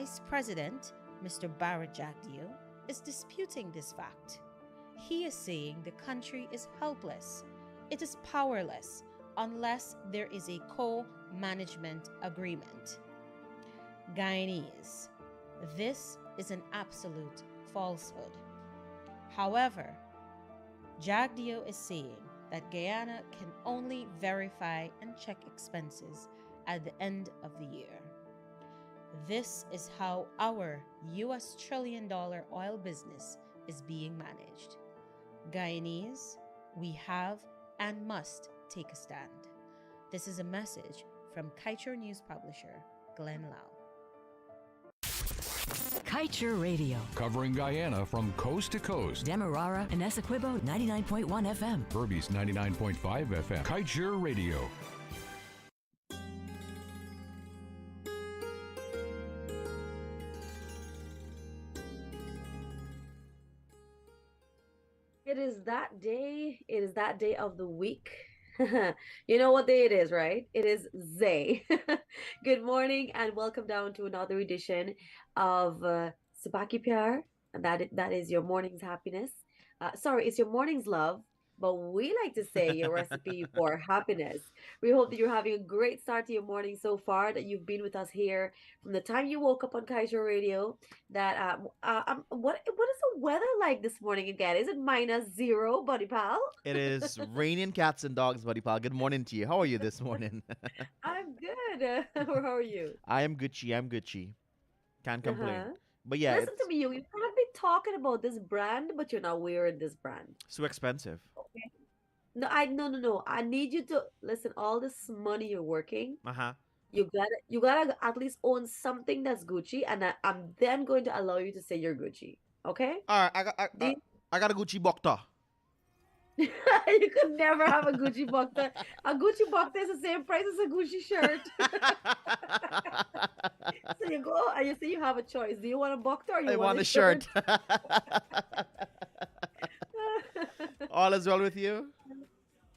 Vice President, Mr. Barrett Jagdeo, is disputing this fact. He is saying the country is helpless, it is powerless unless there is a co-management agreement. Guyanese, this is an absolute falsehood. However, Jagdeo is saying that Guyana can only verify and check expenses at the end of the year. This is how our US trillion-dollar oil business is being managed. Guyanese, we have and must take a stand. This is a message from Kaieteur News publisher Glenn Lau. Kaieteur Radio. Covering Guyana from coast to coast. Demerara and Essequibo 99.1 FM. Berbice 99.5 FM. Kaieteur Radio. It is that day. It is that day of the week. You know what day it is, right? It is Zay. Good morning and welcome down to another edition of Subah Pyar. And that is your morning's happiness. Sorry, it's your morning's love, but we like to say your recipe for happiness. We hope that you're having a great start to your morning so far, that you've been with us here from the time you woke up on Kaieteur Radio. That what is the weather like this morning again? Is it -0, buddy pal? It is raining cats and dogs, buddy pal. Good morning to you. How are you this morning? I'm good. How are you? I am Gucci. I'm Gucci. Can't complain. But yeah, Listen to me, you can't be talking about this brand, but you're not wearing this brand. so expensive. Okay. No, no. I need you to listen. All this money you're working, Uh-huh. you gotta at least own something that's Gucci, and I'm then going to allow you to say you're Gucci. Okay? All right, I got a Gucci Bokta. You could never have a Gucci Bokta. A Gucci Bokta is the same price as a Gucci shirt. So you go and you say you have a choice. Do you want a Bokta or you I want a a shirt. All is well with you?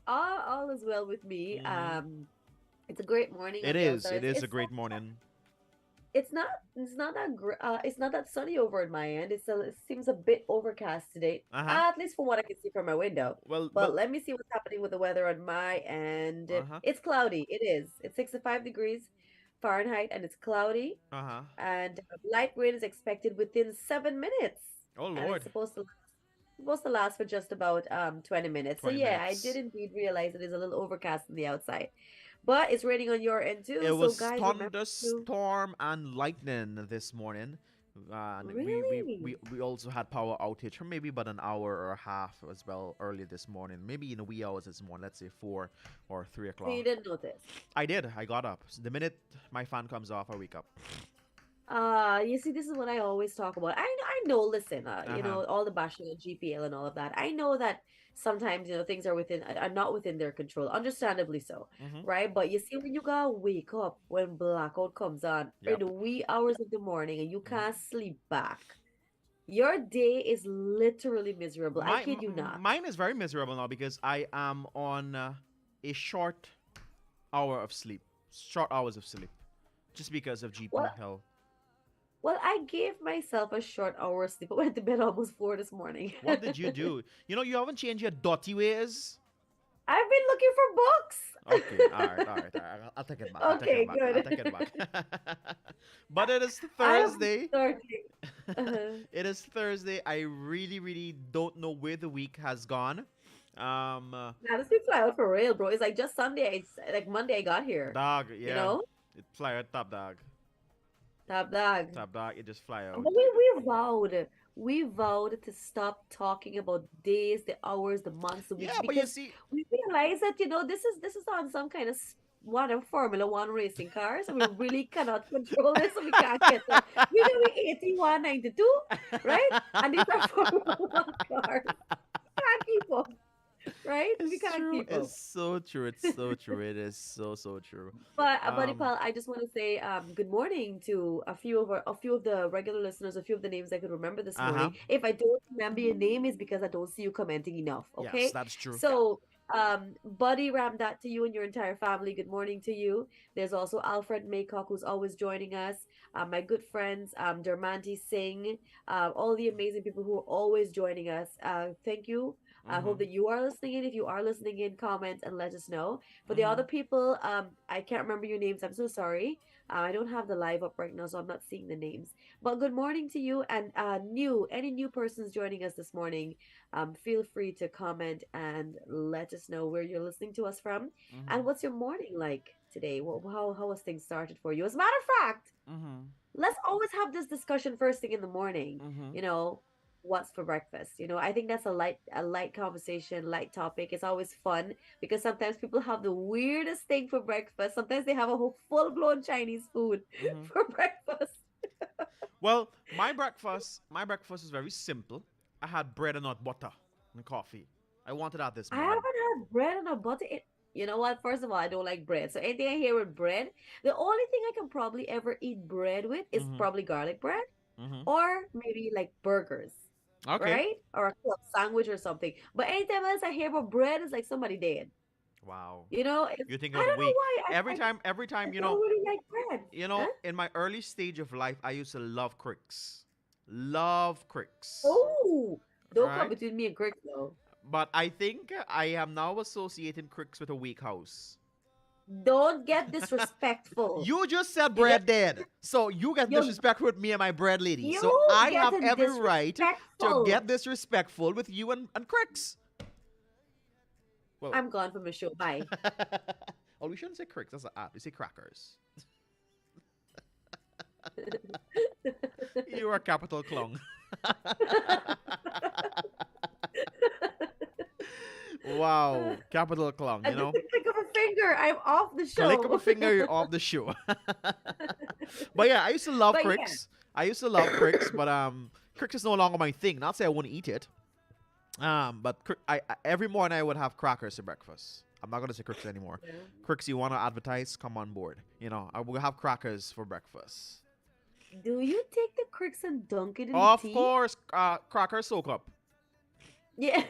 All is well with me. It's a great morning. It on is. the It is outside. a great morning. It's not that sunny over at my end. It seems a bit overcast today. Uh-huh. At least from what I can see from my window. Well, But let me see what's happening with the weather on my end. Uh-huh. It's cloudy. It is. It's 65 degrees Fahrenheit and it's cloudy. uh-huh. And light rain is expected within 7 minutes. Oh And Lord. it's supposed to last for just about 20 minutes. So 20 yeah, minutes. I did indeed realize it is a little overcast on the outside. But it's raining on your end too. It So was guys, remember to thunderstorm and lightning this morning. And Really? we also had power outage for maybe about an hour or a half as well early this morning. Maybe in the wee hours this morning, let's say 4 or 3 o'clock. So you didn't notice. I did. I got up. The minute my fan comes off, I wake up. You see, this is what I always talk about. I know, listen, you know, all the bashing on GPL and all of that. I know that sometimes, you know, things are not within their control, understandably so, Mhm. right? But you see, when you gotta wake up when blackout comes on Yep. in the wee hours of the morning and you can't sleep back, your day is literally miserable. I kid you not. Mine is very miserable now because I am on a short hours of sleep, just because of GPL. Well, I gave myself a short hour of sleep. I went to bed almost 4 this morning. What did you do? You know, you haven't changed your dirty ways. I've been looking for books. Okay, all right. I'll take it back. Okay, good. I'll take it back. But it is I am Thursday. starting. Uh-huh. It is Thursday. I really don't know where the week has gone. Now this week fly out for real, bro. It's like just Sunday. It's like Monday I got here. Dog, yeah. You know? It fly out top dog. Top dog. Top dog, it just fly out. But we vowed to stop talking about days, the hours, the months, the weeks, Yeah, but you because see, we realize that, you know, this is on some kind of Formula One racing car, so we really cannot control this, so we can't get that. We know we 81, 92, right? And these are Formula One cars. Can't keep up, right? We it's can't true. keep up. It's so true. It's so true. It is so true. But Buddy Um, Pal, I just want to say good morning to a few of the regular listeners, a few of the names I could remember this Uh-huh. morning. If I don't remember your name, it's because I don't see you commenting enough. Okay, Yes, that's true. so Buddy Ramdat to you and your entire family. Good morning to you. There's also Alfred Maycock who's always joining us. My good friends, Dermanti Singh, all the amazing people who are always joining us. Thank you. I hope Mm-hmm. that you are listening in. If you are listening in, comment and let us know. For the Mm-hmm. other people, I can't remember your names. I'm so sorry. I don't have the live up right now, so I'm not seeing the names. But good morning to you and any new persons joining us this morning. Feel free to comment and let us know where you're listening to us from Mm-hmm. and what's your morning like today. How was things started for you? As a matter of fact, Mm-hmm. let's always have this discussion first thing in the morning. Mm-hmm. You know, what's for breakfast? I think that's a light conversation, light topic. It's always fun because sometimes people have the weirdest thing for breakfast. Sometimes they have a whole full-blown Chinese food Mm-hmm. for breakfast. Well, my breakfast is very simple. I had bread and not butter and coffee. I wanted that this I morning. haven't had bread and a butter. You know what? First of all, I don't like bread. So anything I hear with bread, the only thing I can probably ever eat bread with is Mm-hmm. probably garlic bread Mm-hmm. or maybe like burgers, Okay. right? Or a club sandwich or something. But anytime else I hear about bread, it's like somebody dead. Wow. It's, You think I about don't know we why. every I time every I time don't really like bread. Huh? in my early stage of life I used to love cricks. Love cricks. Oh, don't come Right? between me and Crick though. But I think I am now associating cricks with a weak house. Don't get disrespectful. You just said You get bread dead. So you get you disrespectful with me and my bread lady. you So I have getting every right to disrespectful. get disrespectful with you and cricks. Well, I'm gone from the show. Bye. oh, we shouldn't say cricks. That's an app. We say crackers. You're a capital clown. Wow, capital clown, I you just know? click of a finger. I'm off the Click of a show. finger, you're off the show. But yeah, I used to love But yeah, cricks. I used to love cricks, but cricks is no longer my thing. Not say I wouldn't eat it. But every morning I would have crackers for breakfast. I'm not gonna say cricks anymore. yeah. Cricks, you wanna advertise? Come on board. I will have crackers for breakfast. Do you take the cricks and dunk it in the Of tea? course, crackers soak up. Yeah.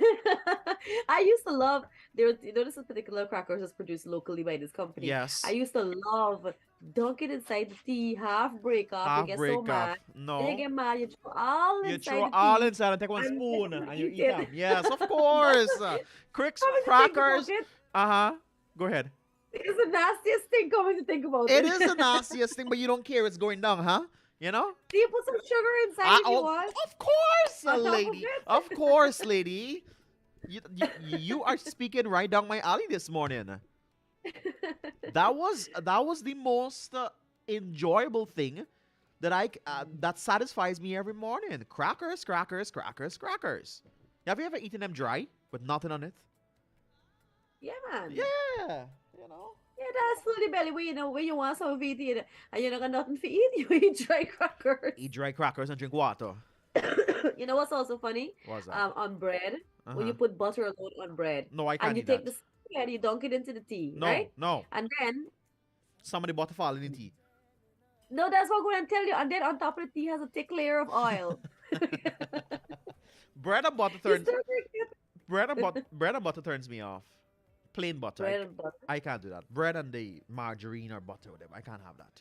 I used to love this is particular crackers that's produced locally by this company. I Yes. used to love dunk it inside the tea, half break off, you Half get so break up. mad. Then you No. get mad, you throw all You inside throw the all tea inside and take one and spoon then and you eat eat them. it. Yes, of course. Cricks, Coming to think about crackers. it, Uh-huh. Go ahead. it's the nastiest thing coming to think about It it. is the nastiest thing, but you don't care it's going down, huh? You know? Do you put some sugar inside if you Oh, want of course, on top of lady. it? Of course, lady. You are speaking right down my alley this morning. That was the most enjoyable thing that satisfies me every morning. Crackers, crackers, crackers, crackers. Have you ever eaten them dry with nothing on it? Yeah, man. Yeah, you know. Yeah, that's for the belly when you want some feed it and you don't got nothing to eat, you eat dry crackers. Eat dry crackers and drink water. You know what's also funny? What's that? On bread, when Uh-huh. you put butter alone on bread No, I and can't you eat take that. the spoon and you dunk it into the tea, No, right? no. And then, Somebody butter falling in tea. no, that's what I'm going to tell you. And then on top of the tea has a thick layer of oil. Bread and butter You turns still drink it. bread and butter turns me off. Plain butter. Bread and butter. I can't do that. Bread and the margarine or butter, whatever. I can't have that.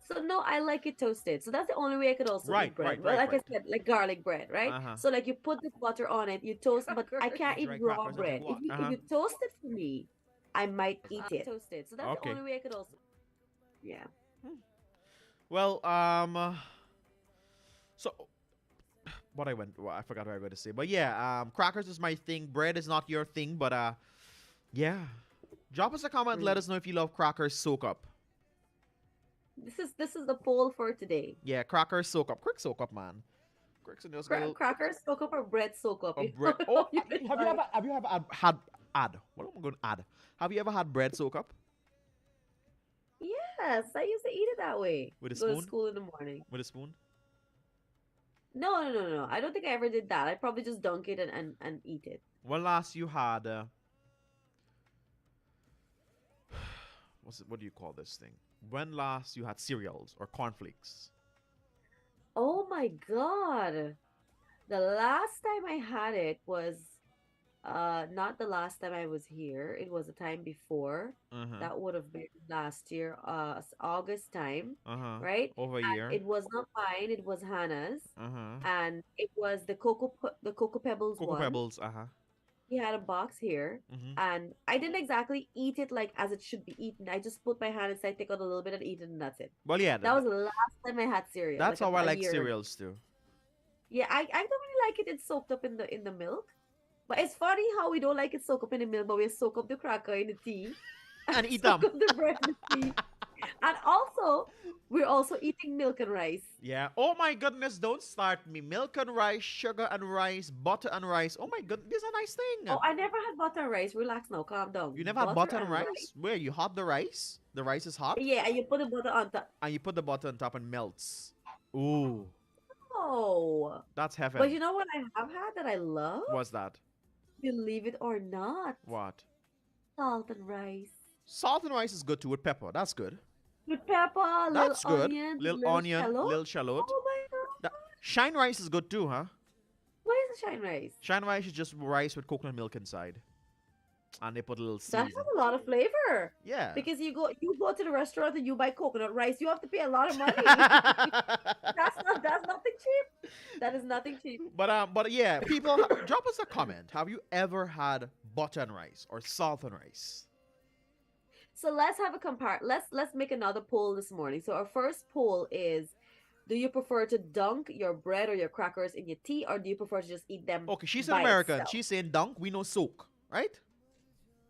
So no, I like it toasted. So that's the only way I could also Right, eat bread. right, Well, right, like right. I said, like garlic bread, right? Uh-huh. So like you put the butter on it, you toast, but I can't eat Dry raw crackers and bread. drink If water. you, if you toast it for me, I might eat it. Toasted. So that's Okay. the only way I could also. Yeah. Well, so I forgot what I was going to say. But yeah, crackers is my thing. Bread is not your thing, but yeah. Drop us a comment. Let us know if you love crackers soak up. This is the poll for today. Yeah, crackers soak up. Quick soak up, man. Quick so just little Crackers soak up or bread soak up? of bread. Oh, You have you ever had what am I going to add? Have you ever had bread soak up Yes, I used to eat it that way. with a Go to spoon? school in the morning. With a spoon? No. I don't think I ever did that. I probably just dunk it and eat it. When last you had what do you call this thing? When last you had cereals or cornflakes? Oh my God. The last time I had it was not the last time I was here. It was a time before. Uh-huh. That would have been last year, August time, Uh-huh. right? Over a And year. it was not mine, it was Hannah's. Uh-huh. And it was the Cocoa Pebbles Cocoa one. Pebbles. Uh-huh. He had a box here, Mm-hmm. and I didn't exactly eat it like as it should be eaten. I just put my hand inside, take out a little bit and eat it, and that's it. Well, yeah, That was the last time I had cereal, that's like how I a like year ago. cereals too. Yeah, I don't really like it. It's soaked up in the milk. But it's funny how we don't like it soaked up in the milk, but we soak up the cracker in the tea And eat soak them. up the bread in the tea. And also, we're also eating milk and rice. Yeah. Oh my goodness, don't start me. Milk and rice, sugar and rice, butter and rice. Oh my goodness, this is a nice thing. Oh, I never had butter and rice. Relax now, calm down. You never had butter and rice? Where you hot the rice? The rice is hot? Yeah, and you put the butter on top. And you put the butter on top and melts. Ooh, Oh. that's heaven. But you know what I have had that I love? What's that? Believe it or not. What? Salt and rice. Salt and rice is good too with pepper. That's good. With pepper, That's little good. onion, Little onion, shallot. little shallot. Oh my god. That- Shine rice is good too, huh? What is a shine rice? Shine rice is just rice with coconut milk inside. And they put a little That season. has a lot of flavor. Yeah. Because you go to the restaurant and you buy coconut rice, you have to pay a lot of money. That's nothing cheap. That is nothing cheap. But yeah, people drop us a comment. Have you ever had butter and rice or salt and rice? So let's have a let's make another poll this morning. So our first poll is, do you prefer to dunk your bread or your crackers in your tea, or do you prefer to just eat them Okay, she's an by American. itself? She's saying dunk, we know soak, right?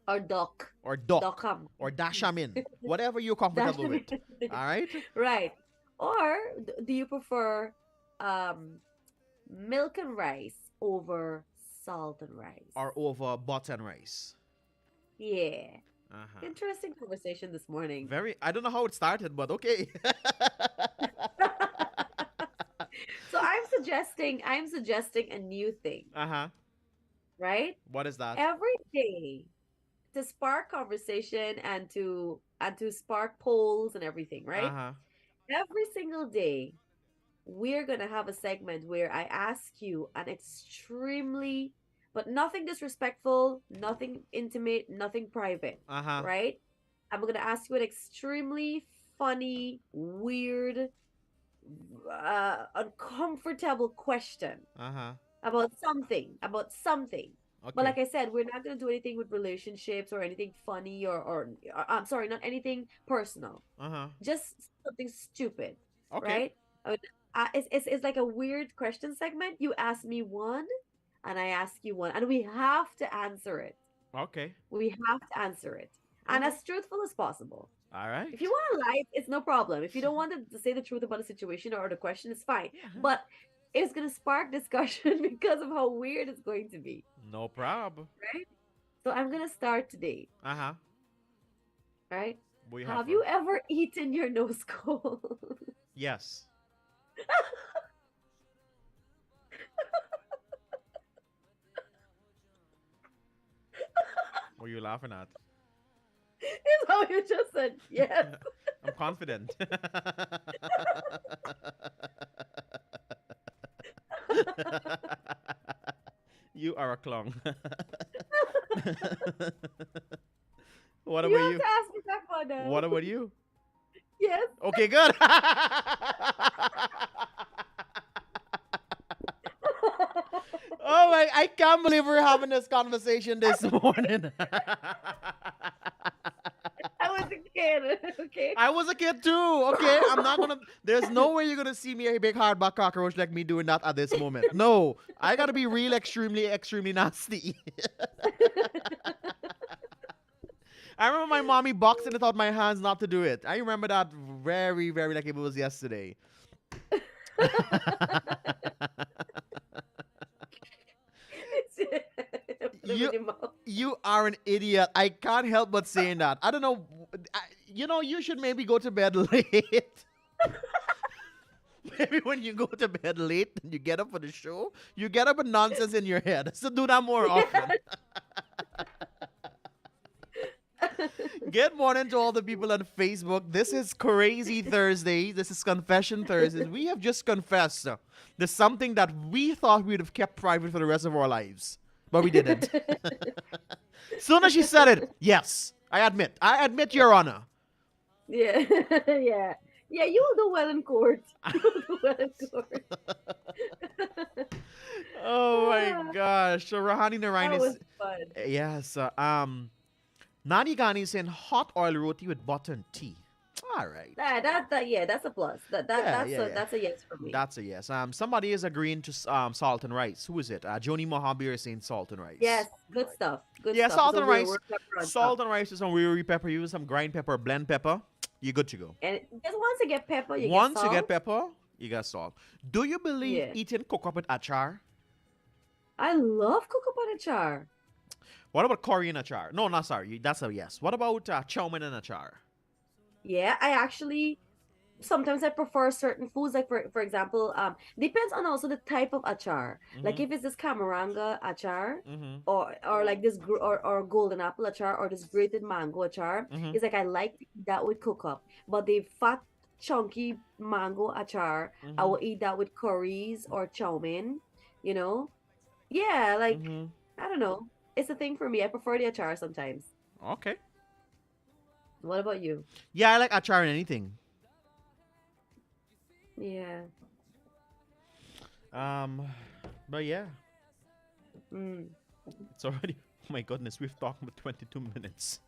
Or duck. Or duck. Duck'em. Or dash 'em in. Whatever you're comfortable with. Dash 'em All right? Right. Or do you prefer milk and rice over salt and rice? Or over butter and rice. Yeah. Uh-huh. Interesting conversation this morning. I don't know how it started, but okay. So I'm suggesting a new thing, Uh-huh. right? What is that? Every day to spark conversation and to spark polls and everything, right? Uh-huh. Every single day we're going to have a segment where I ask you an extremely, but nothing disrespectful, nothing intimate, nothing private, Uh-huh. right? I'm going to ask you an extremely funny, weird, uncomfortable question Uh-huh. about something. Okay. But like I said, we're not going to do anything with relationships or anything funny or I'm sorry, not anything personal. Uh-huh. Just something stupid, Okay. right? I mean, it's like a weird question segment. You ask me one, and I ask you one, and we have to answer it. Okay. We have to answer it, and Okay. as truthful as possible. All right. If you want to lie, it's no problem. If you don't want to say the truth about a situation or the question, it's fine. But it's gonna spark discussion because of how weird it's going to be, No problem. right? So I'm gonna start today, Uh-huh. right? We Have you ever eaten your nose cold? Yes. What are you laughing at? Is how you just said yes. I'm confident. You are a clown. What You about have you? to ask me that one now. What about you? Yes. Okay, good. Oh my, I can't believe we're having this conversation this morning. I was a kid. Okay. I was a kid too, okay? I'm not gonna, there's no way you're gonna see me a big hardback cockroach like me doing that at this moment. No, I gotta be real extremely nasty. I remember my mommy boxing it out my hands not to do it. I remember that very, very like it was yesterday. You are an idiot. I can't help but saying that. I don't know. You should maybe go to bed late. Maybe when you go to bed late and you get up for the show, you get up with nonsense in your head. So do that more often. Good morning to all the people on Facebook. This is Crazy Thursday. This is Confession Thursday. We have just confessed there's something that we thought we'd have kept private for the rest of our lives. but we didn't. Soon as she said it, yes, I admit, Your Honor. Yeah, yeah, yeah. You will do well in court. You will do well in court. Oh Ah, my gosh. So Rahani Narayan that was is fun. yes. Nani Gani is saying hot oil roti with butter and tea. All right. Yeah, that's a plus. Yeah, yeah, yeah. That's a yes for me. That's a yes. Somebody is agreeing to salt and rice. Who is it? Joni Mohabir is saying salt and rice. Yes, good stuff. Good Yeah, stuff. salt Some and rice. real pepper on Salt top. and rice with some riri pepper. Use some grind pepper, blend pepper. You're good to go. And just once you get pepper, you Once get you get salt. pepper, you got salt. Do you believe Yeah. eating cook up with achar? I love cocoa butter char. What about curry and achar? No, not sorry. That's a yes. What about chow mein and achar? Yeah, I actually sometimes I prefer certain foods. Like for example, depends on also the type of achar. Like if it's this camaranga achar, Mm-hmm. or like this or golden apple achar, or this grated mango achar. Mhm. It's like I like to eat that with cook up. But the fat chunky mango achar, I will eat that with curries or chow mein. You know, yeah, like Mm-hmm. I don't know. It's a thing for me. I prefer the achar sometimes. Okay. What about you? Yeah, I like achar in anything. Yeah. But yeah, Mm. it's already. Oh my goodness, we've talked for 22 minutes.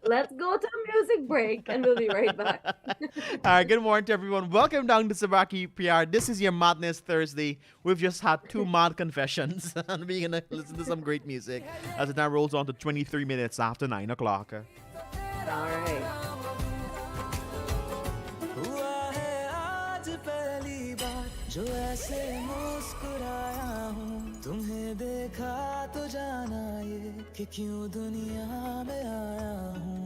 Let's go to a music break and we'll be right back. All right, good morning to everyone. Welcome down to Subah PR. This is your Madness Thursday. We've just had 2 mad confessions, and we're gonna listen to some great music as it now rolls on to 23 minutes after 9 o'clock. All right. हुआ है आज पहली बार जो ऐसे मुस्कुराया हूँ तुम्हें देखा तो जाना ये कि क्यों दुनिया में आया हूँ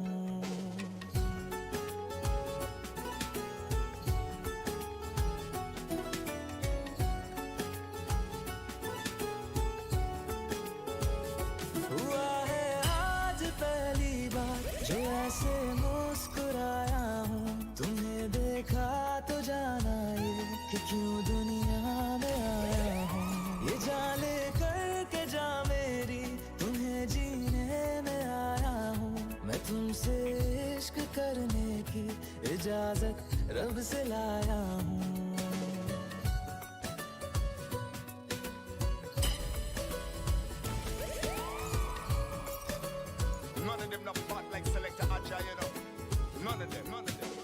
हुआ है आज पहली बार जो ऐसे मुस्कुराया हूँ तुम्हें देखा तो जाना ये कि क्यों दुनिया में आया हूँ ये जाने करके जा मेरी तुम्हें जीने में आया हूँ मैं तुमसे इश्क करने की इजाजत रब से लाया हूँ None of them not fat like Selector Acha, you know. None of them.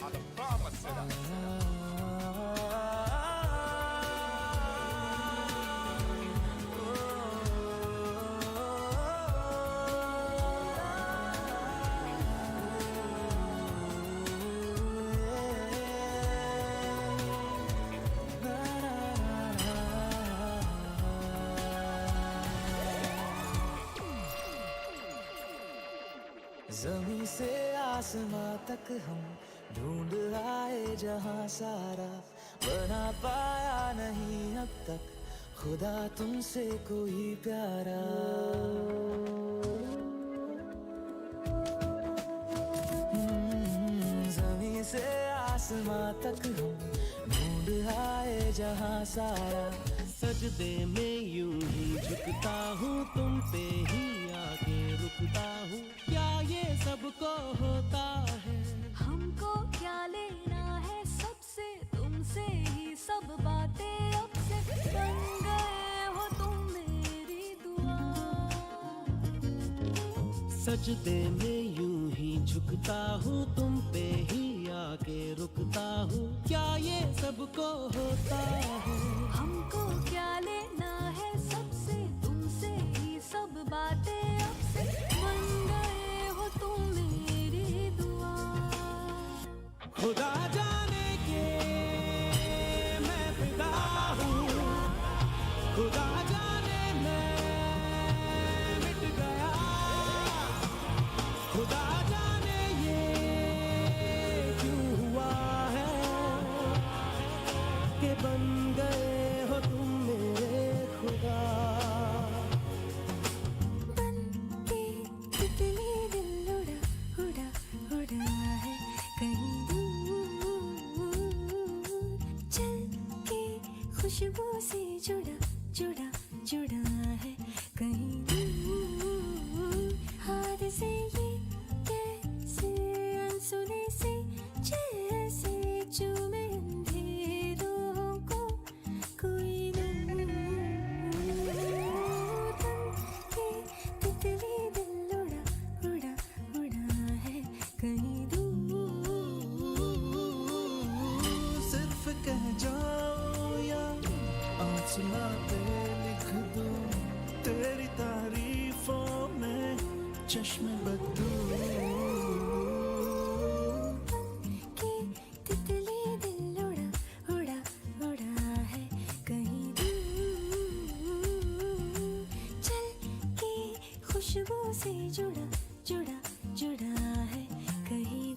All the farmers say that. ज़मीं से आसमां तक हम ढूंढ आए जहां सारा बना पाया नहीं अब तक खुदा तुमसे कोई प्यारा ज़मीं से आसमां तक हम ढूंढ आए जहां सारा सजदे में यूं ही झुकता हूँ तुम पे ही आके रुकता हूँ क्या ये सबको होता है हमको क्या लेना है सबसे तुमसे ही सब बातें अब से बन गए हो तुम मेरी दुआ सजदे में यूं ही झुकता हूँ तुम पे ही आके रुकता हूँ क्या ये सबको होता है हमको क्या लेना है सबसे तुमसे ही सब बातें अब से बन गए हो तुम मेरी दुआ खुदा जाने के मैं फिदा हूँ खुदा जाने मैं मिट गया खुदा जाने ये क्यों हुआ है कि बन गए हो तुम मेरे खुदा बन के तितली दिल उड़ा उड़ा है कहीं दूर चल के खुशबू से जुड़ा है कहीं दूर चूमे अंधेरों को कोई नूर के तितली दिल उड़ा उड़ा उड़ा है कहीं दूर सिर्फ कह जाओ या आसमां पे लिख दूं तेरी तारीफों में चश्मे बदलूं के तितली दिल उड़ा उड़ा उड़ा है कहीं दूर चल के खुशबू से जुड़ा जुड़ा जुड़ा है कहीं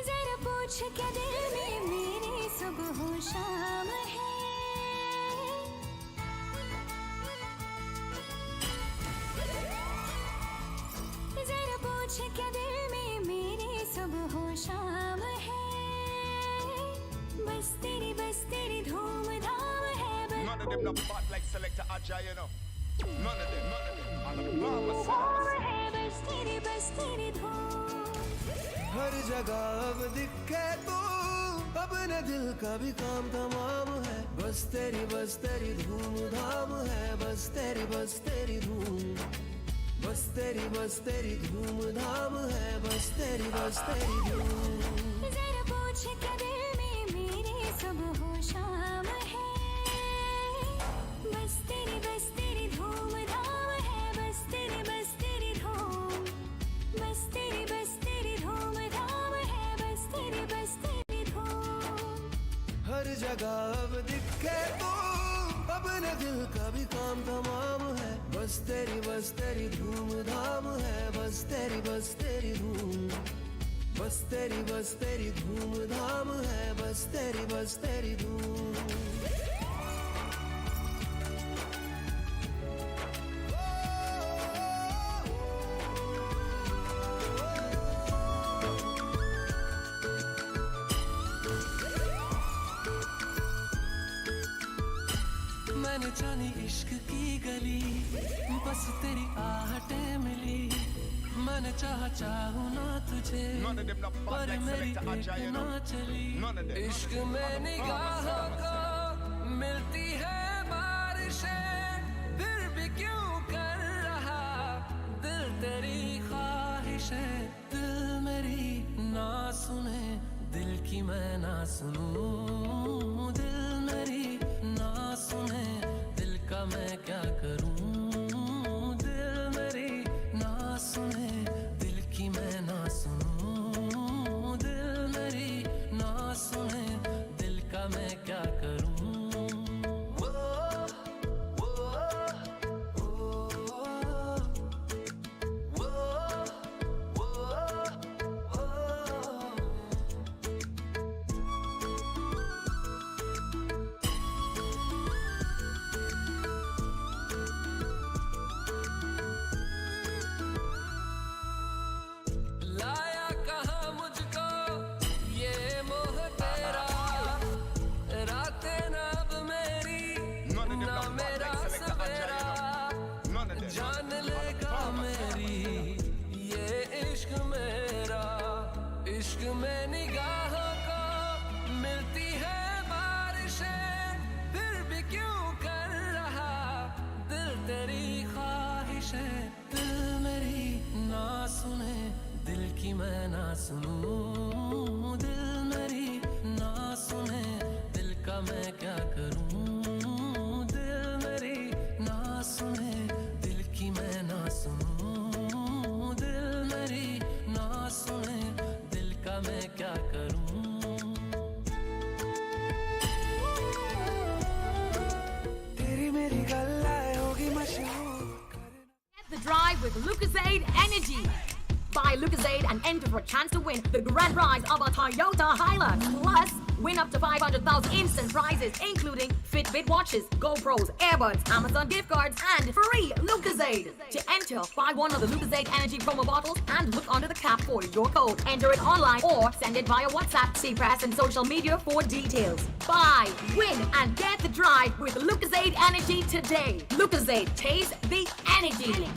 जरा पूछ क्या दिल में मेरे सुबह हो शाम है जरा पूछ क्या दिल में मेरे सुबह हो शाम है बस तेरी धूम धाम है बस None of them not bad like selector Ajay, you know. None of them. And the farmer said, है बस तेरी धूम हर जगह अब दिखे तू अपने दिल का भी काम तमाम है बस तेरी धूम धाम है बस तेरी धूम बस तेरी धूम धाम है बस तेरी धूम जरा पूछ क्या दिल में मेरे सुबह हो शाम है बस तेरी धूम धाम है बस तेरी धूम बस तेरी धूम धाम है बस तेरी धूम हर जगह अब दिखे तू अपने दिल का भी काम तमाम है बस तेरी धूम धाम है बस तेरी धूम बस तेरी धूम धाम है बस तेरी धूम मैंने जानी इश्क की गली बस तेरी आहटें मिली मैंने चाहूँ ना तुझे None of them not bad पर like मेरी selector Ajay, एक you ना know. चली None of them. इश्क में निगाहों को मिलती है बारिशें फिर भी क्यों कर रहा दिल तेरी ख्वाहिशें दिल मेरी ना सुने दिल की मैं ना सुनूं दिल मेरी ना सुने दिल का मैं क्या करूं दिल मेरी ना सुने दिल की मैं ना सुनूं दिल मेरी ना सुने दिल का मैं क्या करूं लाया कहाँ मुझको ये मोह तेरा रातें ना अब मेरी None of them ना not bad मेरा like selector Ajay, Savera you know. None of them. जान लेगा मेरी ये इश्क मेरा इश्क में निगाहों को मिलती है बारिशें फिर भी क्यों कर रहा दिल तेरी ख्वाहिशें दिल मेरी ना सुने दिल की मैं ना सुनूं दिल मेरी ना सुने दिल का मैं क्या करूं दिल मेरी ना सुने दिल की मैं ना सुनूं दिल मेरी ना सुने दिल का मैं क्या करूं तेरी मेरी गल्लाए होगी मशहूर Get the drive with Lucozade Energy. Buy buy Lucozade and enter for a chance to win the grand prize of a Toyota Hilux. Plus, win up to 500,000 instant prizes, including Fitbit watches, GoPros, earbuds, Amazon gift cards, and free Lucozade. To enter, buy one of the Lucozade Energy promo bottles and look under the cap for your code. Enter it online or send it via WhatsApp, see press, and social media for details. Buy, win, and get the drive with Lucozade Energy today. Lucozade, taste the energy.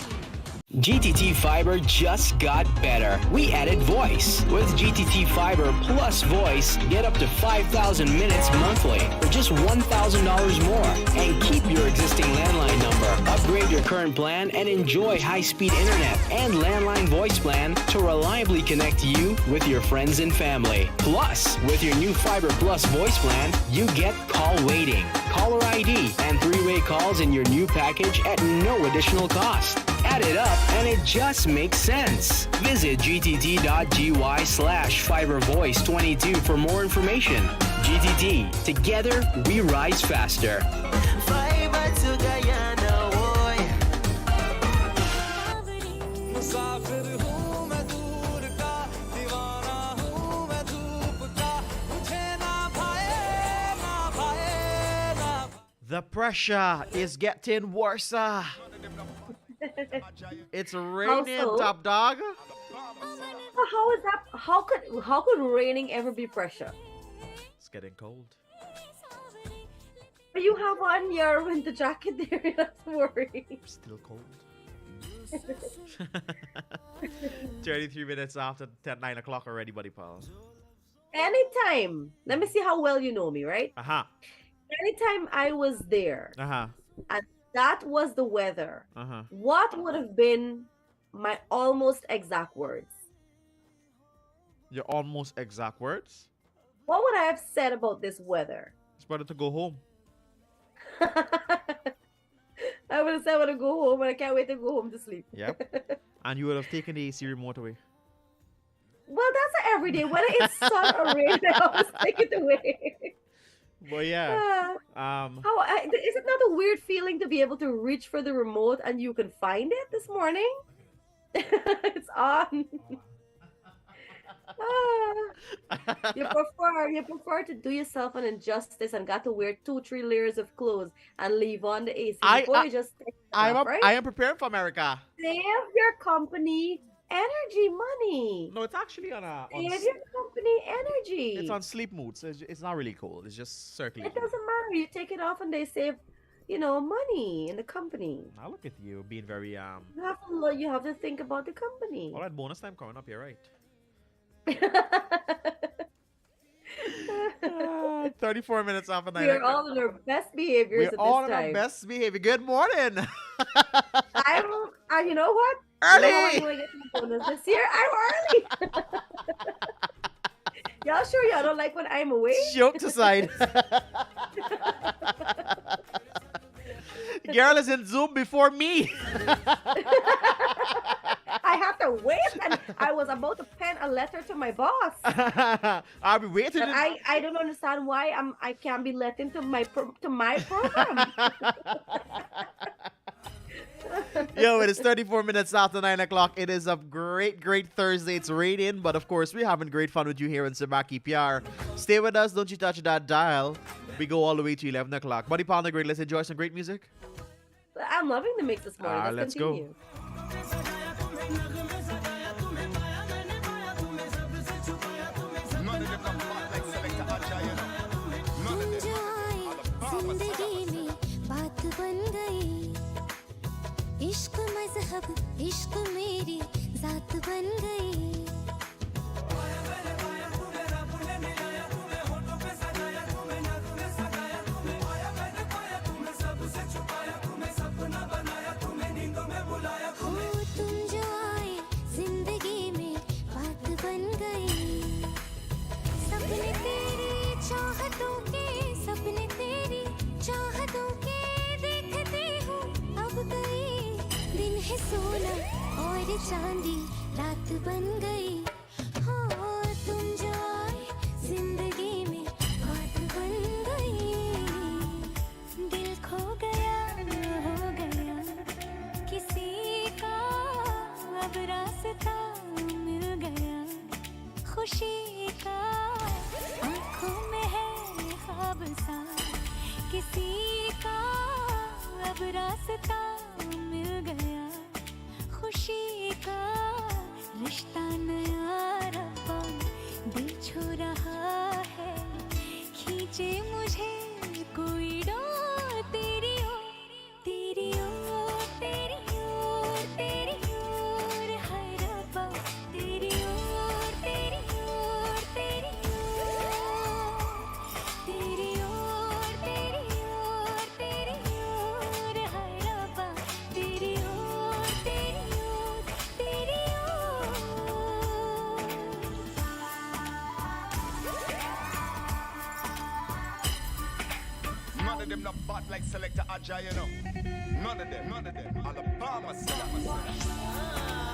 GTT Fiber just got better. We added voice. With GTT Fiber plus voice, get up to 5,000 minutes monthly for just $1,000 more. And keep your existing landline number. Upgrade your current plan and enjoy high-speed internet and landline voice plan to reliably connect you with your friends and family. Plus, with your new Fiber Plus voice plan, you get call waiting, caller ID, and three-way calls in your new package at no additional cost. Add it up and it just makes sense. Visit gtt.gy/fibervoice22 for more information. GTT, together we rise faster. Fiber to Guyana, boy. मुसाफिर हूँ मैं दूर का, दीवाना हूँ मैं धूप का, मुझे ना भाए ना. The pressure is getting worse. It's raining, so? top dog. How is that? How could raining ever be pressure? It's getting cold. But you have on your winter jacket there. That's worrying. Still cold. 33 minutes after 9 o'clock already, buddy pal. Anytime. Let me see how well you know me, right? Anytime I was there, and that was the weather, what would have been my almost exact words? Your almost exact words? What would I have said about this weather? It's better to go home. I would have said I want to go home, and I can't wait to go home to sleep. Yep. And you would have taken the AC remote away. Well, that's not every day. Whether it's sun or rain, I always take it away. Well, yeah. Is it not a weird feeling to be able to reach for the remote and you can find it this morning? It's on. You prefer to do yourself an injustice and got to wear 2-3 layers of clothes and leave on the AC before you just take it off, right? I am prepared for America. Save your company energy money. No, it's actually on Save your company energy. It's on sleep mode, so it's not really cold. It's just circulating. It doesn't matter. You take it off and they save, money in the company. Now look at you being very You have to think about the company. All right, bonus time coming up here, right? 34 minutes after 9 We're o'clock. all in our best behaviors at this time. We're all in our best behavior. Good morning. You know what? Early. You know get my bonus this year? I'm early. Y'all sure y'all don't like when I'm away? Jokes aside. Girl is in Zoom before me. I have to wait, and I was about to pen a letter to my boss. I'll be waiting. I don't understand why I can't be let into my program. Yo, it is 34 minutes after 9 o'clock. It is a great Thursday. It's raining, but of course, we're having great fun with you here in Subah, Pyar. Stay with us. Don't you touch that dial. We go all the way to 11 o'clock. Buddy Pound the Great, let's enjoy some great music. I'm loving the mix this morning. Let's continue. go. जिंदगी में बात बन गई इश्क मजहब इश्क मेरी जात बन गई तुम जो आए जिंदगी में बात बन गई सपने तेरी चाहतों के सपने तेरी चाहतों के देखते हो अब गई दिन है सोना और चांदी रात बन गई हो तुम जो आए जिंदगी में बात बन गई दिल खो गया हो गया किसी का अब रास्ता खुशी का आंखों में है ख्वाब सा किसी का अब रास्ता मिल गया खुशी का रिश्ता नया रब्बा दिल छू रहा है खींचे मुझे कोई डोर तेरी ओर तेरी ओर तेरी ओर तेरी ओर हाय रब्बा तेरी ओर तेरी ओर तेरी ओर तेरी ओर तेरी ओर तेरी ओर हाय रब्बा तेरी ओर तेरी ओर तेरी None of them not bad like Selector Ajay, you know. None of them. Alabama Selector.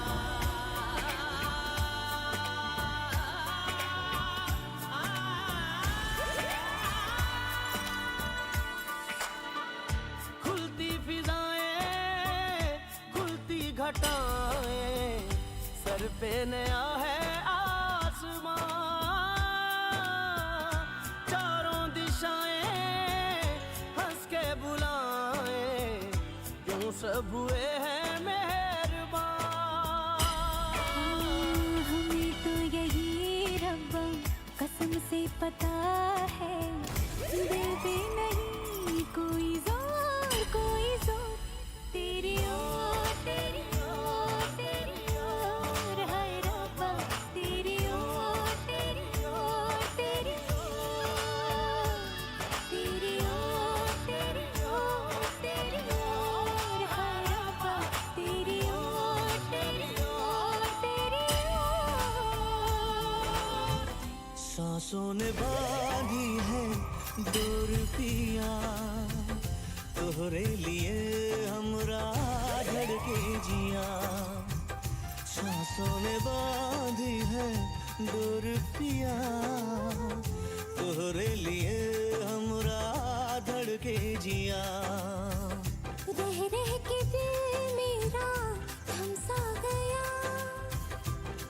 खुलती फिजाएं खुलती घटाएं सर पे नया है आसमां चारों दिशाएं हंस के बुलाएं यूं सब हुए हैं मेहरबान हमें तो यही रब्बा कसम से पता है दिल पे नहीं कोई जोर तेरी ओर तेरी ओर तेरी ओर हाय रब्बा तेरी ओर तेरी ओर तेरी ओर तेरी ओर तेरी ओर तेरी ओर हाय रब्बा तेरी ओर तेरी ओर तेरी ओर सांसों ने बांधी है डोर पिया तोहरे लिए हमरा धड़के जिया सांसों ने बांधी है डोर पिया तोहरे लिए हमरा धड़के जिया रह रह के दिल मेरा थम सा गया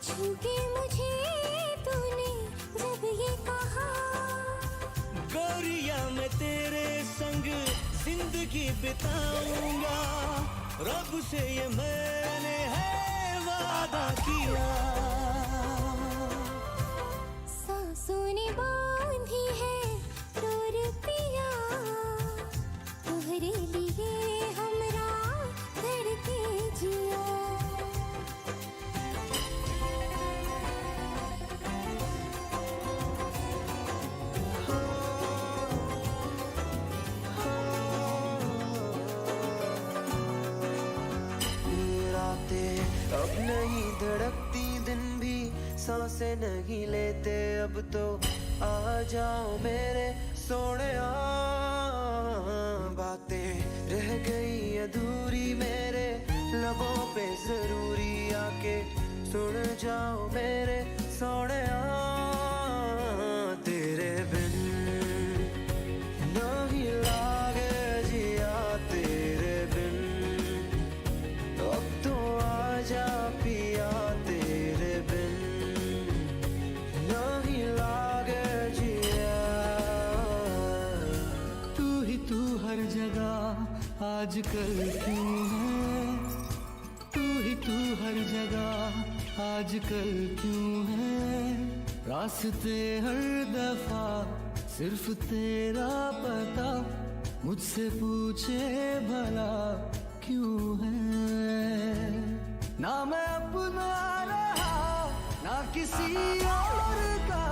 छूके मुझे तूने जब ये कहा गोरिया मैं तेरे संग जिंदगी बिताऊंगा रब से ये मैंने है वादा किया सांसों ने बांधी है डोर पिया तोहरे लिए हमरा धड़के जिया अब नहीं धड़कती दिन भी सांसें नहीं लेते अब तो आ जाओ मेरे सोने बातें रह गई अधूरी मेरे लबों पे जरूरी आके सुन जाओ मेरे सोने तेरे बिन नहीं लागे जिया तेरे बिन अब तो आजा पिया तेरे बिन नहीं लागे जिया तू ही तू हर जगह आजकल क्यों है तू ही तू हर जगह आजकल क्यों है रास्ते हर दफा सिर्फ तेरा पता मुझसे पूछे भला क्यों है ना मैं अपना रहा ना किसी और का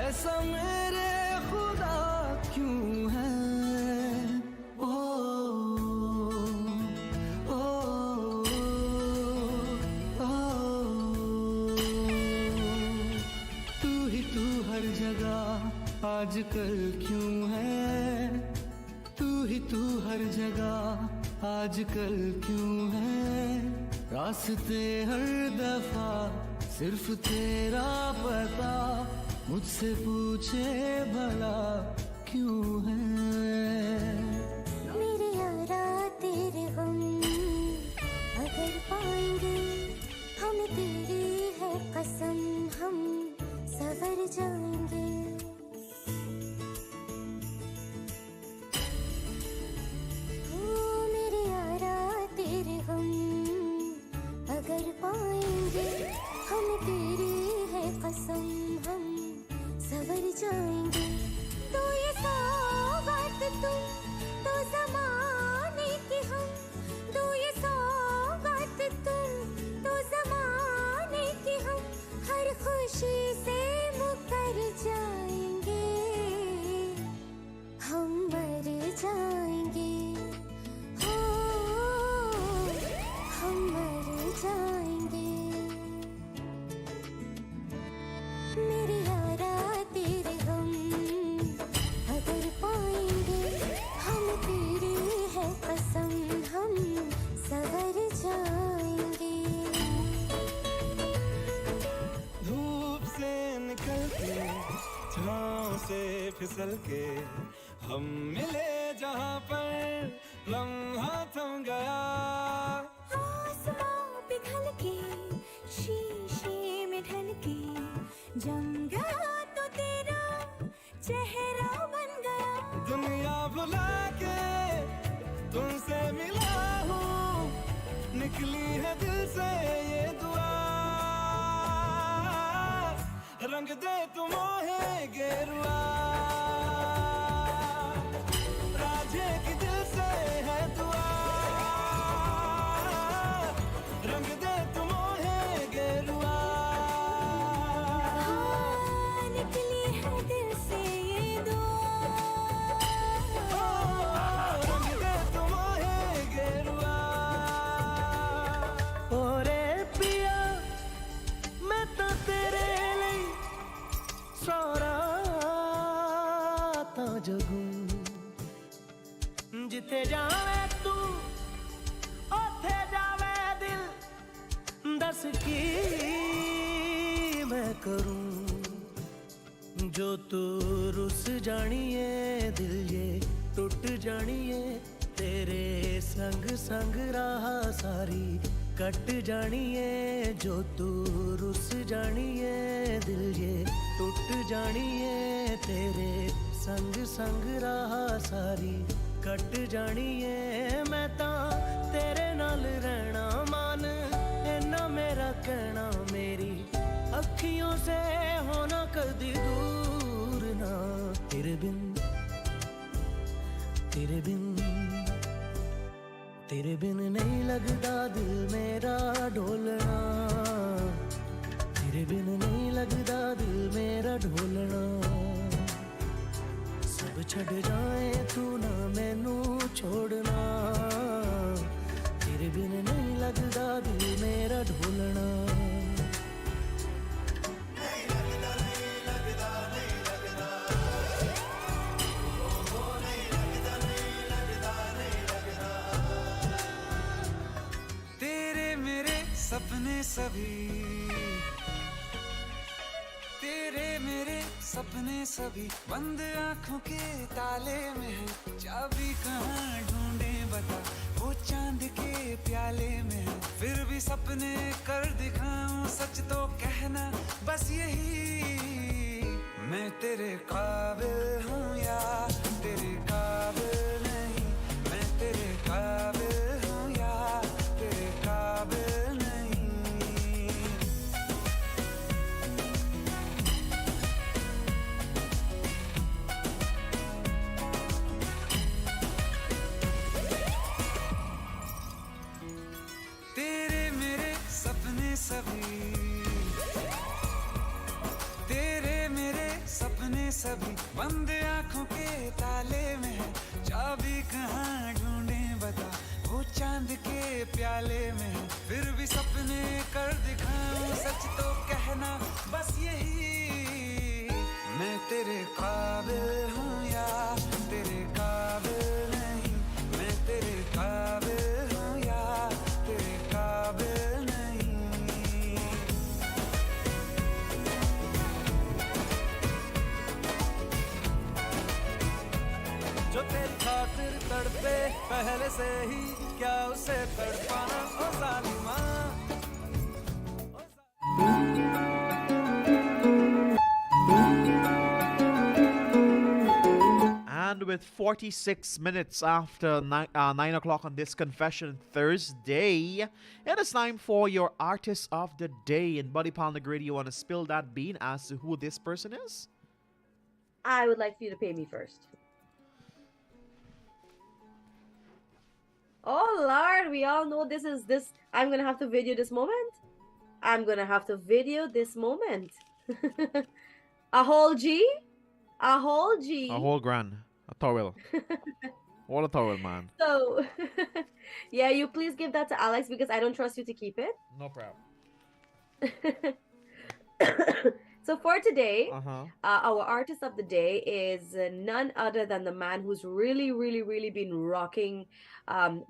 ऐसा मेरे खुदा क्यों है ओ ओ ओ तू ही तू हर जगह आजकल क्यों है तू ही तू हर जगह आजकल क्यों है रास्ते हर दफा सिर्फ तेरा पता मुझसे पूछे भला क्यों है मेरे यारा तेरे गम अगर पाएंगे हम तेरी है कसम हम कसम हम सवर जाएंगे तो ये सौगात तुम तो ज़माने की हम तो ये सौगात तुम तो ज़माने की हम हर खुशी से मुकर जाएंगे हम मर जाएंगे हो हम मर जाएंगे मेरे यारा तेरे हम अगर पाएंगे हम तेरी है कसम हम सवर जाएंगे धूप से निकल के छाँव से फिसल के हम मिले जहाँ पर लम्हा थम गया आसमां पिघल के शीशे में ढल के जम गया तो तेरा चेहरा बन गया दुनिया भुला के तुमसे मिला हूँ निकली है दिल से ये दुआ रंग दे तुम है गेरुआ राजे की दिल से है दुआ रंग दे तुम है गेरुआ निकली है दिल से ये दुआ रंग दे तुम है गेरुआ ओरे पिया मैं तो तेरे लिए सौराता जगूं जिथे जावे तू ओथे जावे दिल दस की मैं करूं जो तू रुस जानिए दिल ये टूट जानिए तेरे संग संग राह सारी कट जानिए जो तू रुस जानिए दिल ये टूट जानिए तेरे संग संग राह सारी कट जानिए मैं तां तेरे नाल रहना मान इन्ना मेरा कहना मेरी अखियों से होना कदी दूर ना तेरे बिन नहीं लगता दिल मेरा ढोलना तेरे बिन नहीं लगता दिल मेरा ढोलना सब छड़ जाए तू ना मैनू छोड़ना तेरे बिन नहीं लगता दिल मेरा ढोलना सपने सभी तेरे मेरे सपने सभी बंद आंखों के ताले में है चाबी कहाँ ढूंढे बता वो चांद के प्याले में है फिर भी सपने कर दिखाऊं सच तो कहना बस यही मैं तेरे काबिल हूँ या तेरे काबिल नहीं मैं तेरे काबिल हूँ या तेरे काबिल सभी तेरे मेरे सपने सभी बंद आंखों के ताले में है चाबी कहाँ ढूंढे बता वो चांद के प्याले में है फिर भी सपने कर दिखाऊं सच तो कहना बस यही मैं तेरे काबिल हूँ या तेरे काबिल नहीं मैं तेरे काबिल हूँ या तेरे काबिल जो तेरी खातिर तड़पे पहले से ही क्या उसे तड़पाना ओ जालिमा And with 46 minutes after 9 o'clock on this Confession Thursday. It is time for your Artist of the Day. And Buddy Palnagrid, you want to spill that bean as to who this person is? I would like for you to pay me first. Oh, Lord, we all know this. I'm going to have to video this moment. I'm going to have to video this moment. A whole G? A whole G. A whole grand. A towel. What a towel, man. So, yeah, you please give that to Alex because I don't trust you to keep it. No problem. So for today, our artist of the day is none other than the man who's really been rocking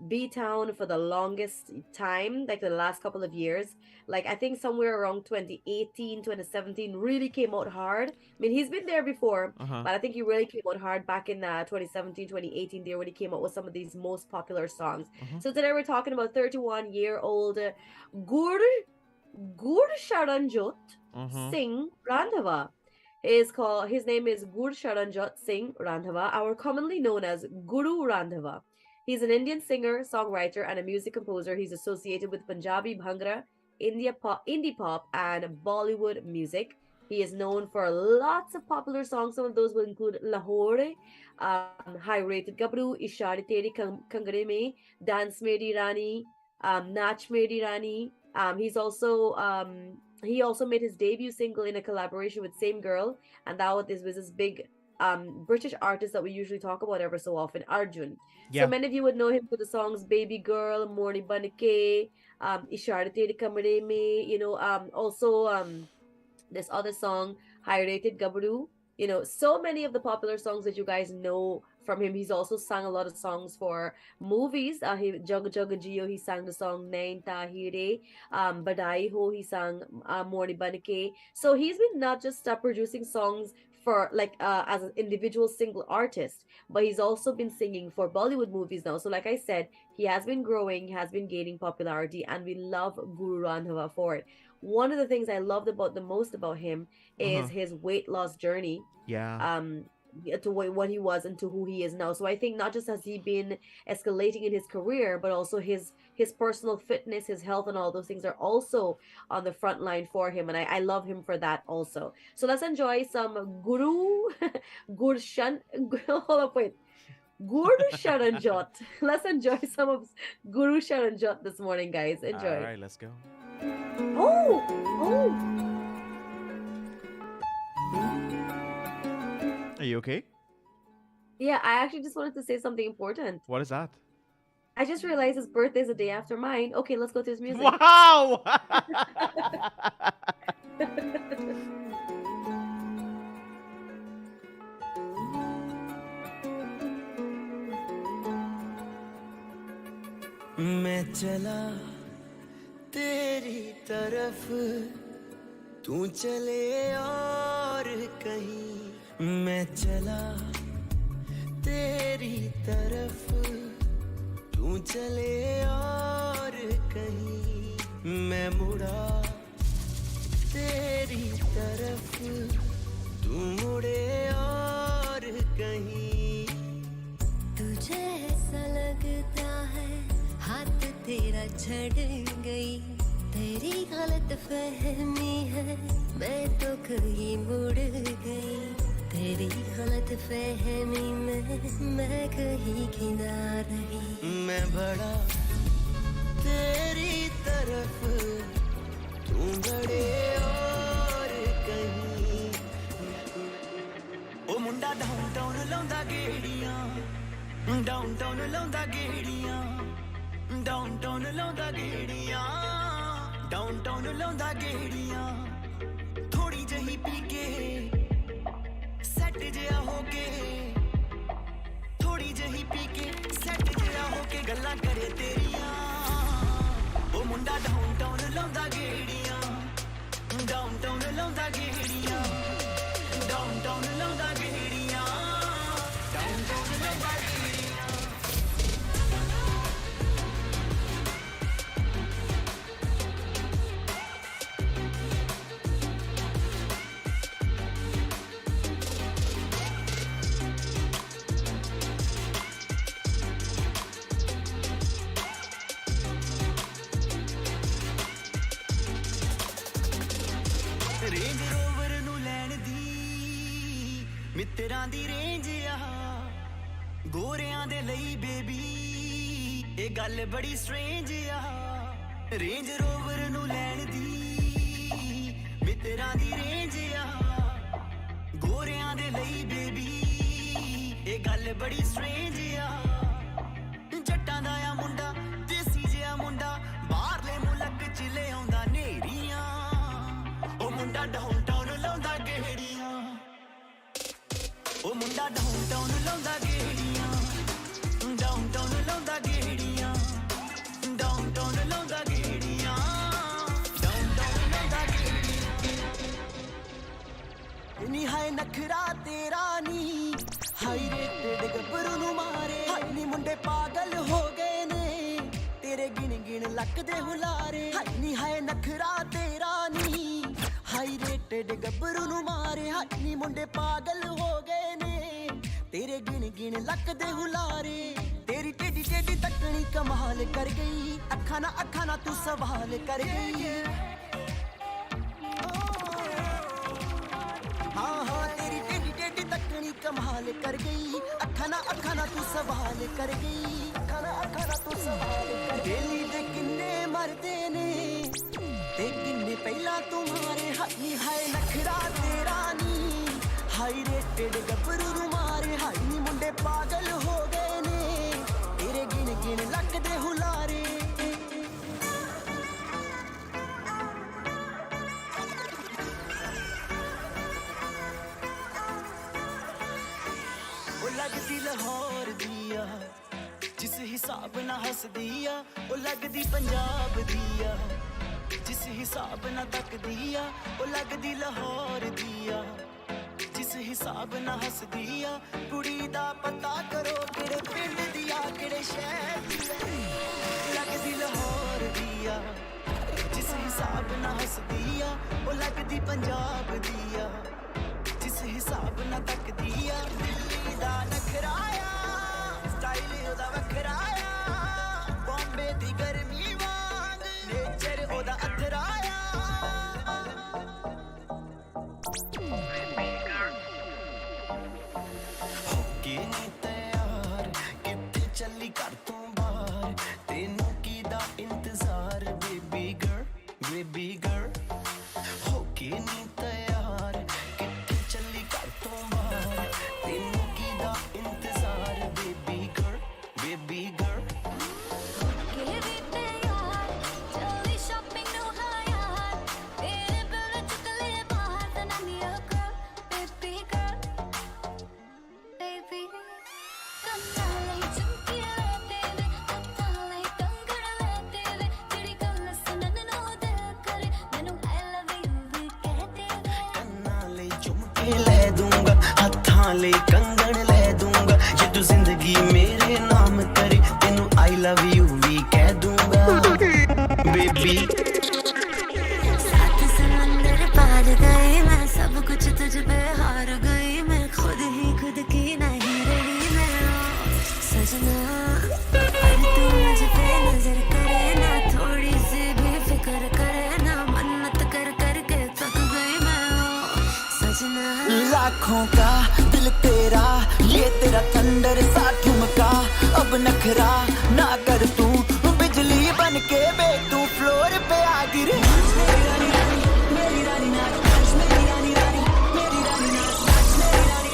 B-Town for the longest time, like the last couple of years. Like I think somewhere around 2018, 2017 really came out hard. I mean, he's been there before, but I think he really came out hard back in 2017, 2018 there when he came out with some of these most popular songs. So today we're talking about 31-year-old Gur Sharanjot Singh Randhawa. His name is Gur Sharanjot Singh Randhawa, or commonly known as Guru Randhawa. He's an Indian singer, songwriter, and a music composer. He's associated with Punjabi, Bhangra, indie pop, and Bollywood music. He is known for lots of popular songs. Some of those will include Lahore, High Rated Gabru, Ishari Teri Kangare Mein, Dance Meri Rani, Nach Meri Rani. He also made his debut single in a collaboration with Same Girl, and that was this big British artist that we usually talk about ever so often, Arjun. Yeah. So many of you would know him for the songs Baby Girl, Morni Banke, Ishara Tere Kamare Mein, also this other song, High Rated Gabru. So many of the popular songs that you guys know from him. He's also sang a lot of songs for movies. Jaga Jaga Jio, he sang the song Nain Tahire. Badai Ho, he sang Morni Banke. So he's been not just producing songs for as an individual single artist, but he's also been singing for Bollywood movies now. So like I said, he has been growing, he has been gaining popularity, and we love Guru Randhawa for it. One of the things I loved the most about him is his weight loss journey. Yeah. To what he was and to who he is now. So I think not just has he been escalating in his career, but also his personal fitness, his health, and all those things are also on the front line for him. And I love him for that also. So let's enjoy some Gur Sharanjot. Let's enjoy some of Guru Sharanjot this morning, guys. Enjoy. All right, let's go. Are you okay? Yeah, I actually just wanted to say something important. What is that? I just realized his birthday is the day after mine. Okay, let's go to his music. Wow! मैं चला तेरी तरफ तू चले और कहीं मैं चला तेरी तरफ तू चले और कहीं मैं मुड़ा तेरी तरफ तू मुड़े और कहीं तुझे ऐसा लगता है हाथ तेरा छड़ गई तेरी गलत फहमी है मैं तो कहीं मुड़ गई तेरी गलत फहमी में मैं कहीं किनार रही मैं बड़ा तेरी तरफ तू बड़े और कहीं ओ मुंडा डाउनटाउन लाਉਂਦਾ ਗੇੜੀਆਂ डाउनटाउन ਲਾਉਂਦਾ ਗੇੜੀਆਂ डाउनटाउन ਲਾਉਂਦਾ ਗੇੜੀਆਂ डाउनटाउन ਲਾਉਂਦਾ ਗੇੜੀਆਂ ਥੋੜੀ ਜਹੀ ਪੀ ਕੇ ਸੈੱਟ ਜਿਹਾ ਹੋ ਕੇ ਥੋੜੀ ਜਹੀ ਪੀ ਕੇ ਸੈੱਟ ਜਿਹਾ ਹੋ ਕੇ ਗੱਲਾਂ ਕਰੇ ਤੇਰੀਆਂ ਉਹ ਮੁੰਡਾ ਡਾਊਨਟਾਊਨ ਲਾਉਂਦਾ ਗੇੜੀਆਂ ਡਾਊਨਟਾਊਨ ਲਾਉਂਦਾ ਗੇੜੀਆਂ ਡਾਊਨਟਾਊਨ ਲਾਉਂਦਾ ਗੇੜੀਆਂ ਡਾਊਨਟਾਊਨ ਲਾਉਂਦਾ ਗੇੜੀਆਂ ਮਿੱਤਰਾਂ ਦੀ ਰੇਂਜ ਆ ਗੋਰਿਆਂ ਦੇ ਲਈ ਬੇਬੀ ਇਹ ਗੱਲ ਬੜੀ ਸਟ੍ਰੇਂਜ ਆ ਰੇਂਜ ਰੋਵਰ ਨੂੰ ਲੈਣ ਦੀ ਮਿੱਤਰਾਂ ਦੀ ਰੇਂਜ ਆ ਗੋਰਿਆਂ ਦੇ ਲਈ ਬੇਬੀ ਇਹ ਗੱਲ ਬੜੀ ਸਟ੍ਰੇਂਜ ਆ ਜੱਟਾਂ ਦਾ ਆ ਮੁੰਡਾ ਦੇਸੀ ਜਿਹਾ ਮੁੰਡਾ ਬਾਹਰਲੇ ਮੁਲਕ ਚ ਲੈ ਆਉਂਦਾ ਨੇਰੀਆਂ ਉਹ ਮੁੰਡਾ ਡਾਊਨਟਾਊਨ ਲਾਉਂਦਾ ਗੇੜੀਆਂ ਉਹ ਮੁੰਡਾ ਡਾਊਨਟਾਊਨ ਲਾਉਂਦਾ ਗੇੜੀਆਂ ਡਾਊਨਟਾਊਨ ਲਾਉਂਦਾ ਗੇੜੀਆਂ ਡਾਊਨਟਾਊਨ ਲਾਉਂਦਾ ਗੇੜੀਆਂ ਡਾਊਨਟਾਊਨ ਲਾਉਂਦਾ ਗੇੜੀਆਂ ਨੀ ਹਾਏ ਨਖਰਾ ਤੇਰਾ ਨੀ ਹਾਈ ਰੇਟਡ ਗੱਭਰੂ ਨੂੰ ਮਾਰੇ ਹਾਈ ਨੀ ਮੁੰਡੇ ਪਾਗਲ ਹੋ ਗਏ ਨੇ ਤੇਰੇ ਗਿਣ ਗਿਣ ਲੱਕ ਦੇ ਹੁਲਾਰੇ ਹਾਈ ਨੀ ਹਾਏ ਨਖਰਾ ਤੇਰਾ ਨੀ ਹਾਈ ਰੇਟਡ ਗੱਭਰੂ ਨੂੰ ਮਾਰੇ ਹਾਈ ਨੀ ਮੁੰਡੇ ਪਾਗਲ ਹੋ ਗਏ ਨੇ ਤੇਰੇ ਗਿਣ ਗਿਣ ਲੱਕ ਦੇ ਹੁਲਾਰੇ ਤੇਰੀ ਟੇਡੀ ਟੇਡੀ ਤੱਕਣੀ ਕਮਾਲ ਕਰ ਗਈ ਅੱਖਾਂ ਨਾ ਤੂੰ ਸਵਾਲ ਕਰ ਗਈ ਹਾਂ ਤੇਰੀ ਟੇਡੀ ਟੇਡੀ ਤੱਕਣੀ ਕਮਾਲ ਕਰ ਗਈ ਅੱਖਾਂ ਨਾ ਤੂੰ ਸਵਾਲ ਕਰ ਗਈ ਅੱਖਾਂ ਨਾ ਤੂੰ ਸਵਾਲ ਕਰ ਗਈ ਦੇ ਕਿੰਨੇ ਮਰਦੇ ਨੇ ਤੇ ਕਿੰਨੇ ਪਹਿਲਾਂ ਤੁਮਾਰੇ ਹਾਈ ਹਾਏ ਨਖਰਾ ਤੇਰਾ ਨੀ ਹਾਈ ਰੇਟਡ ਗੱਭਰੂ ਨੂੰ ਮਾਰੇ ਹਾਈ ਨੀ ਮੁੰਡੇ ਪਾਗਲ ਹੋ ਗਏ ਨੇ ਤੇਰੇ ਗਿਣ ਗਿਣ ਲੱਕ ਦੇ ਹੁਲਾਰੇ ਉਹ ਲੱਗਦੀ ਲਾਹੌਰ ਦੀ ਆ ਜਿਸ ਹਿਸਾਬ ਨਾਲ ਹੱਸਦੀ ਆ ਉਹ ਲੱਗਦੀ ਪੰਜਾਬ ਦੀ ਆ ਜਿਸ ਹਿਸਾਬ ਨਾਲ ਤੱਕਦੀ ਆ ਉਹ ਲੱਗਦੀ ਲਾਹੌਰ ਦੀ ਆ ਜਿਸ ਹਿਸਾਬ ਨਾਲ ਹੱਸਦੀ ਆ ਕੁੜੀ ਦਾ ਪਤਾ ਕਰੋ ਕਿਹੜੇ ਪਿੰਡ ਦੀ ਆ ਕਿਹੜੇ ਸ਼ਹਿਰ ਦੀ ਆ ਲੱਗਦੀ ਲਾਹੌਰ ਦੀ ਆ ਜਿਸ ਹਿਸਾਬ ਨਾਲ ਹੱਸਦੀ ਆ ਉਹ ਲੱਗਦੀ ਪੰਜਾਬ ਦੀ ਆ ਜਿਸ ਹਿਸਾਬ ਨਾਲ ਤੱਕਦੀ ਆ ਦਿੱਲੀ ਦਾ ਨਖਰਾ ਆ ਸਟਾਈਲ ਉਹਦਾ ਵੱਖਰਾ ਆ ਬੰਬੇ ਦੀ ਗਰਮੀ ਵਾਂਗ ਨੇਚਰ ਉਹਦਾ ਅਥਰਾ ਆ ਹੋ ਕੇ ਨੀ ਤਿਆਰ ਕਿੱਥੇ ਚੱਲੀ ਘਰ ਤੋਂ ਬਾਹਰ ਤੈਨੂੰ ਕਿਹਦਾ ਇੰਤਜ਼ਾਰ ਬੇਬੀ ਗਰਲ ਹੋ ਕੇ ਨੀ ਤਿਆਰ ਕਿੱਥੇ ਚੱਲੀ ਘਰ ਤੋਂ ਬਾਹਰ ਤੈਨੂੰ ਕਿਹਦਾ ਇੰਤਜ਼ਾਰ ਬੇਬੀ ਗਰਲ ਲੈ ਦੂੰਗਾ ਹੱਥਾਂ ਲਈ ਕੰਗਣ ਲੈ ਦੂੰਗਾ ਜੇ ਤੂੰ ਜ਼ਿੰਦਗੀ ਮੇਰੇ ਨਾਮ ਕਰੇ ਤੈਨੂੰ ਆਈ ਲਵ ਯੂ ਵੀ ਕਹਿ ਦੂੰਗਾ ਬੇਬੀ साथ समंदर पार गए मैं सब कुछ तुझ पे हार गई मैं खुद ही खुद की नहीं रही मैं सजना अब तू मुझ पे नजर करे ना थोड़ी सी भी फिक्र करे ना मन्नत कर करके थक गई मैं सजना लाखों का दिल तेरा ये तेरा थंडर सा ठुमका अब नखरा ना कर तू बिजली बन के बे तू फ्लोर पे आ गिरे मेरी रानी मेरी रानी नाच मेरी रानी मेरी रानी नाच मेरी रानी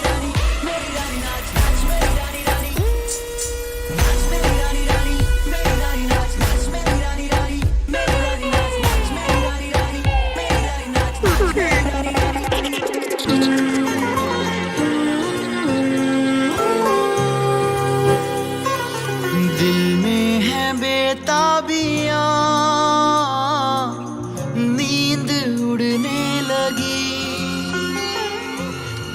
मेरी रानी नाच मेरी रानी नाच मेरी रानी मेरी रानी नाच मेरी रानी मेरी रानी नाच मेरी रानी नाच मेरी रानी दिल में है बेताबियां नींद उड़ने लगी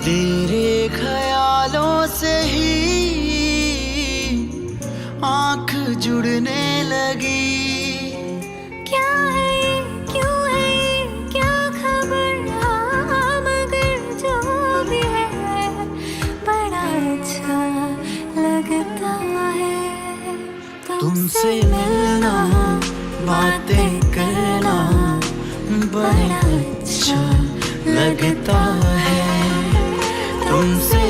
तेरे ख्यालों से ही आंख जुड़ने लगी क्या है ये क्यों है ये क्या खबर हाँ मगर जो भी है बड़ा अच्छा लगता है तुमसे मिलना बातें करना बड़ा अच्छा लगता है तुमसे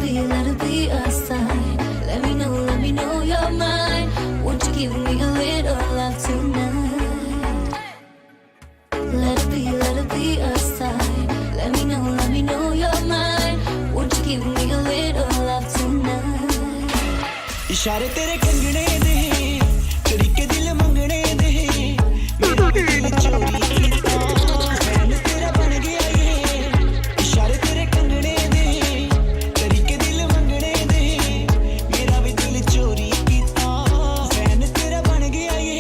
let it be a sign. Let me know you're mine. Won't you give me a little love tonight? Let it be a sign. Let me know you're mine. Won't you give me a little love tonight? इशारे तेरे कंगने दे तरीके दिल मंगने दे मेरा दिल चोरी कीता fan तेरा बन गया ये इशारे तेरे कंगने दे तरीके दिल मंगने दे मेरा भी दिल चोरी कीता फैन तेरा बन गया ये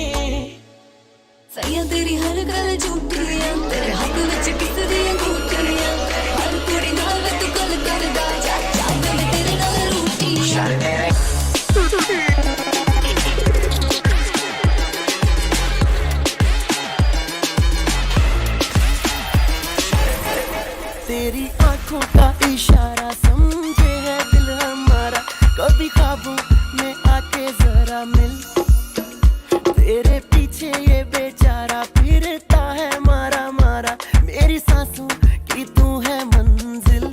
सैया तेरी हर गल झूठी है तेरे हक विच किस दी अंगूठियां हर कुड़ी नाल वे तू गल करदा जा मैं तेरे नाल रूठी इशारे तेरे तेरी आंखों का इशारा समझे है दिल हमारा कभी ख्वाबों में आके जरा मिल तेरे पीछे ये बेचारा फिरता है मारा मारा मेरी सांसों की तू है मंजिल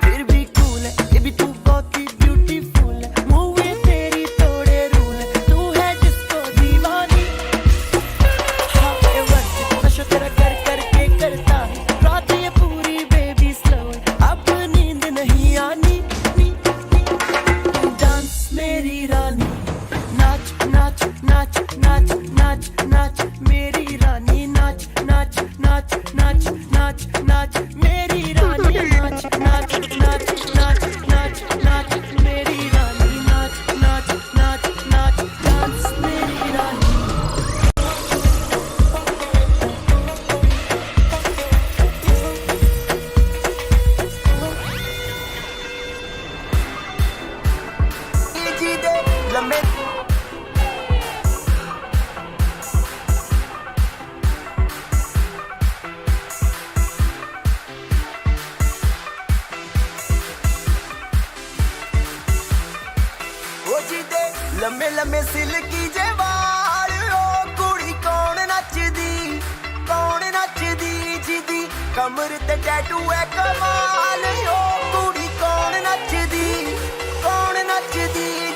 फिर भी कूल है ये भी तू बहुत ही ब्यूटीफुल है मूवी तेरी तोड़े रूल है तू है जिसको दीवानी हाँ ये वर्ष नशा तेरा कर करके करता है रात ये पूरी बेबी स्लो अब नींद नहीं आनी डांस मेरी रानी नाच नाच नाच नाच नाच नाच मेरी रानी नाच नाच नाच नाच नाच नाच मेरी रानी नाच नाच नाच नाच नाच नाच मेरी रानी नाच नाच नाच नाच डांस मेरी रानी जी दे लम्बे ओ जी दे लम्बे लम्बे सिल्की जे वाल ओ कुड़ी कौन नचदी जिदी कमर ते टैटू है कमाल ओ कुड़ी कौन नचदी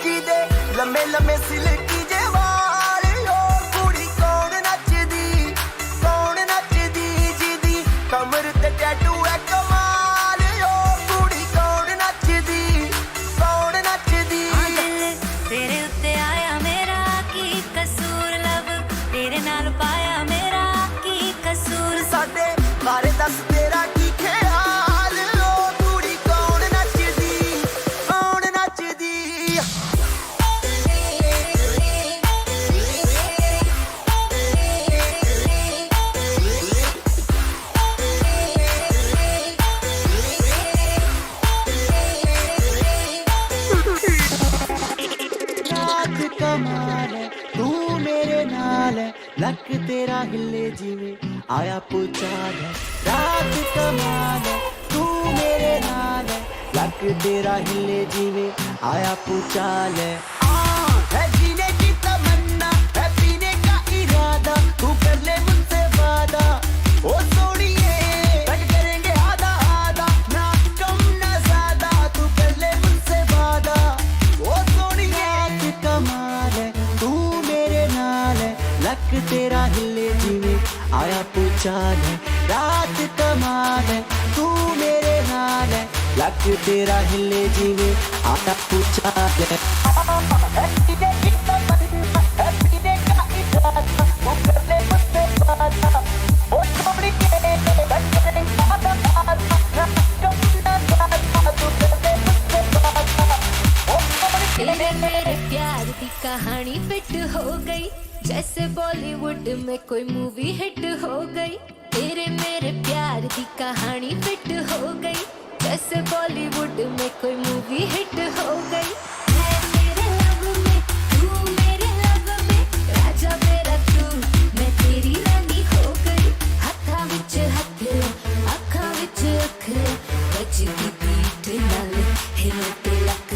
जी दे लम्बे लम्बे सिल्की जे वाल ओ कुड़ी कौन नचदी जिदी कमर ते टैटू है कमाल ओ कुड़ी कौन नचदी तेरे उत्ते आया मेरा की कसूर लब तेरे नाल पाया मेरा की कसूर साडे बारे दस तेरा की ख्याल ओ कुड़ी कौन नचदी रात कमाल है तू मेरे नाल है लक तेरा हिले जिवे आया पुचाल है रात कमाल है तू मेरे नाल है लक तेरा हिले जिवे आया पुचाल है जीने की तमन्ना है पीने का इरादा तू कर ले मुझसे वादा ओ सोनिए कट करेंगे आधा आधा ना कम ना ज्यादा तू कर ले मुझसे वादा ओ सोनिए रात कमाल है तू मेरे नाल है लक तेरा हिले जिवे आया पुचाल है रात कमाल है तू मेरे नाल है लक तेरा हिले जिवे आया पुचाल है तेरे मेरे प्यार की कहानी फिट हो गई जैसे बॉलीवुड में कोई मूवी हिट हो गई तेरे मेरे प्यार की कहानी फिट हो गई जैसे बॉलीवुड में कोई मूवी हिट हो गई मैं तेरे लव में तू मेरे लव में राजा मेरा तू मैं तेरी रानी हो गई हत्था विच हत्थ अखां विच अख बजदी बीट नाल हिले ते लक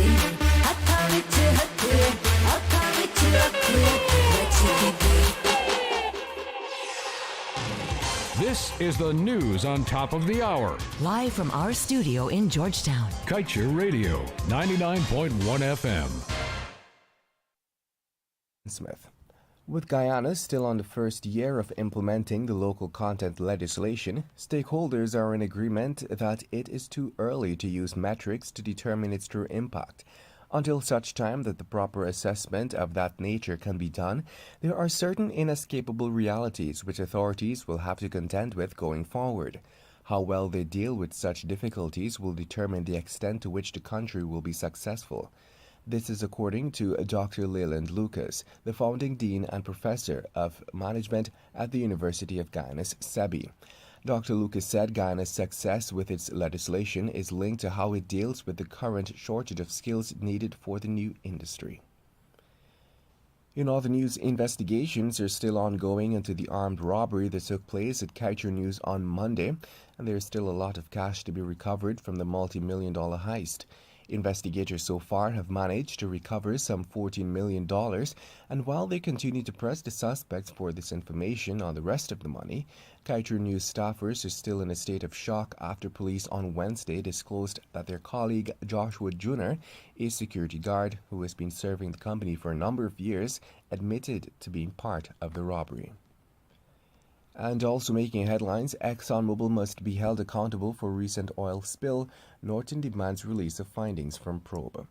हत्था विच हत्थ अखां विच अख बजदी beat This is the news on top of the hour. Live from our studio in Georgetown. Kaieteur Radio, 99.1 FM. Smith. With Guyana still on the first year of implementing the local content legislation, stakeholders are in agreement that it is too early to use metrics to determine its true impact. Until such time that the proper assessment of that nature can be done, there are certain inescapable realities which authorities will have to contend with going forward. How well they deal with such difficulties will determine the extent to which the country will be successful. This is according to Dr. Leland Lucas, the founding dean and professor of management at the University of Guyana's SEBI. Dr. Lucas said Guyana's success with its legislation is linked to how it deals with the current shortage of skills needed for the new industry. In other news, investigations are still ongoing into the armed robbery that took place at Kaieteur News on Monday, and there is still a lot of cash to be recovered from the multi-million-dollar heist. Investigators so far have managed to recover some $14 million, and while they continue to press the suspects for this information on the rest of the money, Kaieteur News staffers are still in a state of shock after police on Wednesday disclosed that their colleague Joshua Jr., a security guard who has been serving the company for a number of years, admitted to being part of the robbery. And also making headlines, ExxonMobil must be held accountable for recent oil spill. Norton demands release of findings from probe.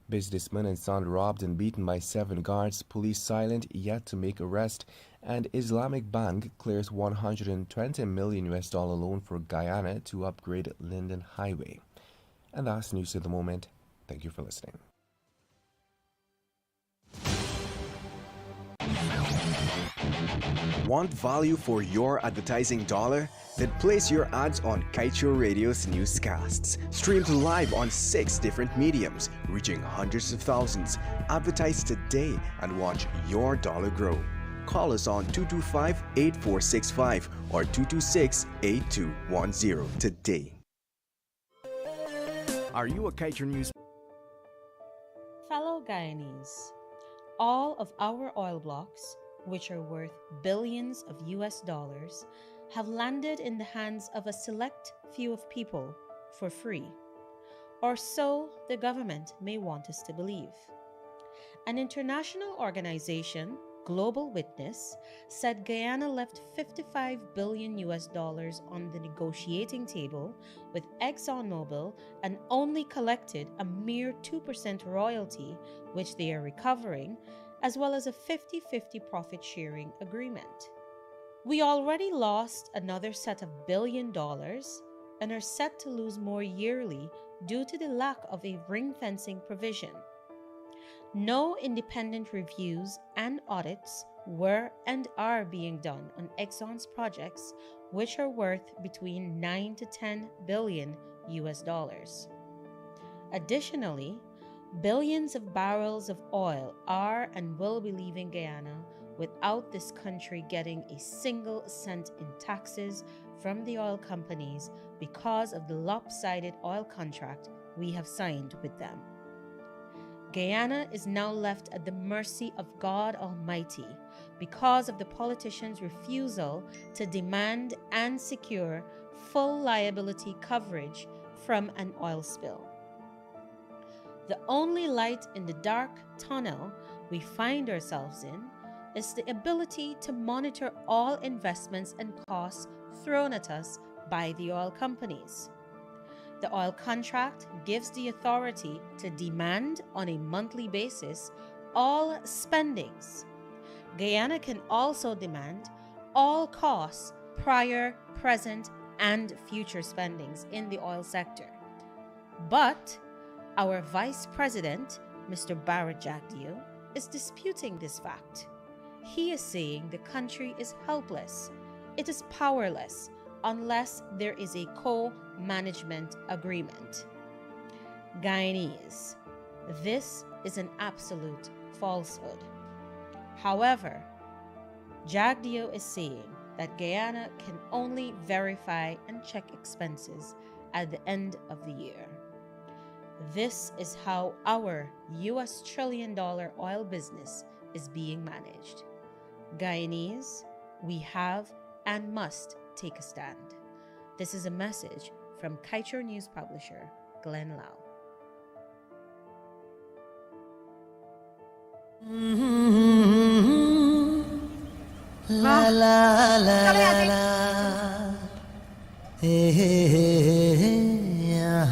Businessman and son robbed and beaten by 7 guards, police silent yet to make arrest, and Islamic Bank clears $120 million loan for Guyana to upgrade Linden Highway. And that's news at the moment. Thank you for listening. Want value for your advertising dollar? Then place your ads on Kaieteur Radio's newscasts. Streamed live on 6 different mediums, reaching hundreds of thousands. Advertise today and watch your dollar grow. Call us on 225-8465 or 226-8210 today. Are you a Kaieteur News? Fellow Guyanese, all of our oil blocks, which are worth billions of US dollars, have landed in the hands of a select few of people for free. Or so the government may want us to believe. An international organization, Global Witness, said Guyana left $55 billion on the negotiating table with ExxonMobil and only collected a mere 2% royalty, which they are recovering, as well as a 50-50 profit-sharing agreement. We already lost another set of $1 billion and are set to lose more yearly due to the lack of a ring-fencing provision. No independent reviews and audits were and are being done on Exxon's projects, which are worth between 9 to 10 billion US dollars. Additionally, billions of barrels of oil are and will be leaving Guyana without this country getting a single cent in taxes from the oil companies because of the lopsided oil contract we have signed with them. Guyana is now left at the mercy of God Almighty because of the politicians' refusal to demand and secure full liability coverage from an oil spill. The only light in the dark tunnel we find ourselves in is the ability to monitor all investments and costs thrown at us by the oil companies. The oil contract gives the authority to demand on a monthly basis all spendings. Guyana can also demand all costs, prior, present, and future spendings in the oil sector. But our Vice President, Mr. Barrett Jagdeo, is disputing this fact. He is saying the country is helpless. It is powerless unless there is a co-management agreement. Guyanese, this is an absolute falsehood. However, Jagdeo is saying that Guyana can only verify and check expenses at the end of the year. This is how our US trillion-dollar oil business is being managed. Guyanese, we have and must take a stand. This is a message from Kaieteur News publisher Glenn Lau. La la la la la. Hey, hey, hey, hey, yeah.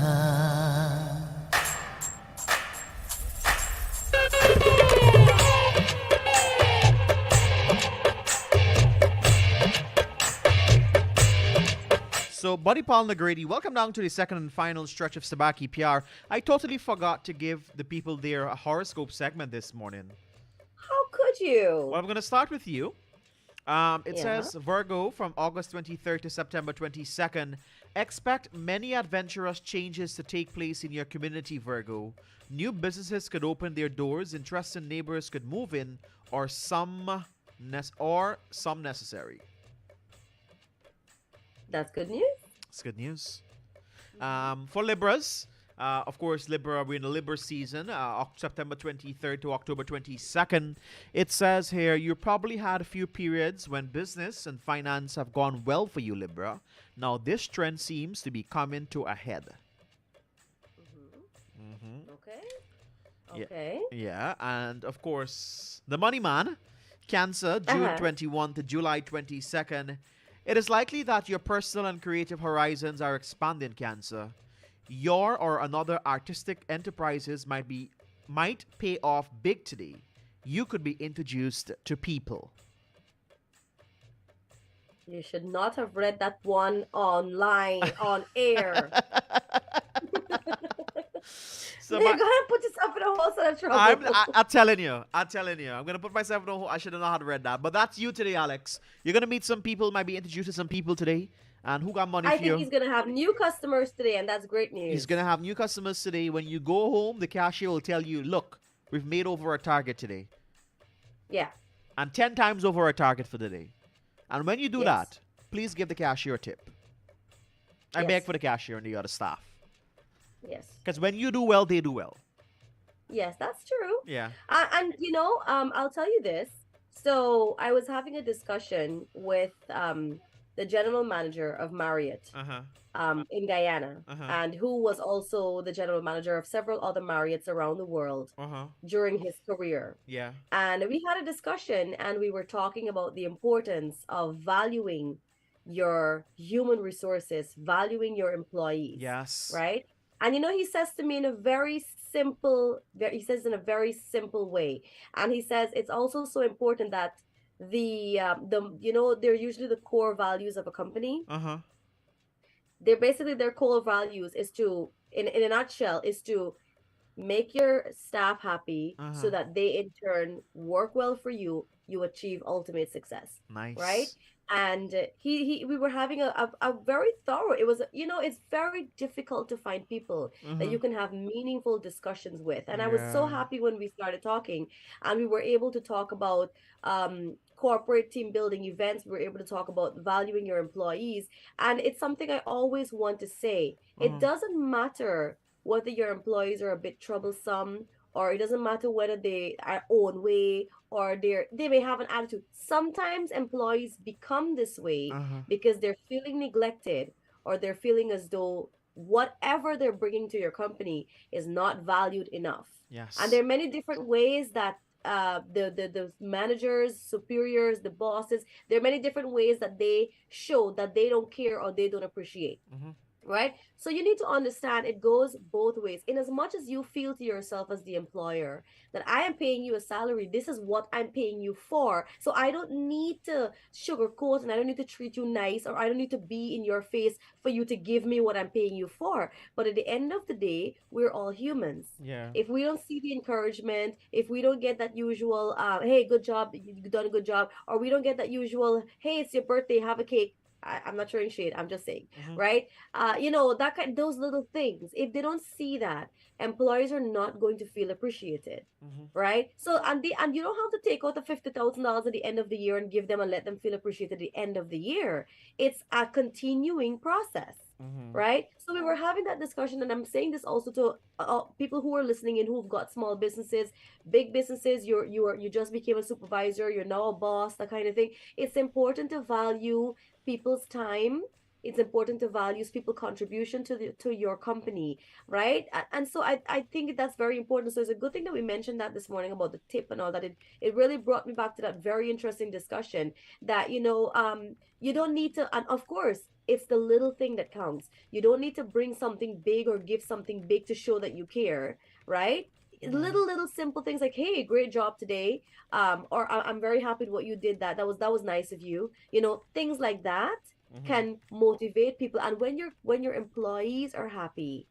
So, Buddy Paul Nagrady, welcome down to the second and final stretch of Subah Pyar. I totally forgot to give the people there a horoscope segment this morning. How could you? Well, I'm going to start with you. It says, Virgo, from August 23rd to September 22nd, expect many adventurous changes to take place in your community, Virgo. New businesses could open their doors, interested neighbors could move in, or some necessary. That's good news. It's good news. For Libras, of course, Libra, we're in the Libra season, September 23rd to October 22nd. It says here, you probably had a few periods when business and finance have gone well for you, Libra. Now, this trend seems to be coming to a head. Okay. Yeah, and of course, the Money Man, Cancer, June 21 to July 22nd. It is likely that your personal and creative horizons are expanding, Cancer. Your or another artistic enterprises might pay off big today. You could be introduced to people. You should not have read that one online, on air. So You're gonna put yourself in a whole set of trouble. I'm telling you. I'm gonna put myself in a hole. I should have not read that. But that's you today, Alex. You're gonna meet some people, might be introduced to some people today. And who got money for you? I think he's gonna have new customers today, and that's great news. He's gonna have new customers today. When you go home, the cashier will tell you, look, we've made over our target today. Yeah. And 10 times over our target for the day. And when you do that, please give the cashier a tip. I beg for the cashier and the other staff. Yes. Because when you do well, they do well. Yes, that's true. Yeah. And I'll tell you this. So I was having a discussion with the general manager of Marriott in Guyana, and who was also the general manager of several other Marriotts around the world during his career. Yeah. And we had a discussion, and we were talking about the importance of valuing your human resources, valuing your employees. Yes. Right? And he says to me in a very simple way. And he says it's also so important that they're usually the core values of a company. They're basically, their core values is to, in a nutshell, is to make your staff happy so that they in turn work well for you. You achieve ultimate success. Nice. Right? And we were having a very thorough, it was, it's very difficult to find people that you can have meaningful discussions with. And I was so happy when we started talking, and we were able to talk about corporate team building events. We were able to talk about valuing your employees. And it's something I always want to say. It doesn't matter whether your employees are a bit troublesome, or it doesn't matter whether they are own way, or they may have an attitude. Sometimes employees become this way because they're feeling neglected, or they're feeling as though whatever they're bringing to your company is not valued enough. Yes. And there are many different ways that the managers, superiors, the bosses, there are many different ways that they show that they don't care or they don't appreciate. Right? So you need to understand it goes both ways. In as much as you feel to yourself as the employer that I am paying you a salary, this is what I'm paying you for. So I don't need to sugarcoat, and I don't need to treat you nice, or I don't need to be in your face for you to give me what I'm paying you for. But at the end of the day, we're all humans. Yeah. If we don't see the encouragement, if we don't get that usual, hey, good job, you've done a good job, or we don't get that usual, hey, it's your birthday, have a cake. I'm not throwing shade. I'm just saying, right? Those little things. If they don't see that, employees are not going to feel appreciated, right? So and you don't have to take out the $50,000 at the end of the year and give them and let them feel appreciated at the end of the year. It's a continuing process. right? So we were having that discussion, and I'm saying this also to people who are listening in who've got small businesses, big businesses. You just became a supervisor, you're now a boss, that kind of thing. It's important to value people's time. It's important to value people's contribution to your company, right? And so I think that's very important. So it's a good thing that we mentioned that this morning about the tip and all that. It really brought me back to that very interesting discussion that you don't need to, and of course it's the little thing that counts. You don't need to bring something big or give something big to show that you care, right? Little simple things like, hey, great job today, or I'm very happy with what you did, that was nice of you, things like that can motivate people. And when your employees are happy,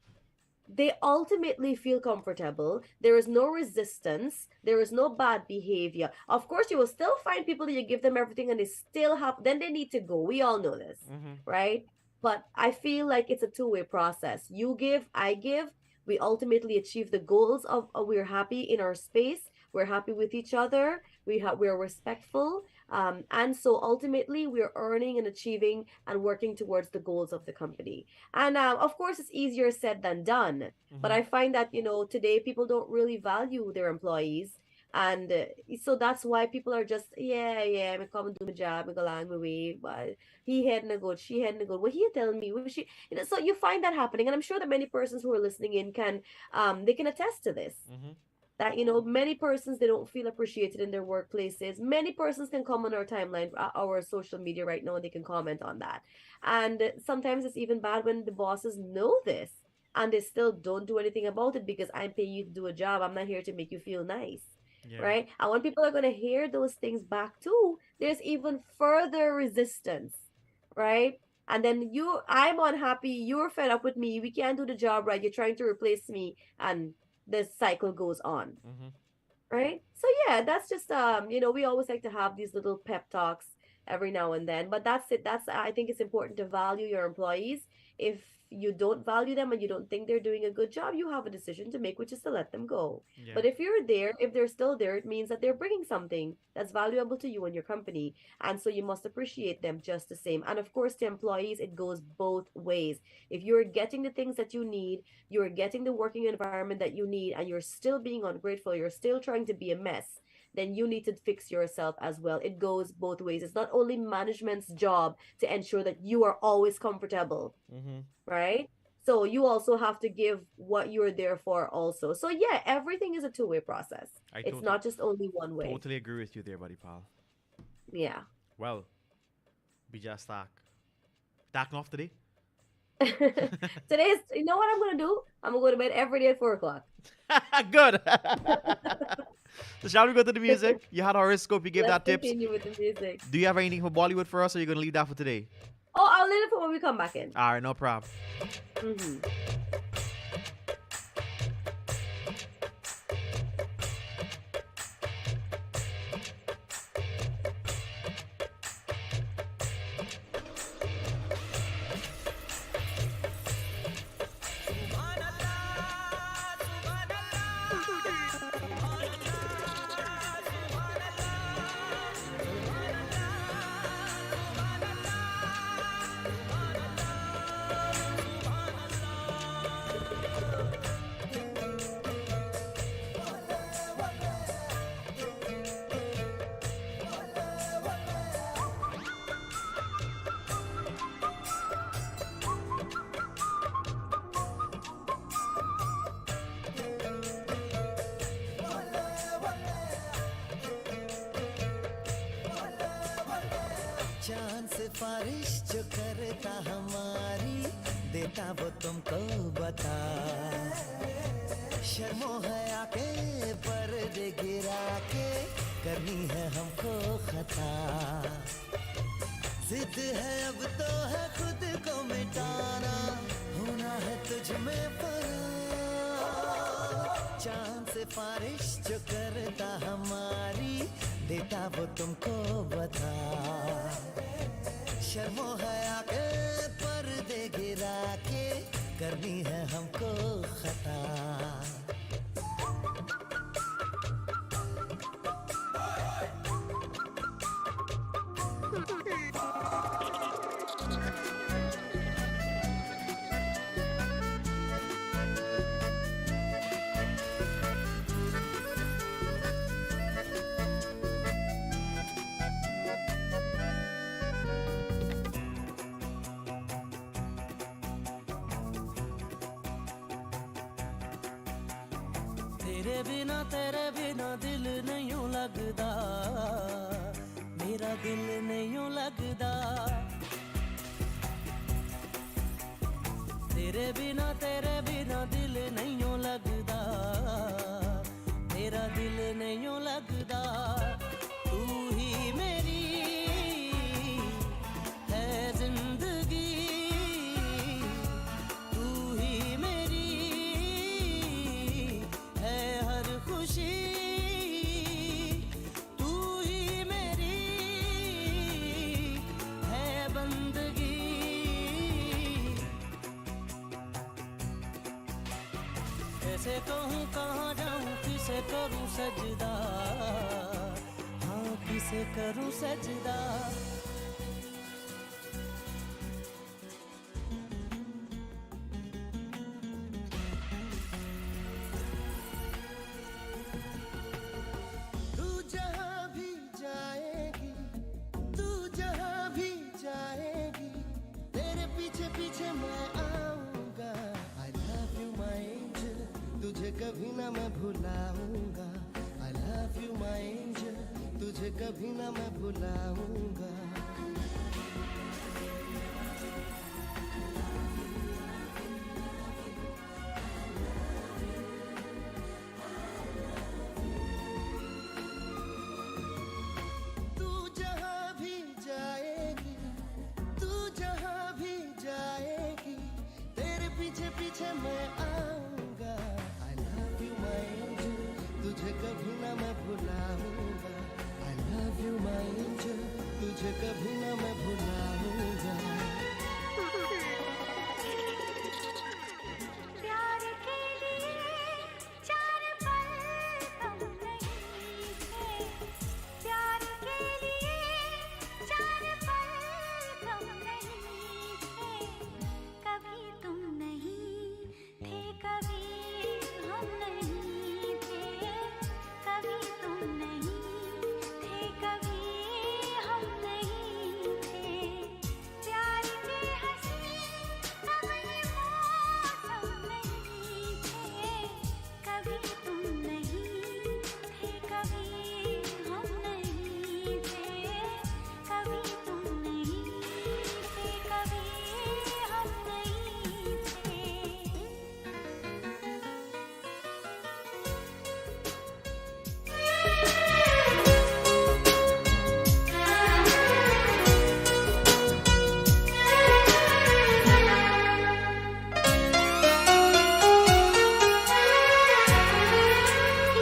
they ultimately feel comfortable. There is no resistance. There is no bad behavior. Of course, you will still find people that you give them everything and they still have, then they need to go. We all know this, right? But I feel like it's a two-way process. You give, I give. We ultimately achieve the goals of we're happy in our space. We're happy with each other. We're respectful. And so ultimately we're earning and achieving and working towards the goals of the company. And of course, it's easier said than done. But I find that, today people don't really value their employees. And so that's why people are just, yeah, me come and do my job, me go along my way. But he hadn't a good, she hadn't a good. What he telling me? What she, so you find that happening. And I'm sure that many persons who are listening in they can attest to this. That many persons, they don't feel appreciated in their workplaces. Many persons can come on our timeline, our social media right now, and they can comment on that. And sometimes it's even bad when the bosses know this and they still don't do anything about it, because I'm paying you to do a job. I'm not here to make you feel nice. Right? And when people are going to hear those things back too, there's even further resistance, right? And then I'm unhappy, you're fed up with me, we can't do the job right, you're trying to replace me, and the cycle goes on. Right? So yeah, that's just we always like to have these little pep talks every now and then. But that's it. I think it's important to value your employees. If you don't value them and you don't think they're doing a good job, you have a decision to make, which is to let them go. But if they're still there, it means that they're bringing something that's valuable to you and your company. And so you must appreciate them just the same. And of course, to employees, it goes both ways. If you're getting the things that you need, you're getting the working environment that you need, and you're still being ungrateful, you're still trying to be a mess, then you need to fix yourself as well. It goes both ways. It's not only management's job to ensure that you are always comfortable, right? So you also have to give what you're there for also. So yeah, everything is a two-way process. It's not just only one way. Totally agree with you there, buddy pal. Yeah. Well, we just talking off today. Today's, you know what I'm going to do? I'm going to go to bed every day at 4 o'clock. Good. So shall we go to the music? You had a horoscope, you gave Let's that tips. continue with the music. Do you have anything for Bollywood for us, or are you going to leave that for today? Oh, I'll leave it for when we come back in. All right, no problem. चांद सिफारिश जो करता हमारी देता वो तुमको बता शर्मो है आके पर्दे गिरा के करनी है हमको खता जिद है अब तो है खुद को मिटाना होना है तुझ में पना चांद सिफारिश जो करता हमारी देता वो तुमको बता शर्मो है आके पर्दे गिरा के करनी है हमको खता तेरे बिना दिल नहीं लगदा मेरा दिल नहीं लगदा तेरे बिना दिल नहीं लगदा मेरा दिल नहीं लगदा तू ही मेरी है जिंदगी तू ही मेरी है हर खुशी तू ही मेरी है बंदगी कैसे कहूँ कहाँ जाऊँ किसे करूँ सजदा हाँ किसे करूँ सजदा तू जहाँ भी जाएगी तू जहाँ भी जाएगी तेरे पीछे पीछे मैं आऊँगा I love you my angel तुझे कभी ना मैं भुलाऊंगा I love you my angel तुझे कभी ना मैं भुलाऊंगा तू जहाँ भी जाएगी तू जहाँ भी जाएगी तेरे पीछे पीछे मैं आऊंगा I love you my angel तुझे कभी ना मैं भुलाऊंगा I love you my angel तुझे कभी ना मैं भुलाऊंगा प्यार के लिए चार पल कम नहीं थे प्यार के लिए चार पल कम नहीं थे कभी तुम नहीं थे कभी हम नहीं थे कभी तुम नहीं थे कभी हम नहीं थे प्यार के हंसी कभी मौसम नहीं थे कभी तुम नहीं थे कभी हम नहीं थे कभी तुम नहीं थे कभी हम नहीं थे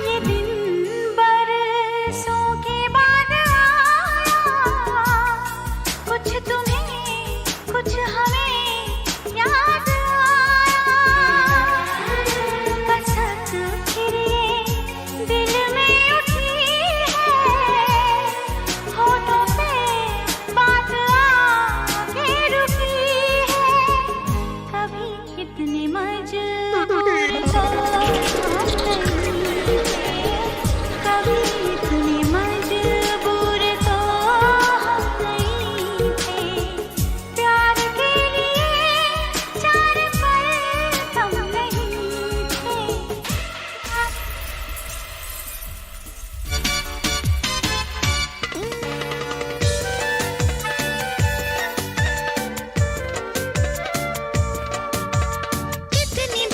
ये दिन बरसों के बाद आया कुछ तुम्हें कुछ हमें याद आया कसक फिर ये दिल में उठी है होठों पे बात आके रुकी है कभी इतने मजबूर तो हम नहीं थे कभी इतने मजबूर तो हम नहीं थे प्यार के लिए चार पल कम नहीं थे कितनी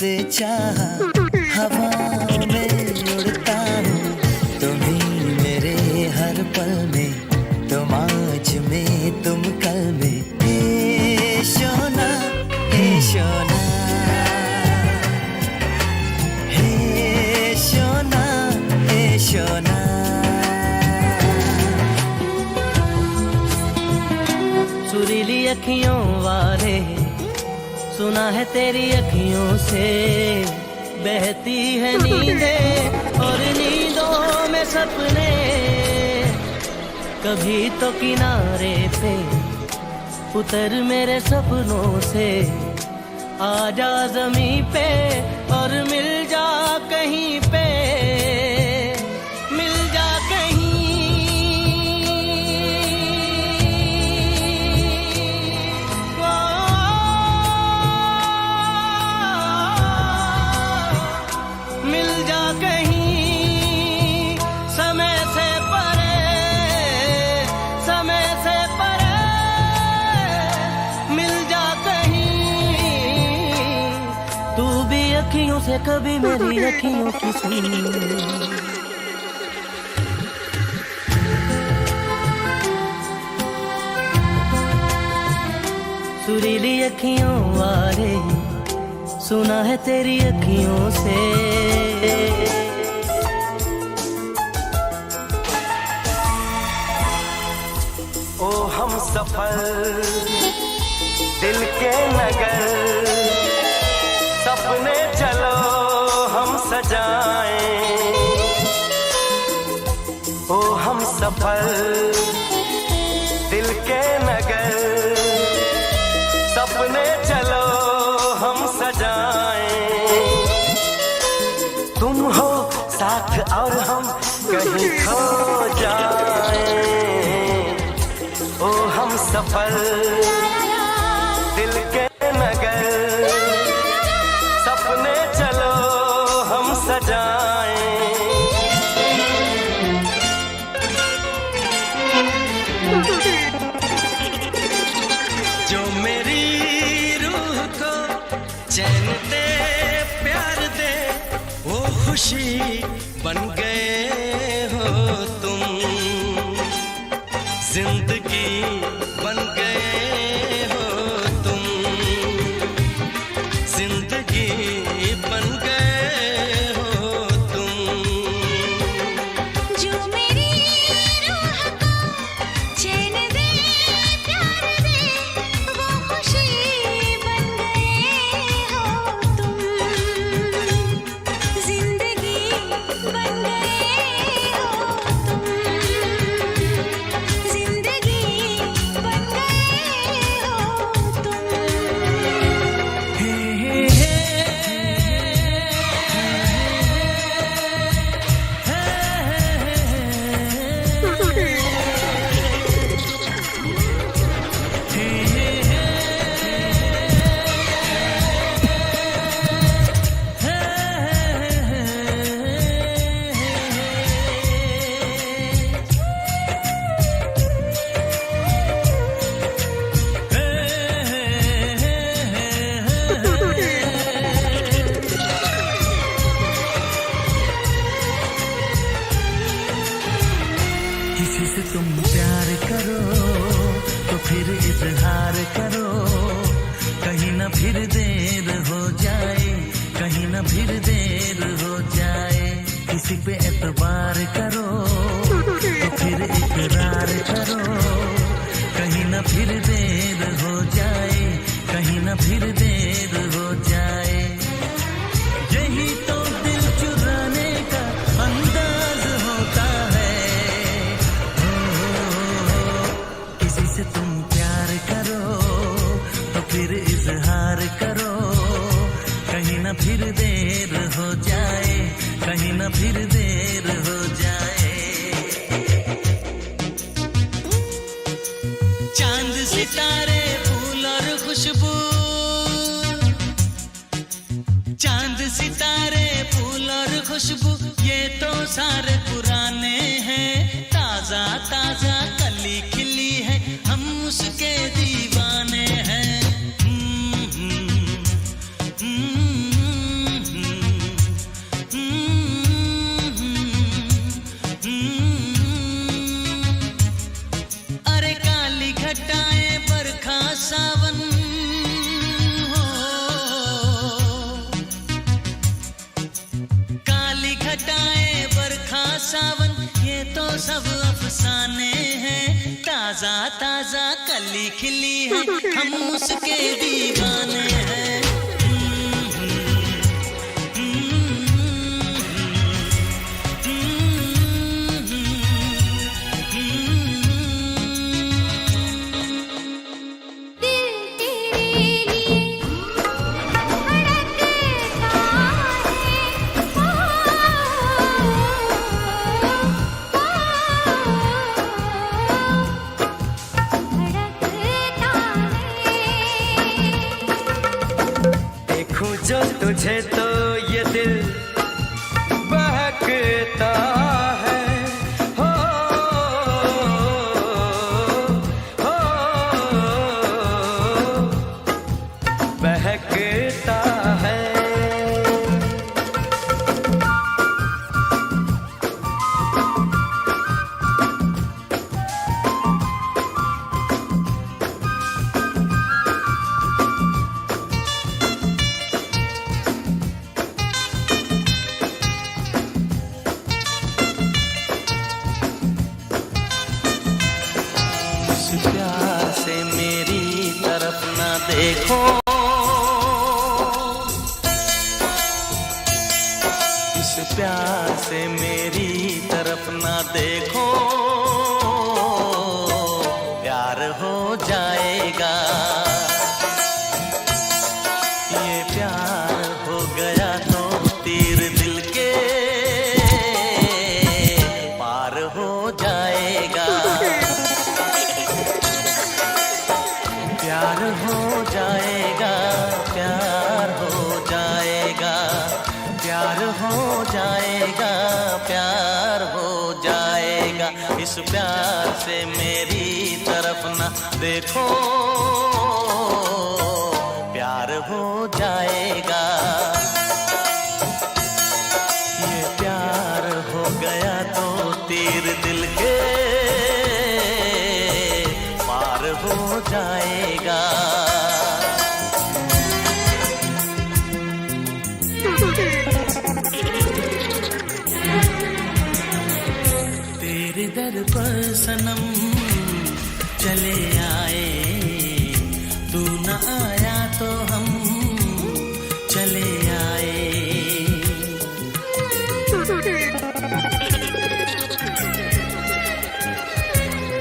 तुमसे चाहा हवाओं में उड़ता हूँ तुम्हीं मेरे हर पल में तुम आज में तुम कल में हे शोना हे शोना हे शोना हे शोना सुरीली अखियों वाले सुना है तेरी अखियों से बहती है नींदें और नींदों में सपने कभी तो किनारे पे उतर मेरे सपनों से आजा ज़मीं पे और मिल जा कहीं पे मिल जा अखियों से कभी मेरी अखियों की सुन सुरीली अखियों वाले सुना है तेरी अखियों से ओ हम सफर दिल के नगर सपने चलो हम सजाएं ओ हम सफर दिल के नगर सपने चलो हम सजाएं तुम हो साथ और हम कहीं खो जाएं ओ हम सफर दिल के नगर सपने चलो हम सजाएं जो मेरी रूह को चैन दे प्यार दे वो खुशी बन गए हो तुम जिंदगी बन गए हो तुम जिंदगी बन गए हो तुम जो मेरी रूह को चैन दे प्यार दे वो खुशी बन गए हो तुम जिंदगी बन गए हो तुम जिंदगी बन गए हो तुम हे किसी से तुम प्यार करो तो फिर इजहार करो कहीं ना फिर देर हो जाए कहीं ना फिर देर हो जाए किसी पे एतबार करो तो फिर इकरार करो कहीं ना फिर देर हो जाए कहीं ना फिर देर हो जाए यही तो दिल चुराने का अंदाज होता है किसी से तुम प्यार करो तो फिर इजहार करो कहीं ना फिर देर हो जाए कहीं ना फिर देर हो जाए चांद सितारे फूल और खुशबू चांद सितारे फूल और खुशबू ये तो सारे पुराने हैं ताजा ताजा कली खिली है हम उसके दीवाने हैं अफसाने हैं, ताजा ताजा कली खिली है, हम उसके दीवाने हैं। जो तुझे तो ये दिल बहकता है, हो बहकता है। देखो इस प्यार से मेरी तरफ ना देखो, प्यार हो जाएगा। ये प्यार हो गया तो तीर दिल के पार हो जाएगा। प्यार हो जाएगा, प्यार हो जाएगा, प्यार हो जाएगा, प्यार हो जाएगा। इस प्यार से मेरी तरफ ना देखो, प्यार हो जाएगा। ये प्यार हो गया तो तीर दिल के पार हो जाएगा। तेरे दर पर सनम चले आए, तू न आया तो हम चले आए।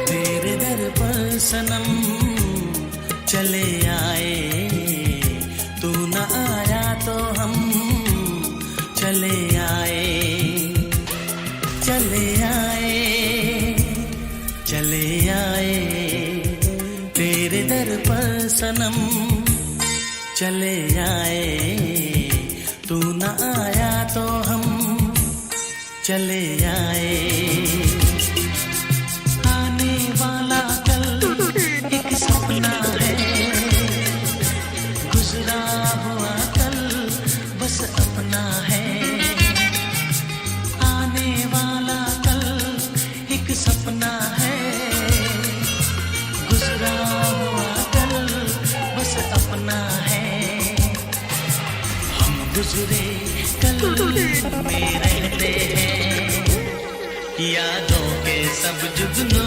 तेरे दर पर सनम चले आए, तू न आया तो हम चले आए। चले आए, चले आए, तेरे दर पर सनम चले आए, तू न आया तो हम चले आए। आने वाला कल एक सपना है, गुजरा हुआ कल बस अपना है। आने वाला कल एक सपना है, गुजरा हुआ कल बस अपना है। हम गुजरे कल में रहते हैं, यादों के सब जुगनू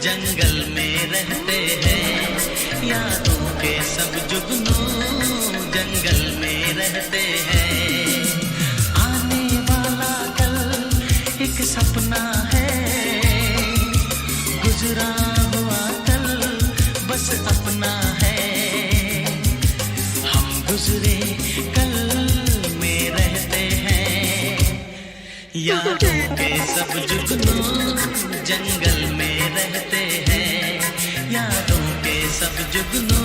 जंगल में रहते हैं। यादों के सब जुगनू जंगल में रहते हैं। आने वाला कल एक सपना है, गुजरा हुआ कल बस अपना है। हम गुजरे कल में रहते हैं, यादों के सब जुगनू जंगल में रहते हैं। यादों के सब जुगनू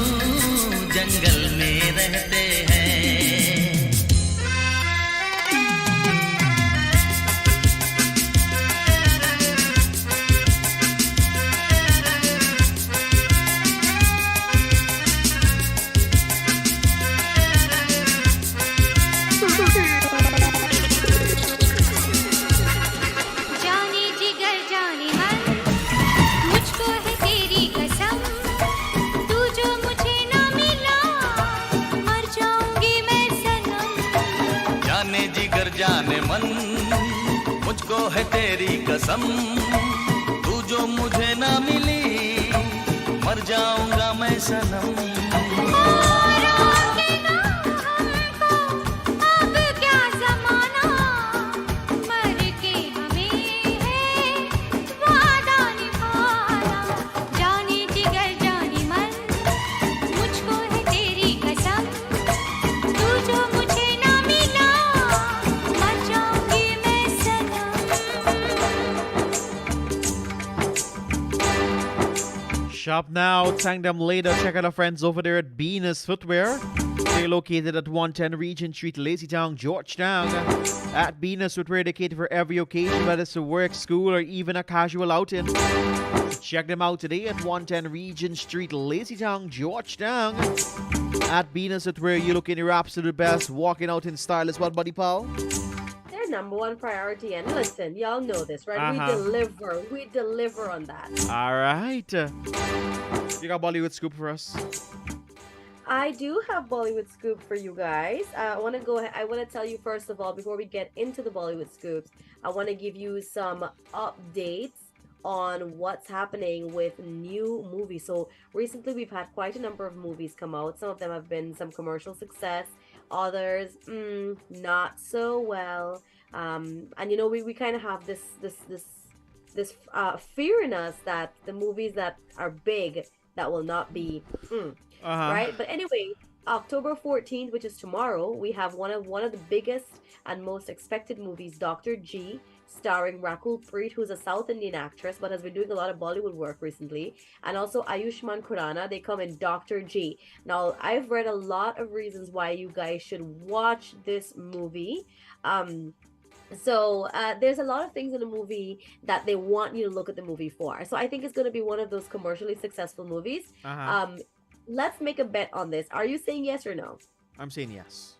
जंगल में रहते हैं। जाने मन मुझको है तेरी कसम, जाऊंगा मैं सनम Shop now, thank them later. Check out our friends over there at Venus Footwear. They're located at 110 Regent Street, Lazytown, Georgetown. At Venus Footwear, they cater for every occasion, whether it's a work, school, or even a casual outing. Check them out today at 110 Regent Street, Lazytown, Georgetown. At Venus Footwear, you look in your absolute best, walking out in style as well, buddy pal. Number one priority, and listen, y'all know this, right? We deliver on that. All right, you got Bollywood scoop for us? I do have Bollywood scoop for you guys. I want to tell you first of all, before we get into the Bollywood scoops, I want to give you some updates on what's happening with new movies. So recently we've had quite a number of movies come out. Some of them have been some commercial success, others not so well. And you know, we kind of have this fear in us that the movies that are big, that will not be right. But anyway, October 14th, which is tomorrow, we have one of the biggest and most expected movies, Dr. G, starring Rakul Preet, who's a South Indian actress but has been doing a lot of Bollywood work recently, and also Ayushmann Khurrana. They come in Dr. G. Now, I've read a lot of reasons why you guys should watch this movie. So there's a lot of things in the movie that they want you to look at the movie for. So I think it's going to be one of those commercially successful movies. Let's make a bet on this. Are you saying yes or no? I'm saying yes.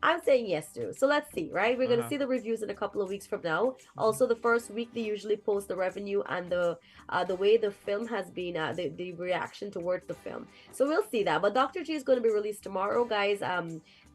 I'm saying yes too. So let's see, right? We're going to see the reviews in a couple of weeks from now. Also, the first week they usually post the revenue and the way the film has been, the reaction towards the film. So we'll see that. But Dr. G is going to be released tomorrow, guys.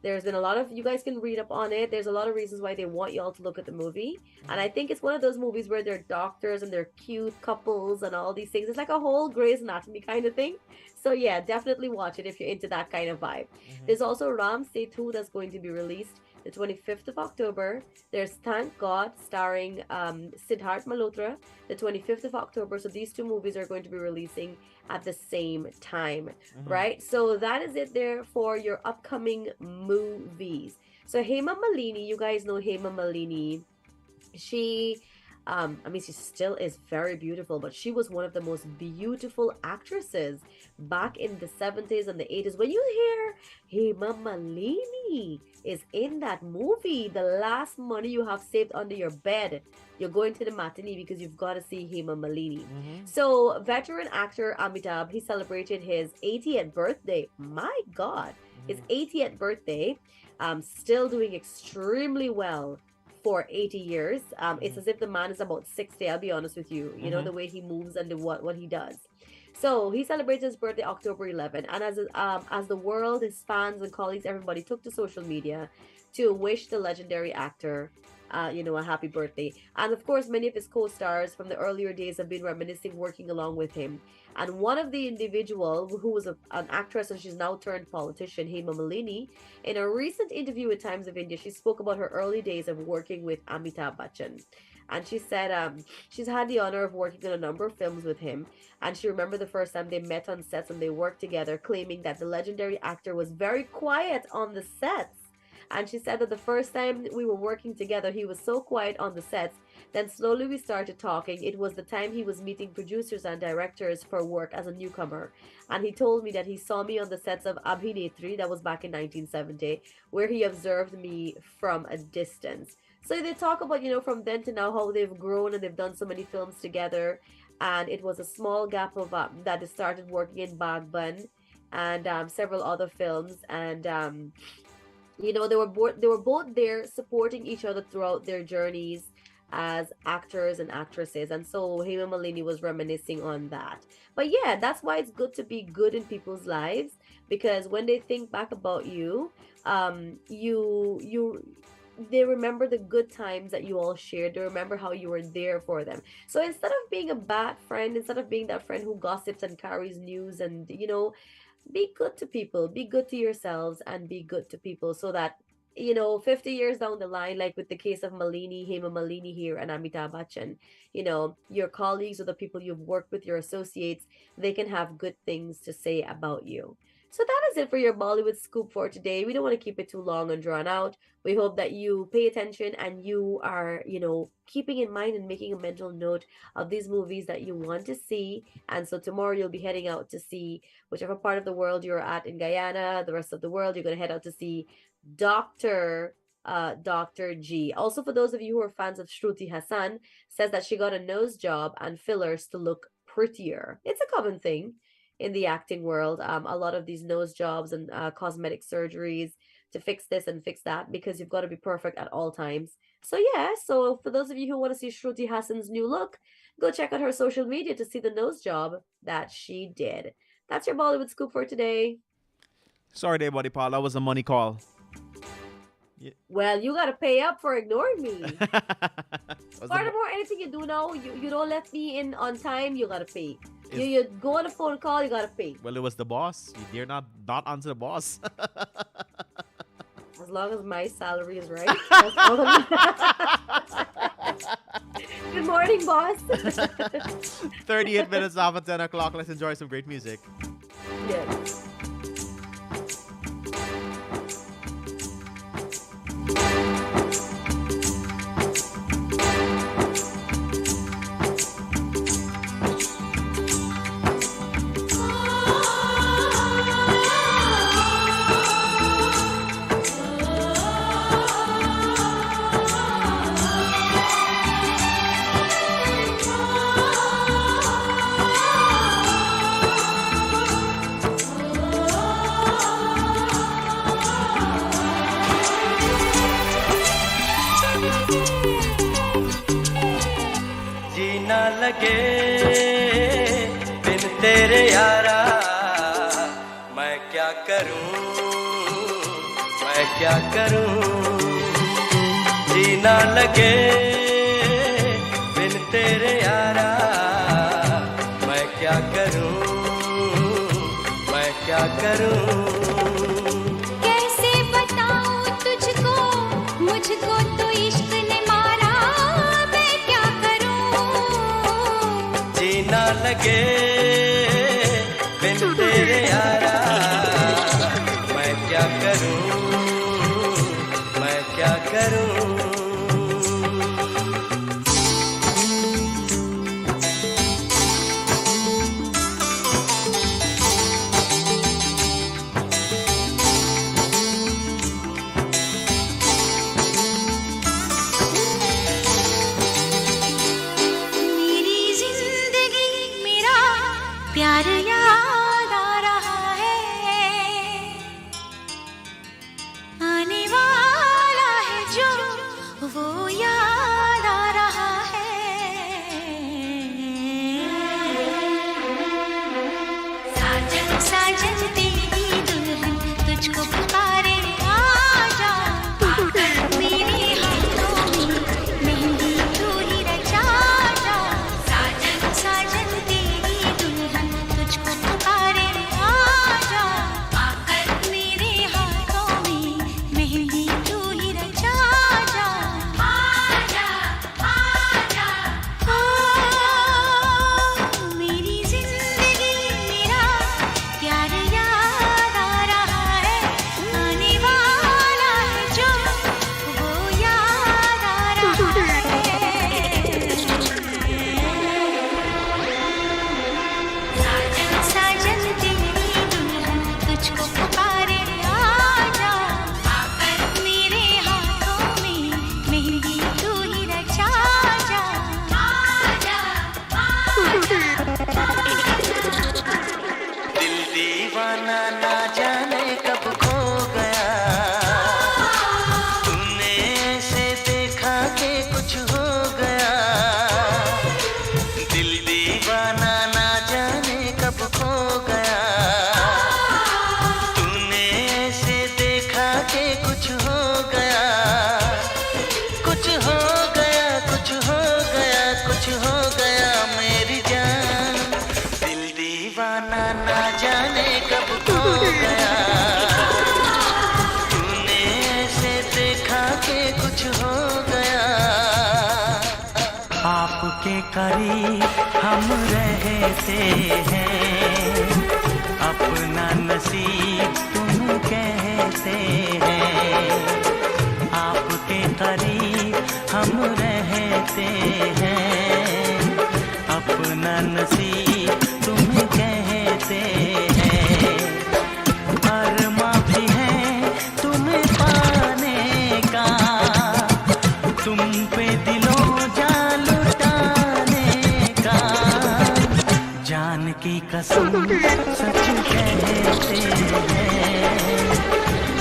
There's been a lot of, you guys can read up on it. There's a lot of reasons why they want y'all to look at the movie. And I think it's one of those movies where they're doctors and they're cute couples and all these things. It's like a whole Grey's Anatomy kind of thing. So yeah, definitely watch it if you're into that kind of vibe. There's also Ram Setu that's going to be released the 25th of October. There's Thank God starring Siddharth Malhotra the 25th of October. So these two movies are going to be releasing at the same time, right? So that is it there for your upcoming movies. So Hema Malini, you guys know Hema Malini. She she still is very beautiful, but she was one of the most beautiful actresses back in the 70s and the 80s. When you hear Hema Malini is in that movie, The Last Money You Have Saved Under Your Bed, you're going to the matinee because you've got to see Hema Malini. So veteran actor Amitabh, he celebrated his 80th birthday. My God, his 80th birthday, still doing extremely well for 80 years. It's as if the man is about 60, I'll be honest with you. You know, the way he moves and what he does. So he celebrates his birthday October 11th. And as the world, his fans and colleagues, everybody took to social media to wish the legendary actor a happy birthday. And of course, many of his co-stars from the earlier days have been reminiscing, working along with him. And one of the individual who was an actress and she's now turned politician, Hema Malini, in a recent interview with Times of India, she spoke about her early days of working with Amitabh Bachchan. And she said she's had the honor of working on a number of films with him. And she remembered the first time they met on sets and they worked together, claiming that the legendary actor was very quiet on the sets. And she said that the first time we were working together, he was so quiet on the sets. Then slowly we started talking. It was the time he was meeting producers and directors for work as a newcomer. And he told me that he saw me on the sets of Abhinetri, that was back in 1970, where he observed me from a distance. So they talk about, from then to now, how they've grown and they've done so many films together. And it was a small gap of that they started working in Bagban and several other films. And they were both there supporting each other throughout their journeys as actors and actresses. And so Hema Malini was reminiscing on that. But yeah, that's why it's good to be good in people's lives, because when they think back about you, they remember the good times that you all shared. They remember how you were there for them. So instead of being a bad friend, instead of being that friend who gossips and carries news, and be good to people, be good to yourselves, and be good to people, so that 50 years down the line, like with the case of Hema Malini here and Amitabh Bachchan, your colleagues or the people you've worked with, your associates, they can have good things to say about you. So that is it for your Bollywood scoop for today. We don't want to keep it too long and drawn out. We hope that you pay attention and you are, keeping in mind and making a mental note of these movies that you want to see. And so tomorrow you'll be heading out to see whichever part of the world you're at in Guyana, the rest of the world, you're going to head out to see Dr. G. Also, for those of you who are fans of Shruti Hassan, says that she got a nose job and fillers to look prettier. It's a common thing in the acting world. A lot of these nose jobs and cosmetic surgeries to fix this and fix that, because you've got to be perfect at all times. So so for those of you who want to see Shruti Hassan's new look, go check out her social media to see the nose job that she did. That's your Bollywood scoop for today. Sorry there, buddy Paul. That was a money call. Well, you gotta pay up for ignoring me. Furthermore, anything you do now, you don't let me in on time, you gotta pay. You go on a phone call, you gotta pay. Well, it was the boss. You dare not answer the boss. As long as my salary is right. Good morning, boss. 38 minutes after 10 o'clock. Let's enjoy some great music. Yes. लगे बिन तेरे यारा मैं क्या करूं जीना लगे बिन तेरे यारा मैं क्या करूं कैसे बताऊं तुझको मुझको तो इश्क ने मारा मैं क्या करूं जीना लगे बिन तेरे यारा मैं क्या करूं प्यार याद आ रहा है आने वाला है जो वो याद आ रहा है साजन साजन तेरी दुल्हन तुझको पुकारे आजा मेरे हाथों में मेहंदी तू ही रचा जा साजन साजन तेरी दुल्हन तुझको पुकारे हम रहते हैं, अपना नसीब तुम कहते हैं, आपके करीब हम रहते हैं, अपना नसीब तुम कहते हैं, अरमा भी है तुम्हें पाने का, तुम पे दिलों जान लुटाने का, जान की कसम सच कहते हैं,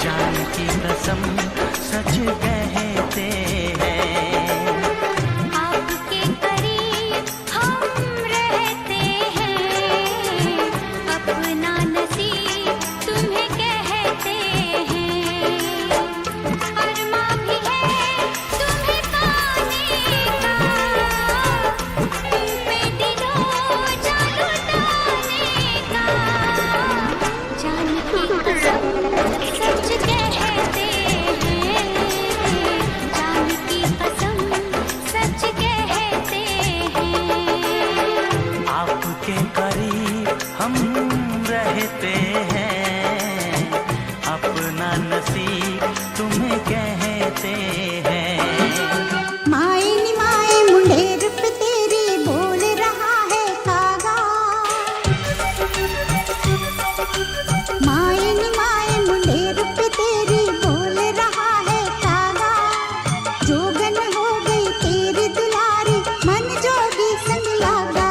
जान की कसम सच कहते हैं, आपके करीब हम रहते हैं, अपना नसीब तुम्हें कहते हैं, अरमा भी है तुम्हें पाने का, तुम पे दिलों जान लुटाने का, जान की कसम सच कहते हैं, जान की कसम सच कहते हैं, आपके करीब हम रहते हैं, अपना नसीब तुम्हें कहते हैं। माए नी माए मुंडेर पे तेरी बोल रहा है कागा, माए नी माए मुंडेर पे तेरी बोल रहा है कागा, जोगन हो गई तेरी दुलारी मन जोगी संग लागा,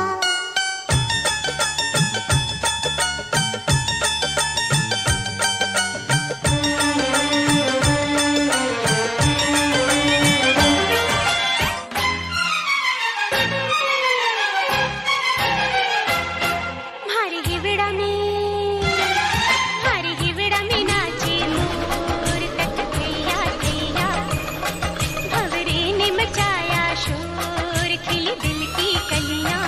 मारी हिवड़ा में नाचे मोर तक थैया थैया, भंवरे ने मचाया शोर खिली दिल की कलियां,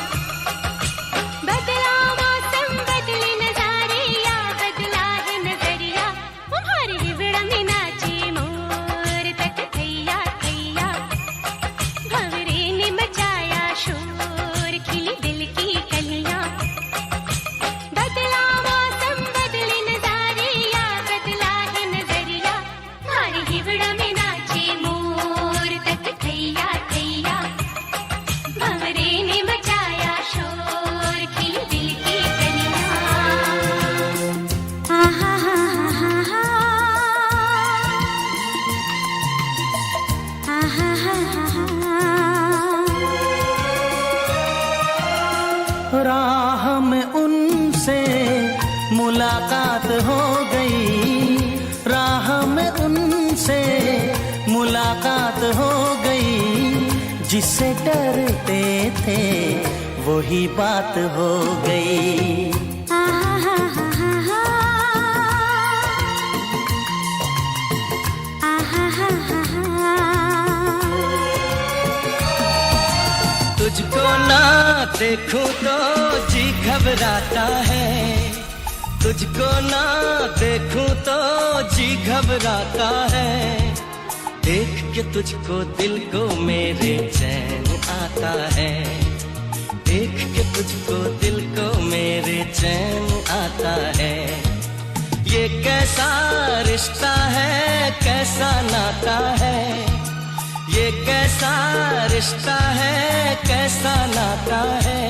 बदला मौसम बदले नजारे या बदला है नजरिया, हमारी हिवड़ा में नाचे मोर तक थैया थैया, भंवरे ने मचाया शोर खिली दिल की कलियां, बदला मौसम बदले नजारे या बदला है नजरिया, हमारी हिवड़ा में नाचे मोर तक थैया थैया, भंवरे ने मचाया शोर खिली दिल की कलियां, आहा हा हा हा आहा हा हा राह में उनसे मुलाकात हो गई, राह में उनसे मुलाकात हो गई, जिससे डरते थे वही बात हो गई, आहा हा हा हा आहा हा हा हा तुझको ना देखूं तो जी घबराता है, तुझको ना देखूं तो जी घबराता है, देख के तुझको दिल को मेरे चैन आता है, देख के तुझको दिल को मेरे चैन आता है, ये कैसा रिश्ता है कैसा नाता है, ये कैसा रिश्ता है कैसा नाता है,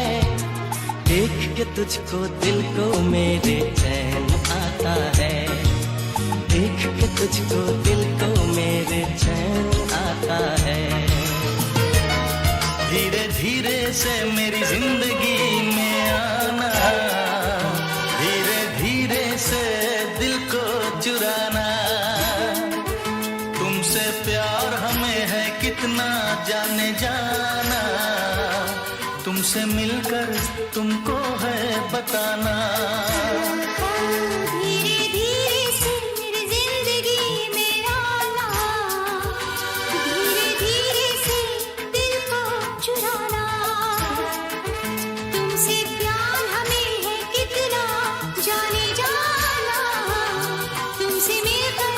देख के तुझको दिल को मेरे चैन आता है, देख के तुझको दिल को मेरे चैन आता है, धीरे धीरे से मेरी जिंदगी में आना, धीरे धीरे से दिल को चुराना, तुमसे प्यार हमें है कितना जाने जाना, तुमसे मिलकर तुमको है बताना, धीरे धीरे से मेरी जिंदगी में आना, धीरे धीरे से दिल को चुराना, तुमसे प्यार हमें है कितना जाने जाना, तुमसे मिलकर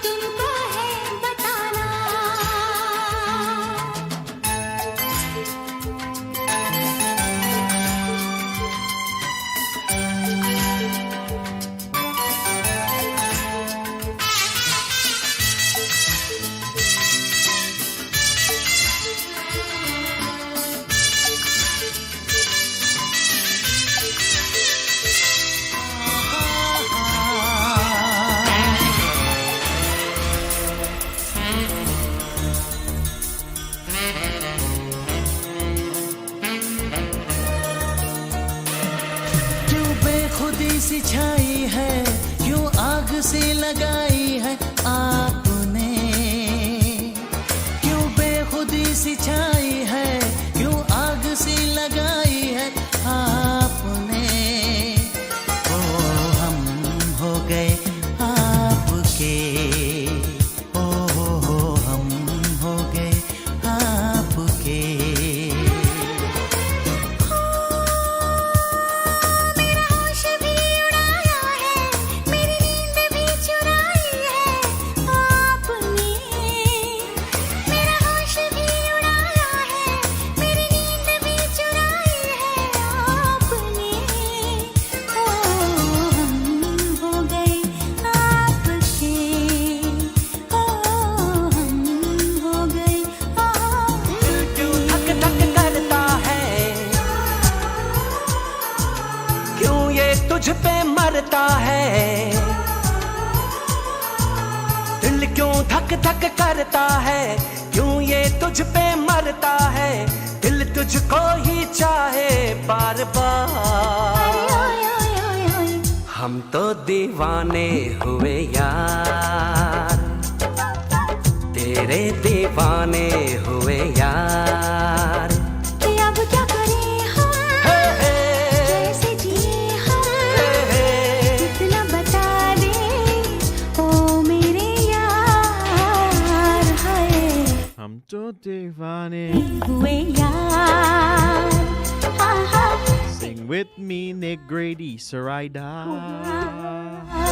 तुमको है बताना, बेखुदी सी छाई है, क्यों आग सी लगाई है आपने, क्यों बेखुदी सी छाई है, क्यों आग सी लगाई है आपने। ओ हम हो गए आपके, ओ हम हो गए आपके। तुझ पे मरता है दिल, क्यों धक धक करता है, क्यों ये तुझ पे मरता है दिल, तुझको ही चाहे बार बार। हम तो दीवाने हुए यार, तेरे दीवाने हुए यार। अब क्या करें हम, कैसे जिए हम, कितना बता दे ओ मेरे यार। हाय हम तो दीवाने हुए यार, हाँ हाँ। Sing with me, Nick Grady, Sarayda.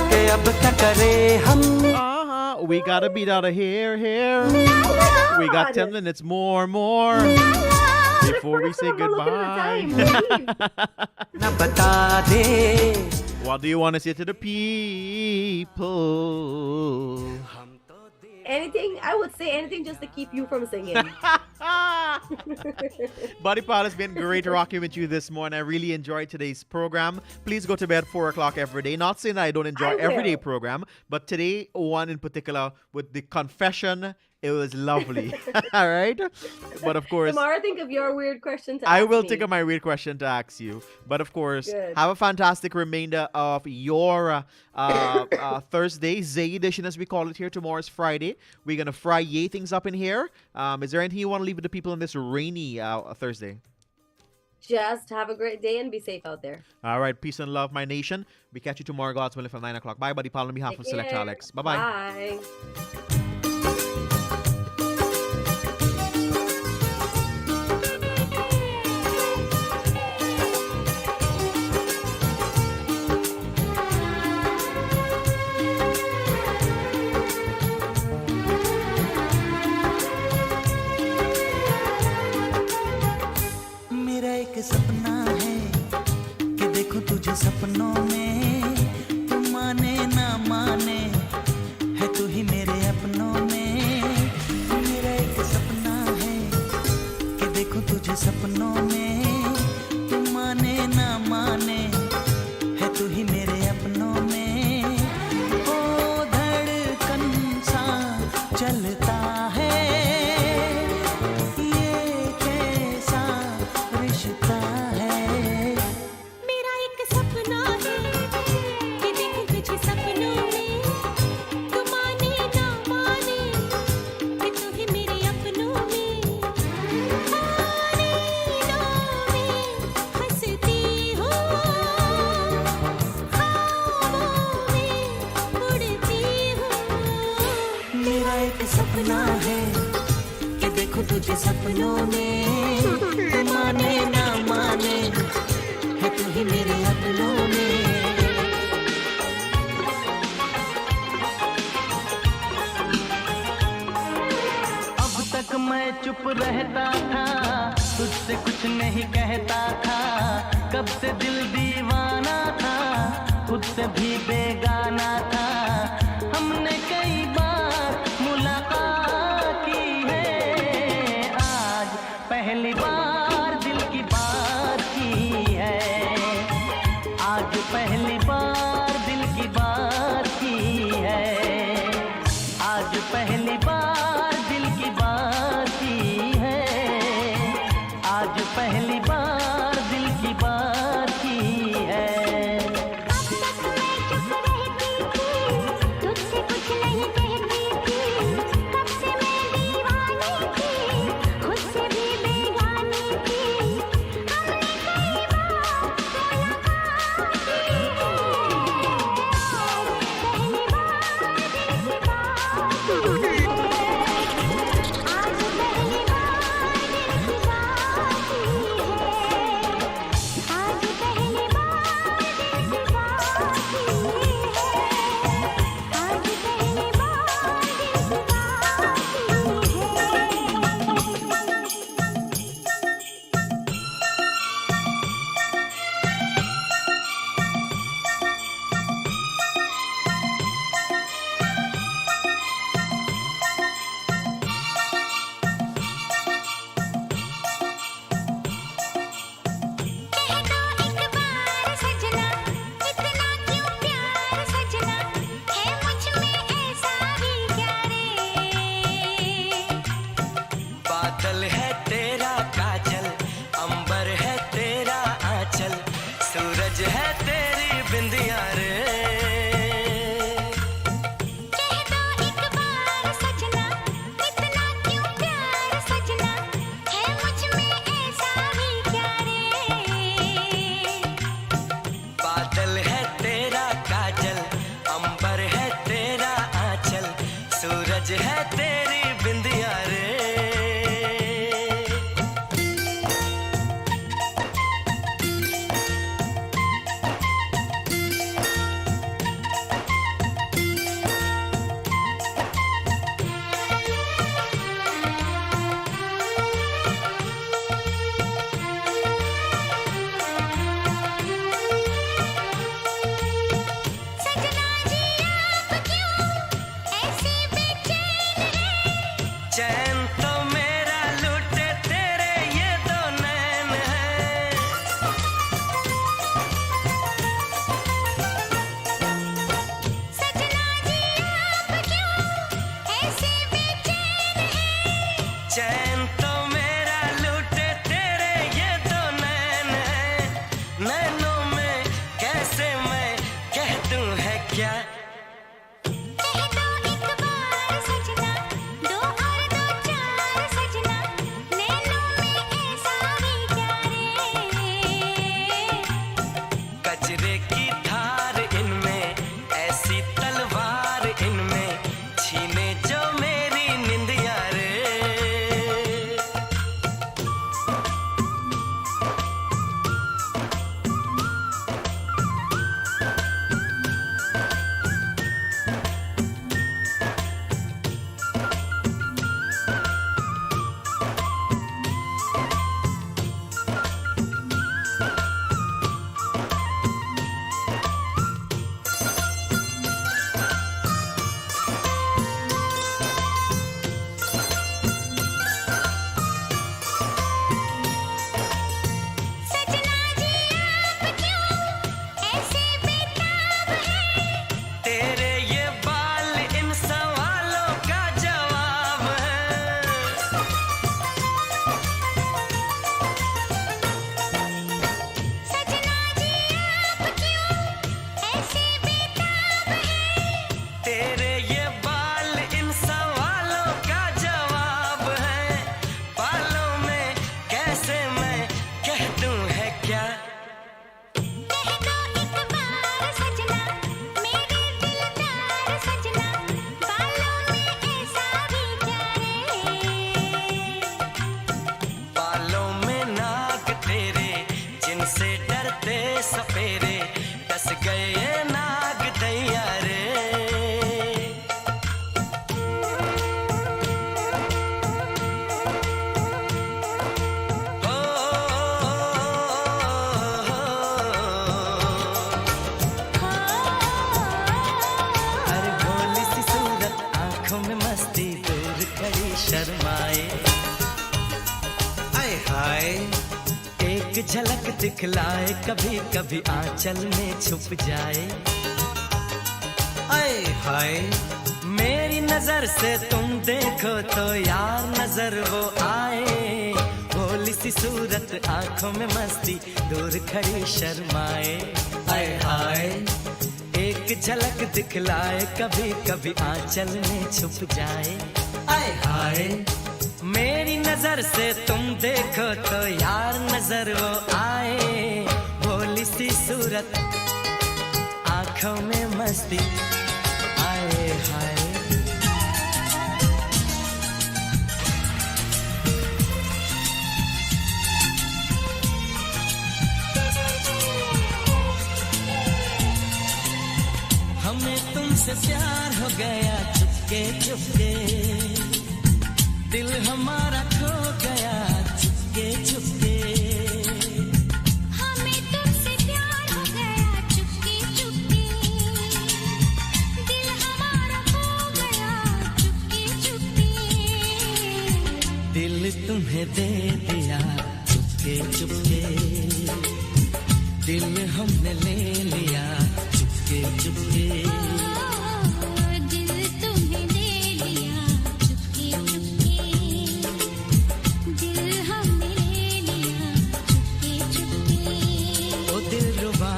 के अब क्या करें हम, we gotta beat out of here. We got 10 minutes more before we say goodbye. ना बता दे, What do you want to say to the people? Anything, I would say anything just to keep you from singing. Buddy Paul, it's been great rocking with you this morning. I really enjoyed today's program. Please go to bed 4 o'clock every day. Not saying that I don't enjoy everyday program, but today, one in particular with the confession, it was lovely. All right? But of course, Tomorrow, think of your weird question to I ask will me. think of my weird question to ask you. But of course, Good. have a fantastic remainder of your Thursday, Zay edition as we call it here. Tomorrow's Friday. We're going to fry yay things up in here. Is there anything you want to leave with the people on this rainy Thursday? Just have a great day and be safe out there. All right. Peace and love, my nation. We catch you tomorrow, God's willing, from 9 o'clock. Bye, Buddy Paul, on behalf Take of Select care. Alex. Bye-bye. Bye. मेरा एक सपना है कि देखूं तुझे सपनों में, तू माने ना माने है तू ही मेरे अपनों में। मेरा एक सपना है कि देखूं तुझे सपनों में, तू माने ना माने है तू ही मेरे अपनों में। ओ धड़कन सा चलता है, ये कैसा रिश्ता है। मेरा एक सपना है कि देखूं तुझे सपनों में, तू माने ना माने कि तू ही मेरे अपनों में। नींदों में हंसती हूँ, ख्वाबों में उड़ती हूँ। मेरा एक सपना है कि देखूं तुझे सपनों में, तू माने ना माने है तू ही मेरे अपनों में। अब तक मैं चुप रहता था, तुझसे कुछ नहीं कहता था, कब से दिल दीवाना था, खुद से भी बेगाना था। हमने कई बार मुलाकात की है, आज पहली बार दिल की बात की है, आज पहली बार दिल की बात की है, आज पहली बार दिल की बात की है, आज पहली बार दिल की बात की है। कजरे की धार इनमें, ऐसी तलवार इनमें, छीने जो मेरी निंदिया रे। तेरे ये बाल इन सवालों का जवाब है। तेरे ये बाल इन सवालों का जवाब है। बालों में कैसे मैं कह दूं है क्या। बालों में नाग तेरे, जिनसे डरते सपेरे, डस गए ये नाग दैया रे। अरे भोली सी सूरत, आंखों में मस्ती, दूर खड़ी शर्माए। आए हाय, एक झलक दिखलाए, कभी कभी आंचल में छुप जाए। आए हाय, मेरी नजर से तुम देखो तो यार नजर वो आए। भोली सी सूरत, आंखों में मस्ती, दूर खड़ी शर्माए। आए हाय, एक झलक दिखलाए, कभी कभी आंचल में छुप जाए। आए हाय, मेरी नजर से तुम देखो तो यार नजर वो आए। भोली सी सूरत, आंखों में मस्ती, आए हाय। हमें तुमसे प्यार हो गया चुपके चुपके, दिल हमारा खो गया चुपके चुपके। हमें तुमसे प्यार हो गया चुपके चुपके, दिल हमारा खो गया चुपके चुपके। दिल तुम्हें दे दिया चुपके चुपके, दिल हमने ले लिया चुपके चुपके। दिल तुम्हें दे लिया चुपके चुपके, दिल हमने ले लिया चुपके चुपके। ओ दिलरुबा,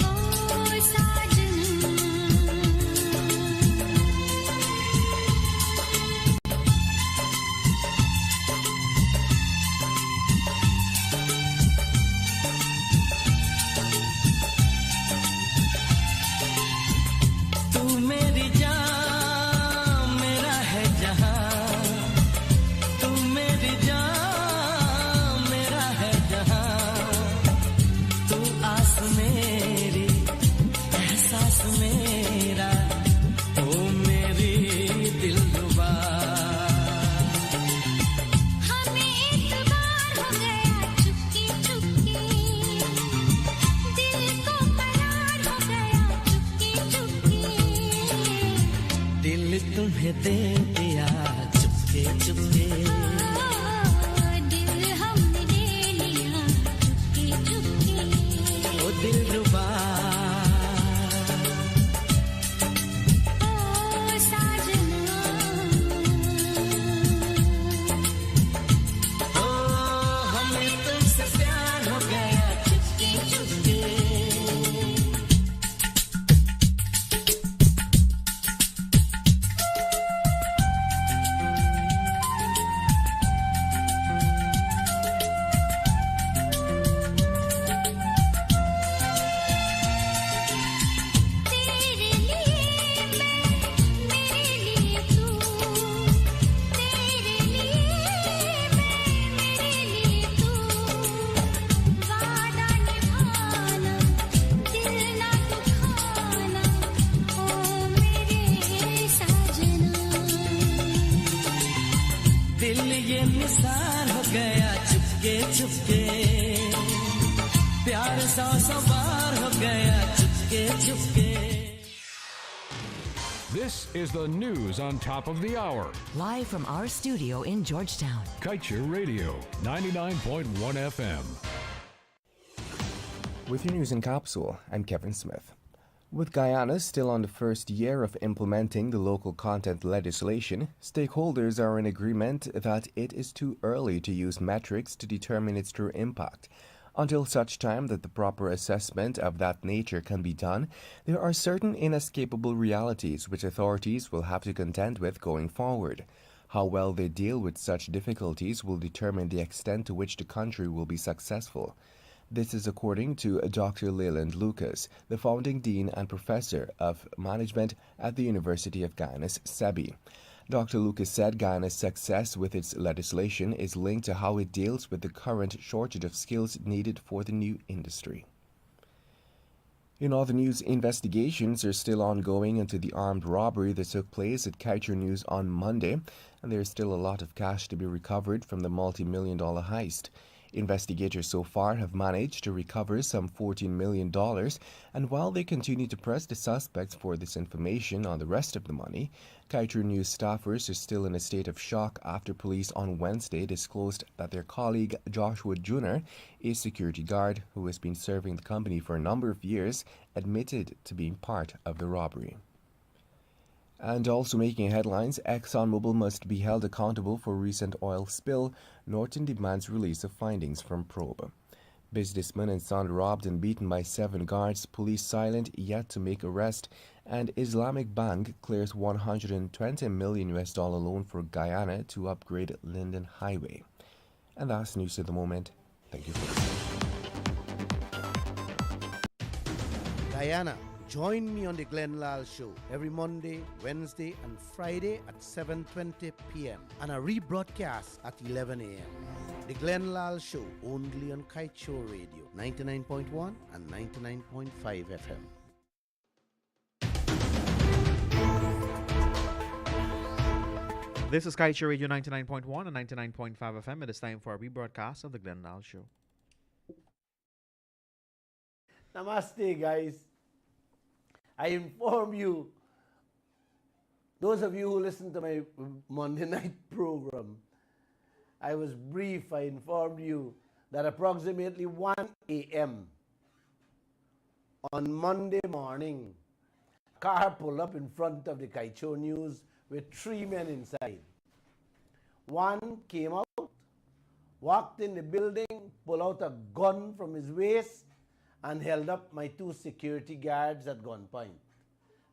ओ साजना। तुम्हें दे दिया चुपके चुपके, दिल हमने ले लिया चुपके चुपके। ओ दिलरुबा, ओ साजना, ओ हमें तुमसे प्यार हो गया चुपके चुपके। चुपके प्यार सा सवार हो गया Chupke Chupke. This is the news on top of the hour. Live from our studio in Georgetown. Kaieteur Radio, 99.1 FM. With your news in capsule, I'm Kevin Smith. With Guyana still on the first year of implementing the local content legislation, stakeholders are in agreement that it is too early to use metrics to determine its true impact. Until such time that the proper assessment of that nature can be done, there are certain inescapable realities which authorities will have to contend with going forward. How well they deal with such difficulties will determine the extent to which the country will be successful. This is according to Dr. Leland Lucas, the founding dean and professor of management at the University of Guyana's SEBI. Dr. Lucas said Guyana's success with its legislation is linked to how it deals with the current shortage of skills needed for the new industry. In other news, investigations are still ongoing into the armed robbery that took place at Kaieteur News on Monday, and there is still a lot of cash to be recovered from the multi-million-dollar heist. Investigators so far have managed to recover some $14 million, and while they continue to press the suspects for this information on the rest of the money, Kaieteur News staffers are still in a state of shock after police on Wednesday disclosed that their colleague Joshua Jr., a security guard who has been serving the company for a number of years, admitted to being part of the robbery. And also making headlines, ExxonMobil must be held accountable for recent oil spill. Norton demands release of findings from probe. Businessman and son robbed and beaten by 7 guards, police silent yet to make arrest, and Islamic Bank clears $120 million loan for Guyana to upgrade Linden Highway. And that's news at the moment. Thank you for listening. Guyana. Join me on the Glenn Lal Show every Monday, Wednesday, and Friday at 7:20 p.m. and a rebroadcast at 11 a.m. The Glenn Lal Show only on Kaieteur Radio 99.1 and 99.5 FM. This is Kaieteur Radio 99.1 and 99.5 FM. It is time for a rebroadcast of the Glenn Lal Show. Namaste, guys. I inform you, those of you who listen to my Monday night program, I was brief. I informed you that approximately 1 a.m. on Monday morning, a car pulled up in front of the Kaieteur News with 3 men inside. One came out, walked in the building, pulled out a gun from his waist, and held up my 2 security guards at gunpoint.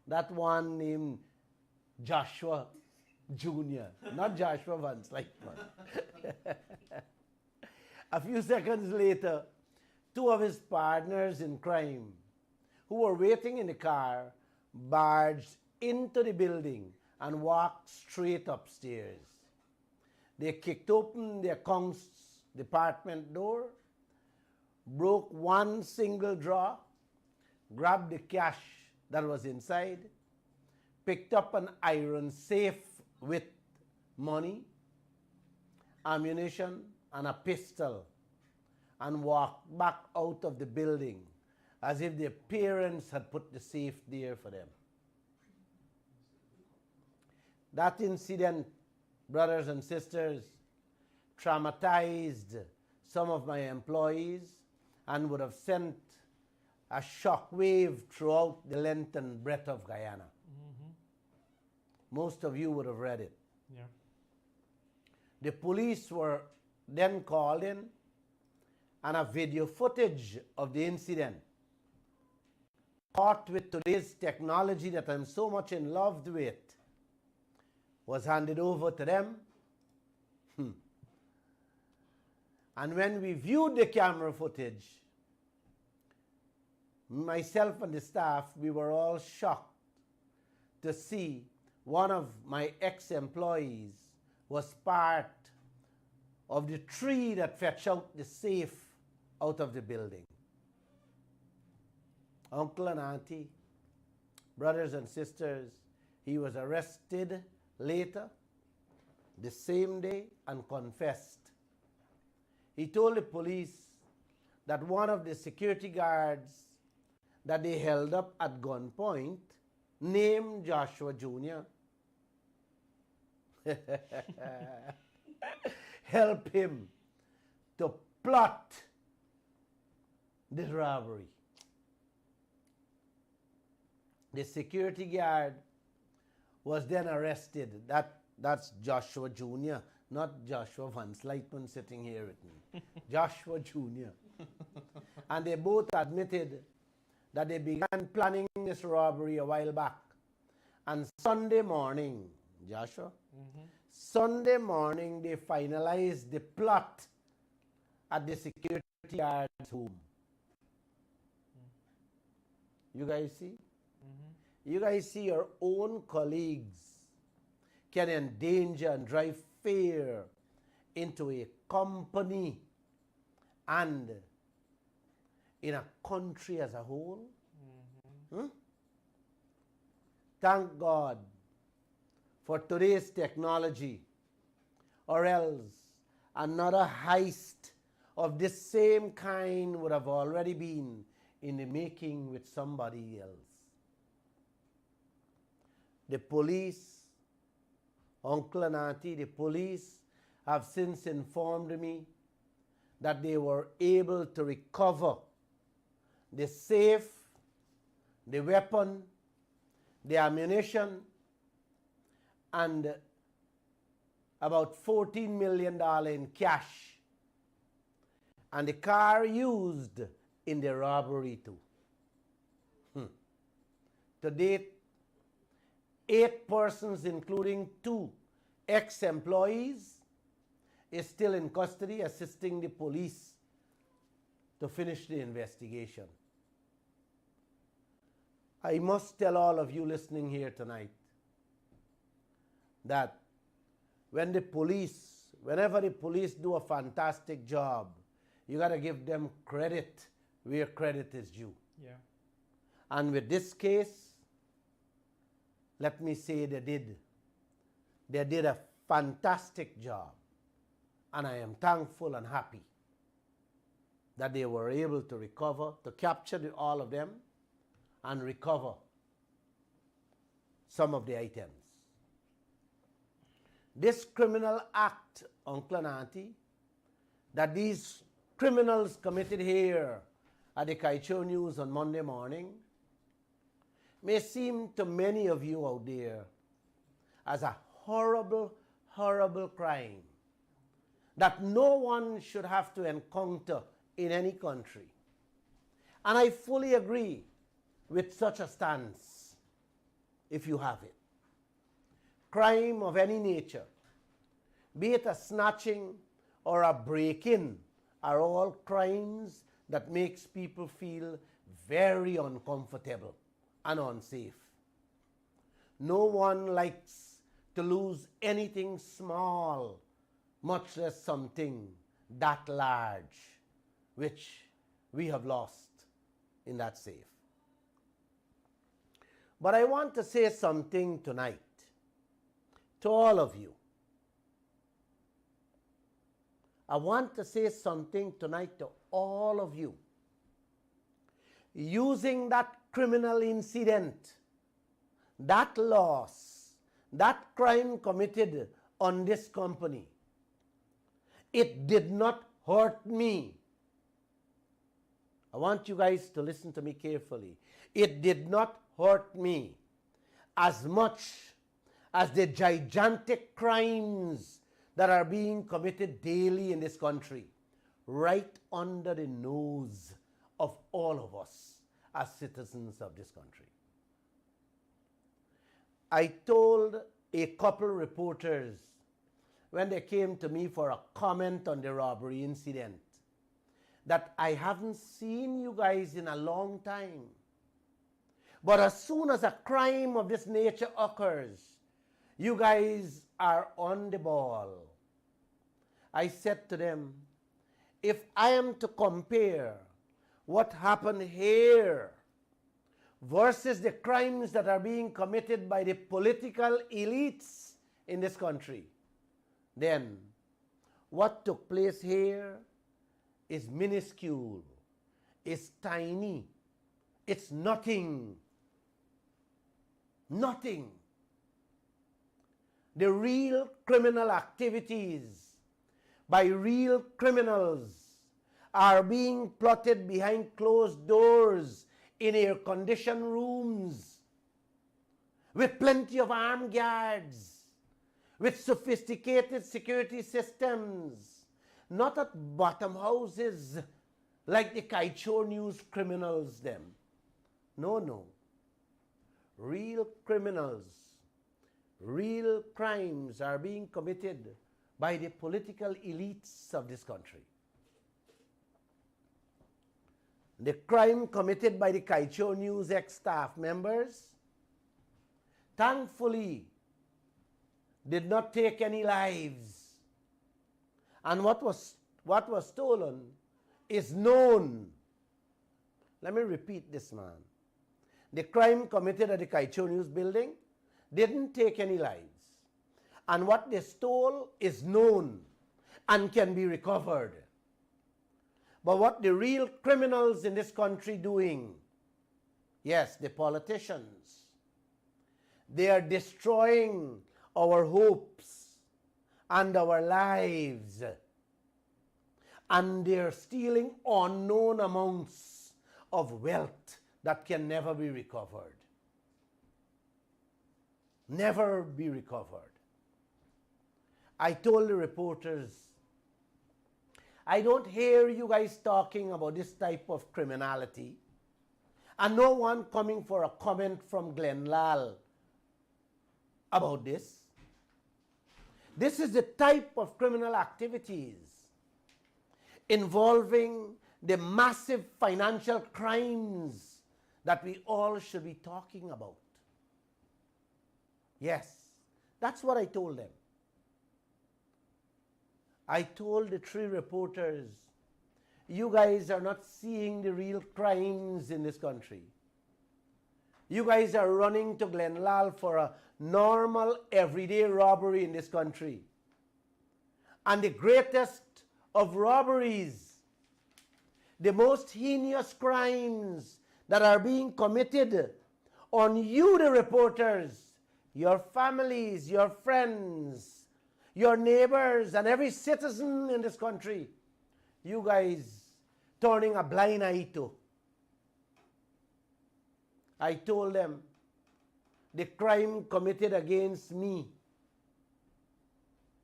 That one named Joshua Jr., not Joshua Van Slytman. A few seconds later, 2 of his partners in crime, who were waiting in the car, barged into the building and walked straight upstairs. They kicked open the accounts department door, broke one single drawer, grabbed the cash that was inside, picked up an iron safe with money, ammunition, and a pistol, and walked back out of the building as if their parents had put the safe there for them. That incident, brothers and sisters, traumatized some of my employees and would have sent a shock wave throughout the length and breadth of Guyana. Most of you would have read it. Yeah. The police were then called in, and a video footage of the incident, caught with today's technology that I'm so much in love with, was handed over to them. And when we viewed the camera footage, myself and the staff, we were all shocked to see one of my ex-employees was part of the 3 that fetched out the safe out of the building. Uncle and auntie, brothers and sisters, he was arrested later, the same day, and confessed. He told the police that one of the security guards that they held up at gunpoint, named Joshua Jr., help him to plot this robbery. The security guard was then arrested. That's Joshua Jr., not Joshua Van Slytman sitting here with me. Joshua Jr. And they both admitted that they began planning this robbery a while back. And Sunday morning, Joshua, Sunday morning they finalized the plot at the security guard's home. You guys see? You guys see your own colleagues can endanger and drive fear into a company and in a country as a whole? Thank God for today's technology, or else another heist of this same kind would have already been in the making with somebody else. The police, uncle and auntie, the police have since informed me that they were able to recover the safe, the weapon, the ammunition, and about $14 million in cash, and the car used in the robbery too. To date, 8 persons, including 2 ex-employees, is still in custody, assisting the police to finish the investigation. I must tell all of you listening here tonight that whenever the police do a fantastic job, you got to give them credit where credit is due. Yeah. And with this case, let me say they did a fantastic job. And I am thankful and happy that they were able to recover, to capture all of them and recover some of the items. This criminal act, uncle and auntie, that these criminals committed here at the Kaieteur News on Monday morning may seem to many of you out there as a horrible, horrible crime that no one should have to encounter in any country. And I fully agree with such a stance, if you have it. Crime of any nature, be it a snatching or a break-in, are all crimes that makes people feel very uncomfortable and unsafe. No one likes to lose anything small, much less something that large, which we have lost in that safe. But I want to say something tonight to all of you. I want to say something tonight to all of you. Using that criminal incident, that loss, that crime committed on this company, it did not hurt me. I want you guys to listen to me carefully. It did not hurt me as much as the gigantic crimes that are being committed daily in this country, right under the nose of all of us as citizens of this country. I told a couple reporters when they came to me for a comment on the robbery incident that I haven't seen you guys in a long time. But as soon as a crime of this nature occurs, you guys are on the ball. I said to them, if I am to compare what happened here versus the crimes that are being committed by the political elites in this country, then what took place here is minuscule, is tiny, it's nothing. Nothing. The real criminal activities by real criminals are being plotted behind closed doors in air-conditioned rooms with plenty of armed guards, with sophisticated security systems, not at bottom houses like the Kaieteur News criminals them. No, no. Real criminals, real crimes are being committed by the political elites of this country. The crime committed by the Kaieteur News ex-staff members, thankfully, did not take any lives. And what was stolen is known. Let me repeat this, man. The crime committed at the Kaieteur News building didn't take any lives. And what they stole is known and can be recovered. But what the real criminals in this country doing, yes, the politicians, they are destroying our hopes and our lives. And they're stealing unknown amounts of wealth that can never be recovered. Never be recovered. I told the reporters, I don't hear you guys talking about this type of criminality, and no one coming for a comment from Glenlal about this. This is the type of criminal activities involving the massive financial crimes that we all should be talking about. Yes, that's what I told them. I told the three reporters, you guys are not seeing the real crimes in this country. You guys are running to Glenlal for a normal, everyday robbery in this country. And the greatest of robberies, the most heinous crimes that are being committed on you, the reporters, your families, your friends, your neighbors, and every citizen in this country, you guys turning a blind eye to. I told them the crime committed against me,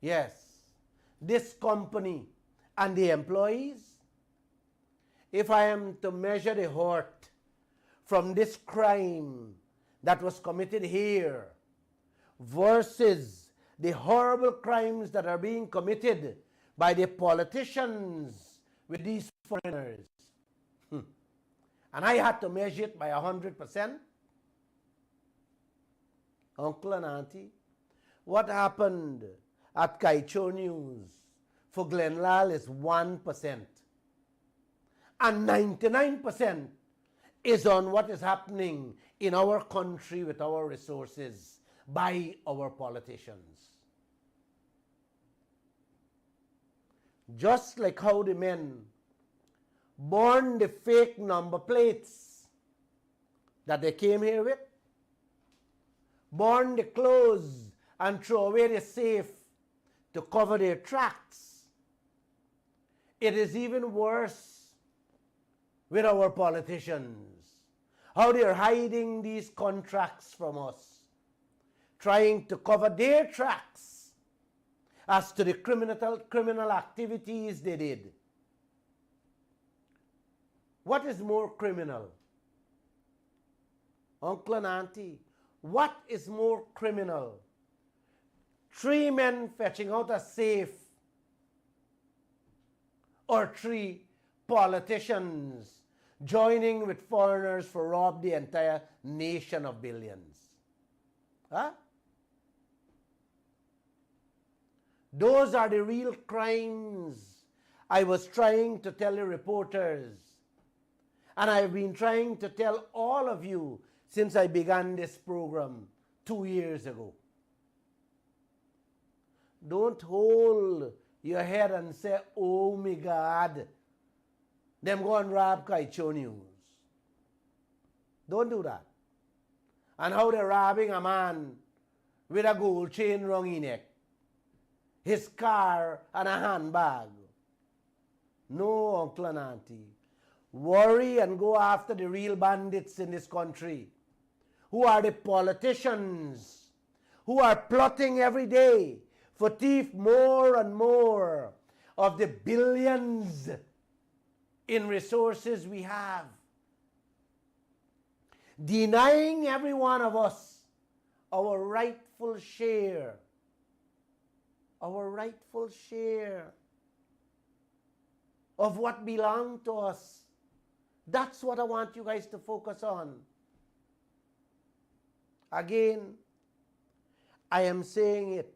yes, this company and the employees, if I am to measure the hurt from this crime that was committed here versus the horrible crimes that are being committed by the politicians with these foreigners, and I had to measure it by 100%, uncle and auntie, what happened at Kaieteur News for Glenlal is 1%. And 99% is on what is happening in our country with our resources by our politicians. Just like how the men burn the fake number plates that they came here with, burn the clothes and throw away the safe to cover their tracks. It is even worse with our politicians. How they're hiding these contracts from us, trying to cover their tracks as to the criminal activities they did. What is more criminal? Uncle and auntie, what is more criminal? 3 men fetching out a safe, or 3 politicians joining with foreigners for rob the entire nation of billions? Huh? Those are the real crimes I was trying to tell the reporters. And I've been trying to tell all of you since I began this program 2 years ago. Don't hold your head and say, oh my God, them go and rob Kaieteur News. Don't do that. And how they're robbing a man with a gold chain round his neck, his car and a handbag. No, uncle and auntie. Worry and go after the real bandits in this country, who are the politicians, who are plotting every day for thief more and more of the billions in resources we have, denying every one of us our rightful share, of what belongs to us. That's what I want you guys to focus on. Again, I am saying it.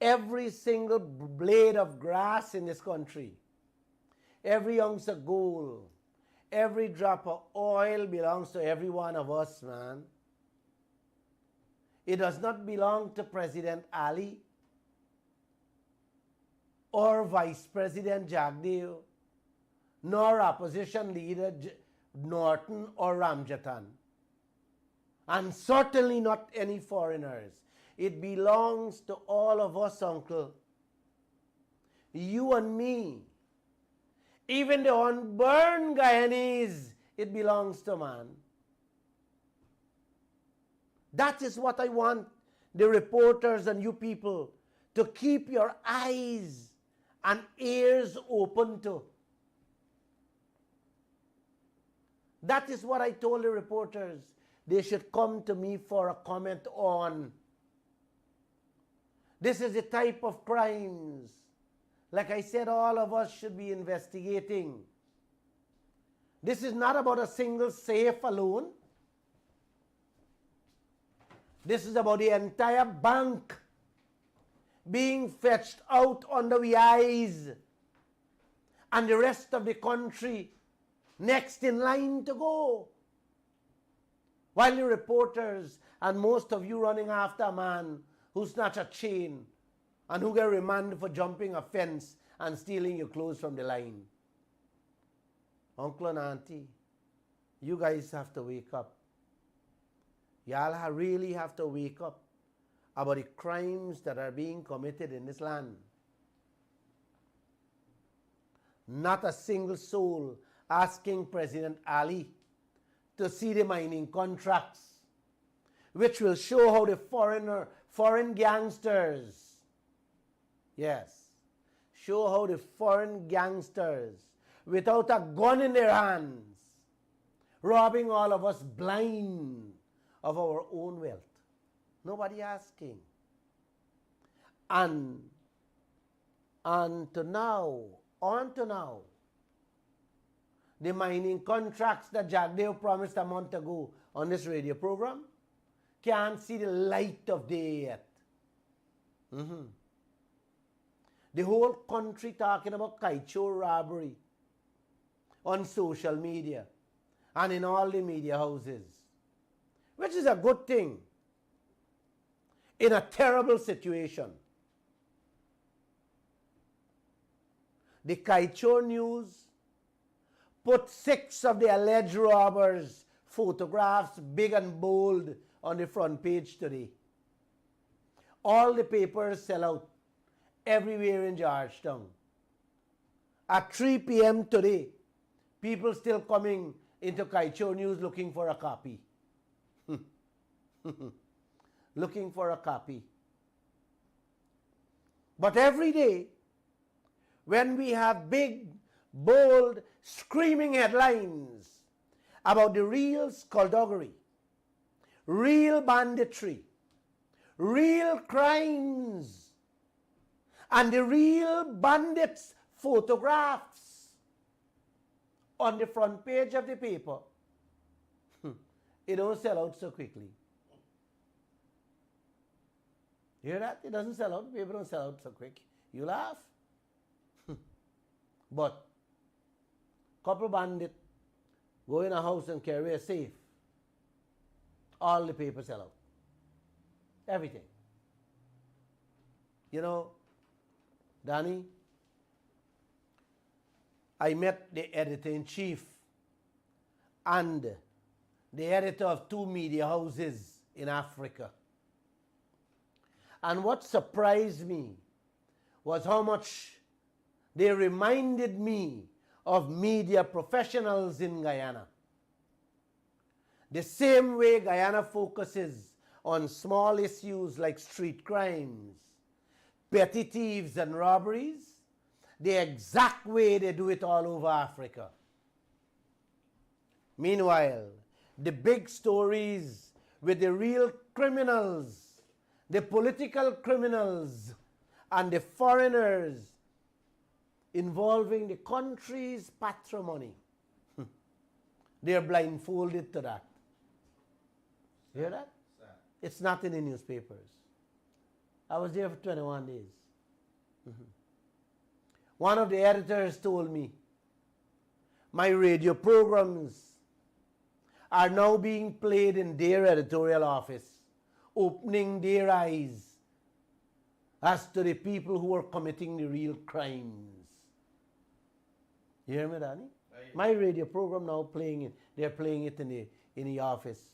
Every single blade of grass in this country, every ounce of gold, every drop of oil belongs to every one of us, man. It does not belong to President Ali or Vice President Jagdeo, nor opposition leader Norton or Ramjatan, and certainly not any foreigners. It belongs to all of us, uncle. You and me. Even the unburned Guyanese, it belongs to man. That is what I want the reporters and you people to keep your eyes and ears open to. That is what I told the reporters. They should come to me for a comment on. This is the type of crimes, like I said, all of us should be investigating. This is not about a single safe alone. This is about the entire bank being fetched out under the eyes, and the rest of the country next in line to go. While the reporters and most of you running after a man who snatched a chain and who get remanded for jumping a fence and stealing your clothes from the line. Uncle and auntie, you guys have to wake up. Y'all really have to wake up about the crimes that are being committed in this land. Not a single soul asking President Ali to see the mining contracts, which will show how the foreign gangsters, yes, show how the foreign gangsters, without a gun in their hands, robbing all of us blind of our own wealth. Nobody asking. And on to now, the mining contracts that Jagdeo promised a month ago on this radio program can't see the light of day yet. The whole country talking about Kaieteur robbery on social media and in all the media houses, which is a good thing in a terrible situation. The Kaieteur News put 6 of the alleged robbers' photographs big and bold on the front page today. All the papers sell out everywhere in Georgetown. At 3 p.m. today, people still coming into Kaieteur News looking for a copy. Looking for a copy. But every day, when we have big, bold, screaming headlines about the real skullduggery, real banditry, real crimes, and the real bandits' photographs on the front page of the paper, it don't sell out so quickly. You hear that? It doesn't sell out. The paper don't sell out so quick. You laugh. But couple bandit go in a house and carry a safe. All the papers sell out. Everything. You know, Danny, I met the editor-in-chief and the editor of 2 media houses in Africa. And what surprised me was how much they reminded me of media professionals in Guyana. The same way Guyana focuses on small issues like street crimes, petty thieves and robberies, the exact way they do it all over Africa. Meanwhile, the big stories with the real criminals, the political criminals, and the foreigners involving the country's patrimony, they're blindfolded to that. You hear that? It's not in the newspapers. I was there for 21 days. One of the editors told me, my radio programs are now being played in their editorial office, opening their eyes as to the people who are committing the real crimes. You hear me, Danny? My radio program now playing it. They're playing it in the office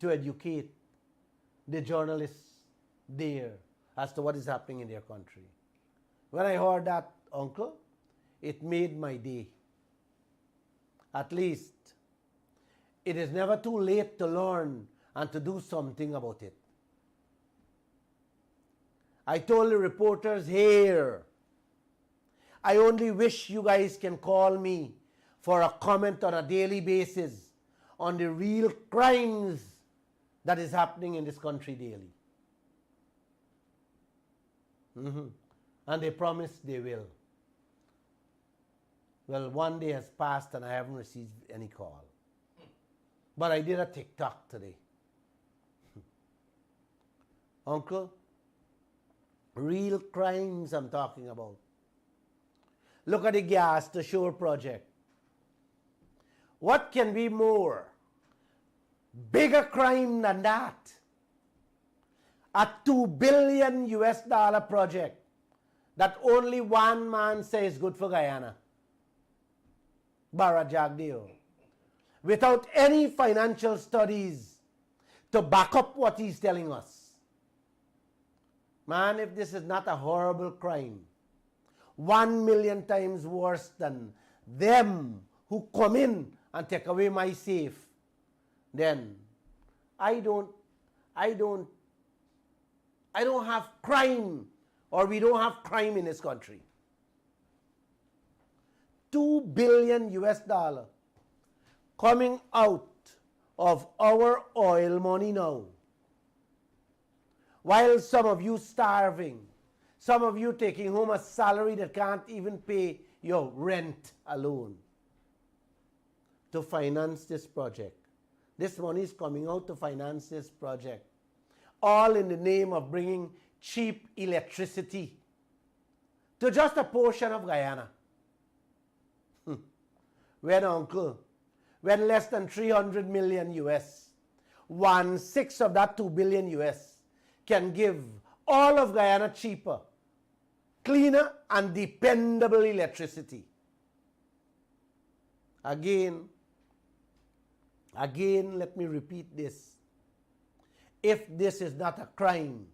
to educate the journalists there as to what is happening in their country. When I heard that, Uncle, it made my day. At least, it is never too late to learn and to do something about it. I told the reporters here, I only wish you guys can call me for a comment on a daily basis on the real crimes that is happening in this country daily. And they promised they will. Well, one day has passed and I haven't received any call. But I did a TikTok today. Uncle, real crimes I'm talking about. Look at the gas to shore project. What can be more bigger crime than that? A $2 billion project that only one man says is good for Guyana. Barra Jagdeo. Without any financial studies to back up what he's telling us. Man, if this is not a horrible crime, 1 million times worse than them who come in and take away my safe, then I don't have crime, or we don't have crime in this country. $2 billion coming out of our oil money now. While some of you starving, some of you taking home a salary that can't even pay your rent alone to finance this project. This money is coming out to finance this project. All in the name of bringing cheap electricity to just a portion of Guyana. When, Uncle, when less than 300 million US, 1/6 of that 2 billion US can give all of Guyana cheaper, cleaner and dependable electricity. Again, let me repeat this. If this is not a crime,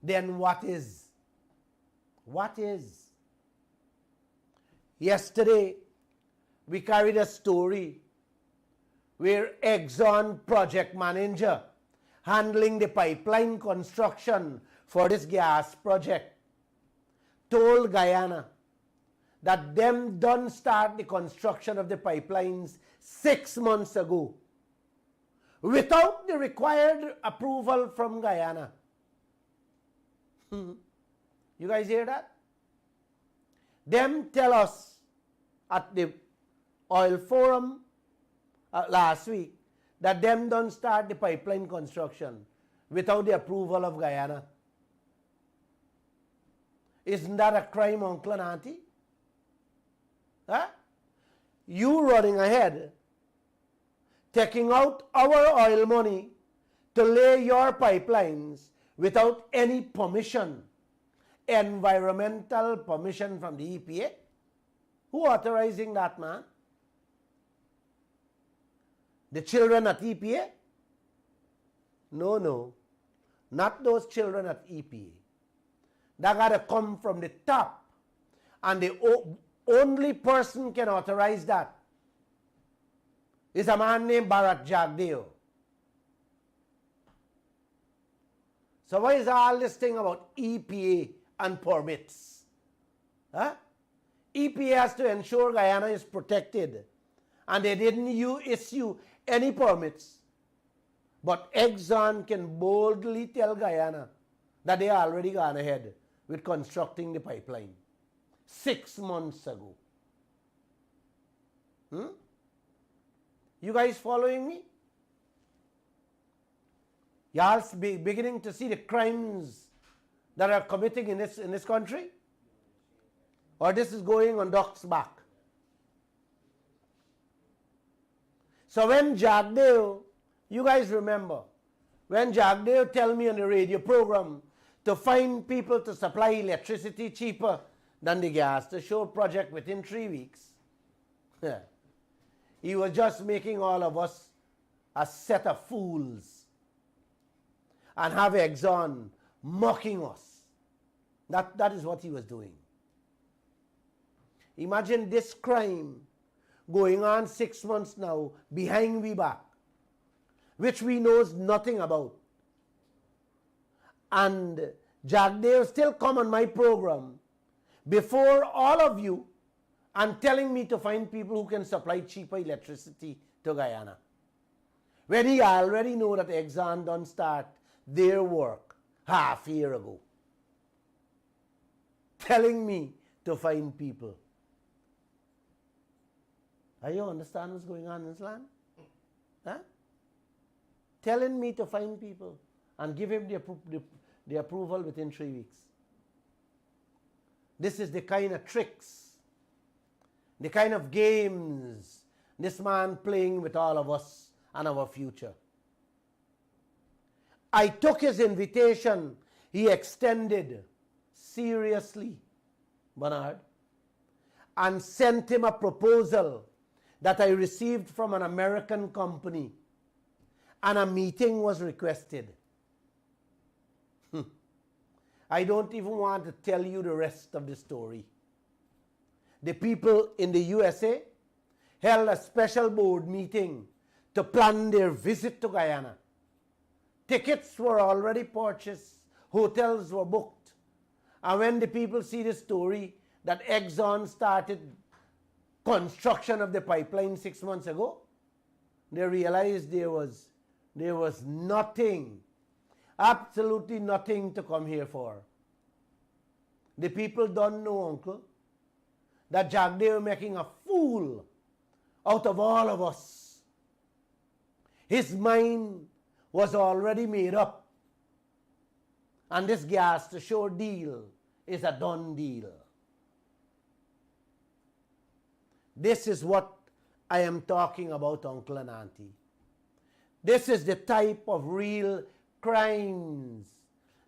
then what is? What is? Yesterday, we carried a story where Exxon project manager handling the pipeline construction for this gas project told Guyana that them done start the construction of the pipelines 6 months ago without the required approval from Guyana. You guys hear that? Them tell us at the oil forum last week that them done start the pipeline construction without the approval of Guyana. Isn't that a crime, Uncle and Auntie? Huh? You running ahead, taking out our oil money to lay your pipelines without any permission, environmental permission from the EPA? Who authorizing that, man? The children at EPA? No, no. Not those children at EPA. That got to come from the top. And the only person can authorize that is a man named Bharat Jagdeo. So why is all this thing about EPA and permits? Huh? EPA has to ensure Guyana is protected, and they didn't issue any permits. But Exxon can boldly tell Guyana that they already gone ahead with constructing the pipeline 6 months ago. You guys following me? Y'all beginning to see the crimes that are committing in this country? Or this is going on duck's back? So when Jagdeo, you guys remember, when Jagdeo tell me on the radio program to find people to supply electricity cheaper than the gas to show project within 3 weeks, he was just making all of us a set of fools and have Exxon mocking us. That is what he was doing. Imagine this crime going on 6 months now behind we back, which we knows nothing about. And Jagdeo still come on my program before all of you and telling me to find people who can supply cheaper electricity to Guyana, when he already know that Exxon done start their work half a year ago, telling me to find people. Are you understand what's going on in this land? Huh? Telling me to find people and give him the approval within 3 weeks. This is the kind of tricks, the kind of games this man playing with all of us and our future. I took his invitation he extended seriously, Bernard, and sent him a proposal that I received from an American company, and a meeting was requested. I don't even want to tell you the rest of the story. The people in the USA held a special board meeting to plan their visit to Guyana. Tickets were already purchased, hotels were booked, and when the people see the story that Exxon started construction of the pipeline 6 months ago, they realized there was nothing, absolutely nothing to come here for. The people don't know, uncle, that Jagdeo making a fool out of all of us. His mind was already made up, and this gas to shore deal is a done deal. This is what I am talking about, uncle and auntie. This is the type of real crimes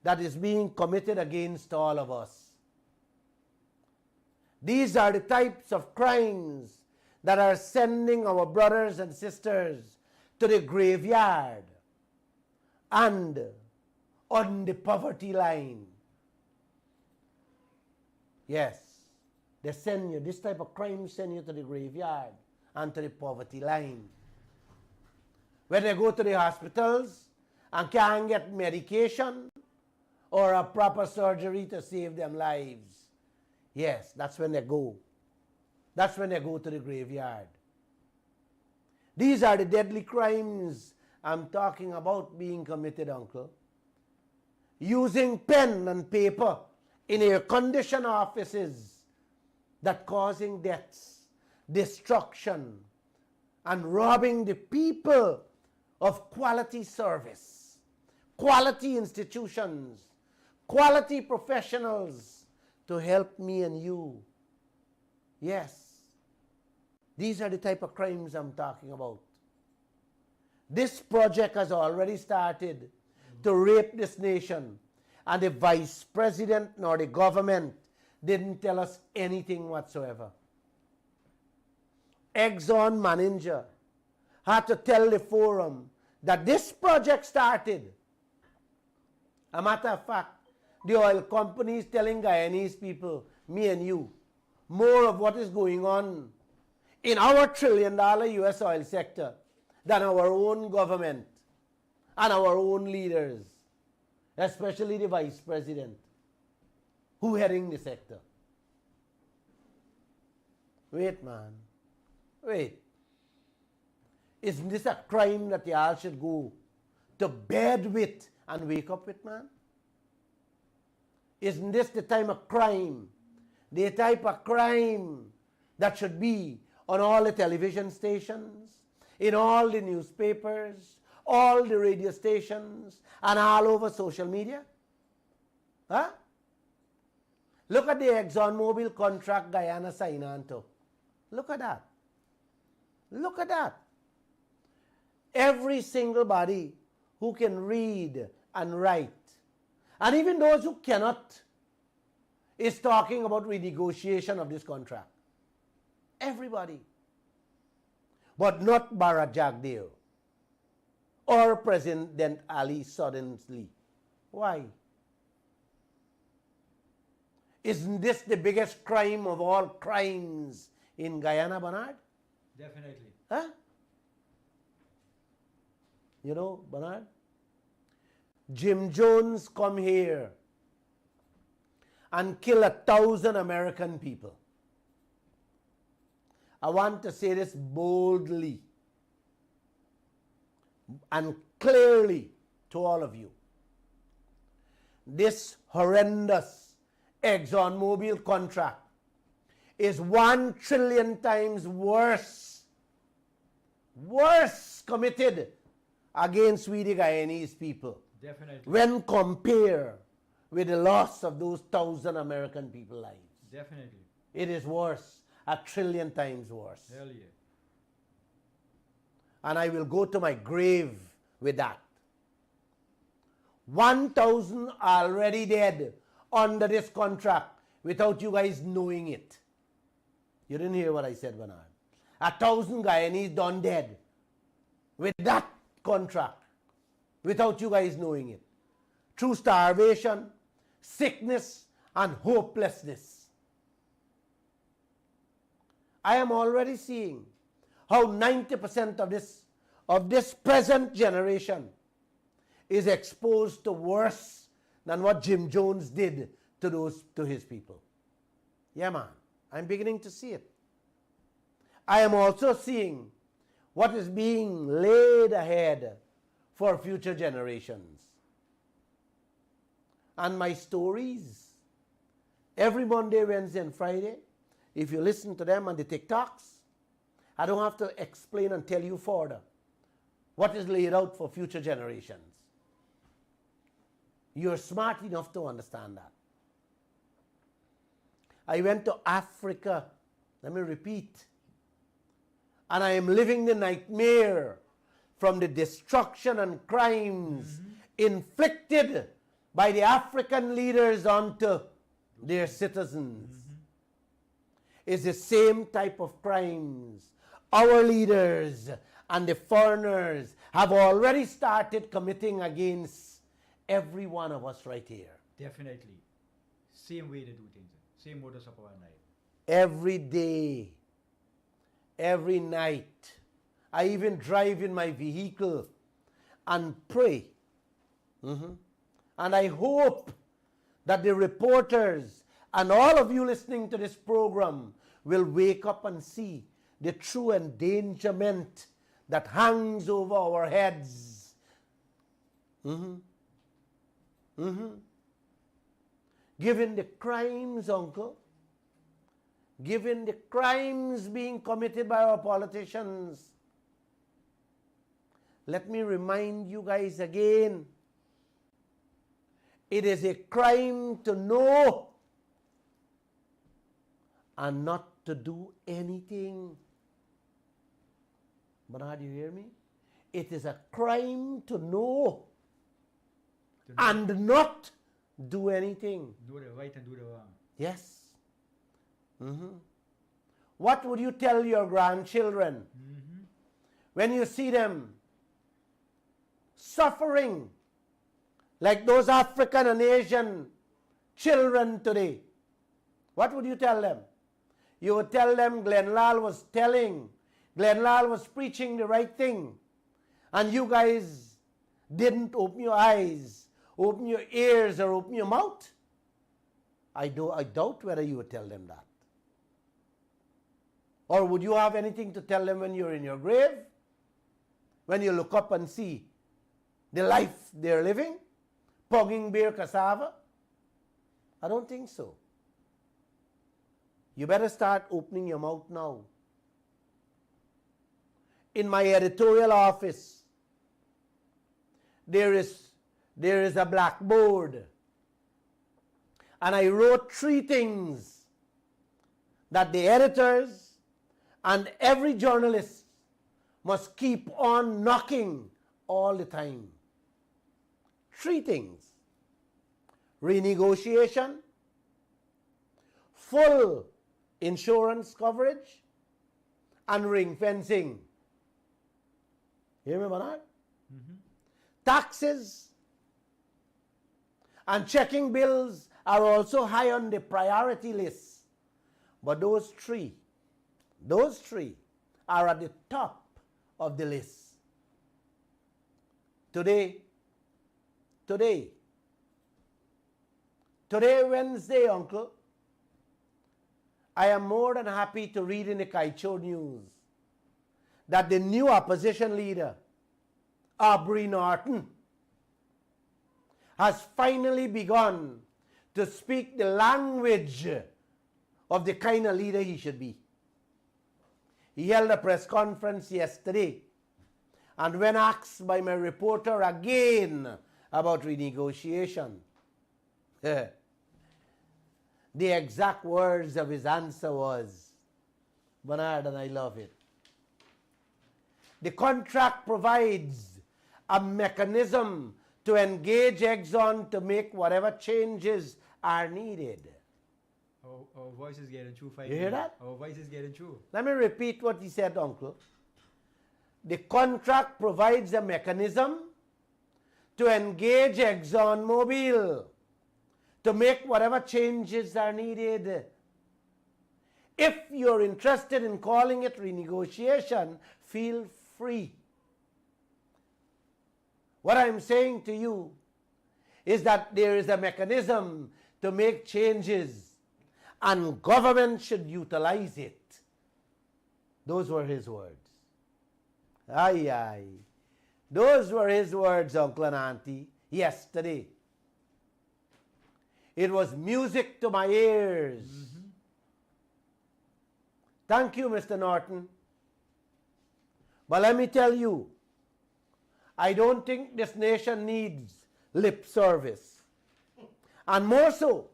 that is being committed against all of us. These are the types of crimes that are sending our brothers and sisters to the graveyard and on the poverty line. Yes, they send you, this type of crime send you to the graveyard and to the poverty line. When they go to the hospitals and can't get medication or a proper surgery to save them lives, yes, that's when they go. That's when they go to the graveyard. These are the deadly crimes I'm talking about being committed, uncle. Using pen and paper in air-conditioned offices that causing deaths, destruction, and robbing the people of quality service, quality institutions, quality professionals to help me and you. Yes, these are the type of crimes I'm talking about. This project has already started to rape this nation, and the vice president nor the government didn't tell us anything whatsoever. Exxon manager had to tell the forum that this project started. A matter of fact, the oil companies telling Guyanese people, me and you, more of what is going on in our $1 trillion US oil sector than our own government and our own leaders, especially the vice president, who heading the sector. Wait, man. Wait. Isn't this a crime that y'all should go to bed with and wake up with, man? Isn't this the time of crime? The type of crime that should be on all the television stations, in all the newspapers, all the radio stations, and all over social media? Huh? Look at the ExxonMobil contract Guyana signed on to. Look at that. Look at that. Every single body who can read and write, and even those who cannot, is talking about renegotiation of this contract. Everybody. But not Bharat Jagdeo or President Ali suddenly. Why? Isn't this the biggest crime of all crimes in Guyana, Bernard? Definitely. Huh? You know, Bernard? Jim Jones come here and kill 1,000 American people. I want to say this boldly and clearly to all of you. This horrendous ExxonMobil contract is 1 trillion times worse committed against we the Guyanese people. Definitely. When compared with the loss of those 1,000 American people's lives. Definitely. It is worse, 1 trillion times worse. Hell yeah. And I will go to my grave with that. 1,000 already dead under this contract without you guys knowing it. You didn't hear what I said, Bernard. 1,000 Guyanese done dead with that contract without you guys knowing it. Through starvation, sickness, and hopelessness. I am already seeing how 90% of this present generation is exposed to worse than what Jim Jones did to his people. Yeah, man. I'm beginning to see it. I am also seeing what is being laid ahead for future generations. And my stories, every Monday, Wednesday, and Friday, if you listen to them on the TikToks, I don't have to explain and tell you further what is laid out for future generations. You're smart enough to understand that. I went to Africa, let me repeat, and I am living the nightmare from the destruction and crimes inflicted by the African leaders onto their citizens. It's the same type of crimes our leaders and the foreigners have already started committing against every one of us right here. Definitely. Same way to do things. Same modus operandi. Every day, every night, I even drive in my vehicle and pray. And I hope that the reporters and all of you listening to this program will wake up and see the true endangerment that hangs over our heads. Given the crimes, uncle, given the crimes being committed by our politicians, let me remind you guys again, it is a crime to know and not to do anything. Bernard, you hear me? It is a crime to know and not do anything. Do the right and do the wrong. Yes. What would you tell your grandchildren when you see them suffering like those African and Asian children today? What would you tell them? You would tell them Glenn Lal was preaching the right thing, and you guys didn't open your eyes, open your ears, or open your mouth. I doubt whether you would tell them that. Or would you have anything to tell them when you're in your grave? When you look up and see the life they're living? Pogging beer cassava? I don't think so. You better start opening your mouth now. In my editorial office, there is a blackboard, and I wrote 3 things that the editors and every journalist must keep on knocking all the time. 3 things: renegotiation, full insurance coverage, and ring fencing. You hear me, Bernard? Taxes and checking bills are also high on the priority list. But those three are at the top of the list. Today, Wednesday, Uncle, I am more than happy to read in the Kaieteur news that the new opposition leader, Aubrey Norton, has finally begun to speak the language of the kind of leader he should be. He held a press conference yesterday, and when asked by my reporter again about renegotiation, the exact words of his answer was, Bernard, and I love it, the contract provides a mechanism to engage Exxon to make whatever changes are needed. Our voice is getting through. You hear that? Our voice is getting through. Let me repeat what he said, Uncle. The contract provides a mechanism to engage ExxonMobil to make whatever changes are needed. If you're interested in calling it renegotiation, feel free. What I'm saying to you is that there is a mechanism to make changes, and government should utilize it. Those were his words. Aye, aye. Those were his words, Uncle and Auntie, yesterday. It was music to my ears. Thank you, Mr. Norton. But let me tell you, I don't think this nation needs lip service. And more so,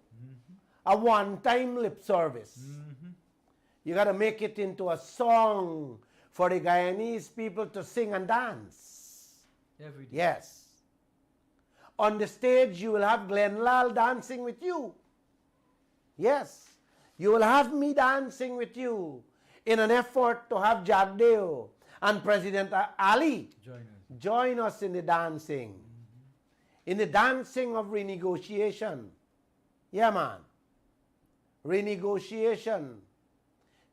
a one-time lip service. You got to make it into a song for the Guyanese people to sing and dance. Every day. Yes. On the stage, you will have Glenn Lal dancing with you. Yes. You will have me dancing with you in an effort to have Jagdeo and President Ali join us in the dancing. In the dancing of renegotiation. Yeah, man. Renegotiation.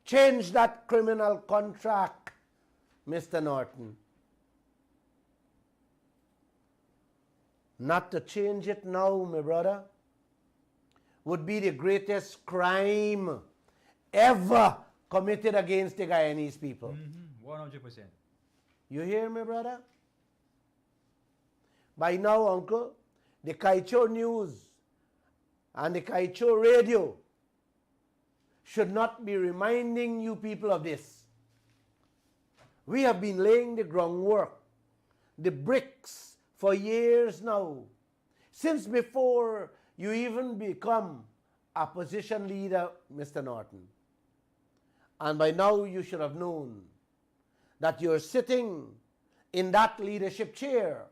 Change that criminal contract, Mr. Norton. Not to change it now, my brother, would be the greatest crime ever committed against the Guyanese people. 100%. You hear me, brother? By now, Uncle, the Kaieteur News and the Kaieteur Radio should not be reminding you people of this. We have been laying the groundwork, the bricks, for years now, since before you even become opposition leader, Mr. Norton. And by now you should have known that you're sitting in that leadership chair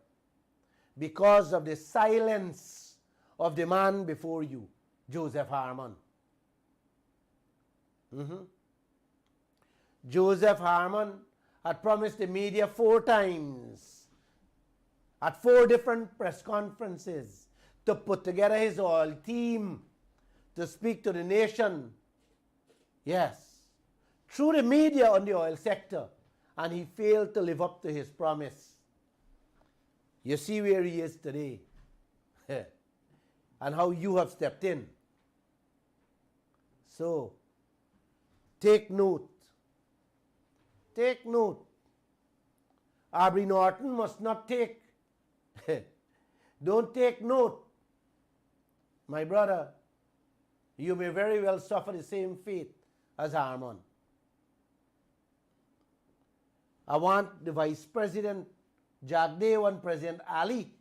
because of the silence of the man before you, Joseph Harmon. Joseph Harmon had promised the media 4 times at 4 different press conferences to put together his oil team to speak to the nation. Yes, through the media on the oil sector, and he failed to live up to his promise. You see where he is today and how you have stepped in. So, take note. Take note. Aubrey Norton must not take. Don't take note. My brother, you may very well suffer the same fate as Harmon. I want the Vice President Jagdeo and President Ali,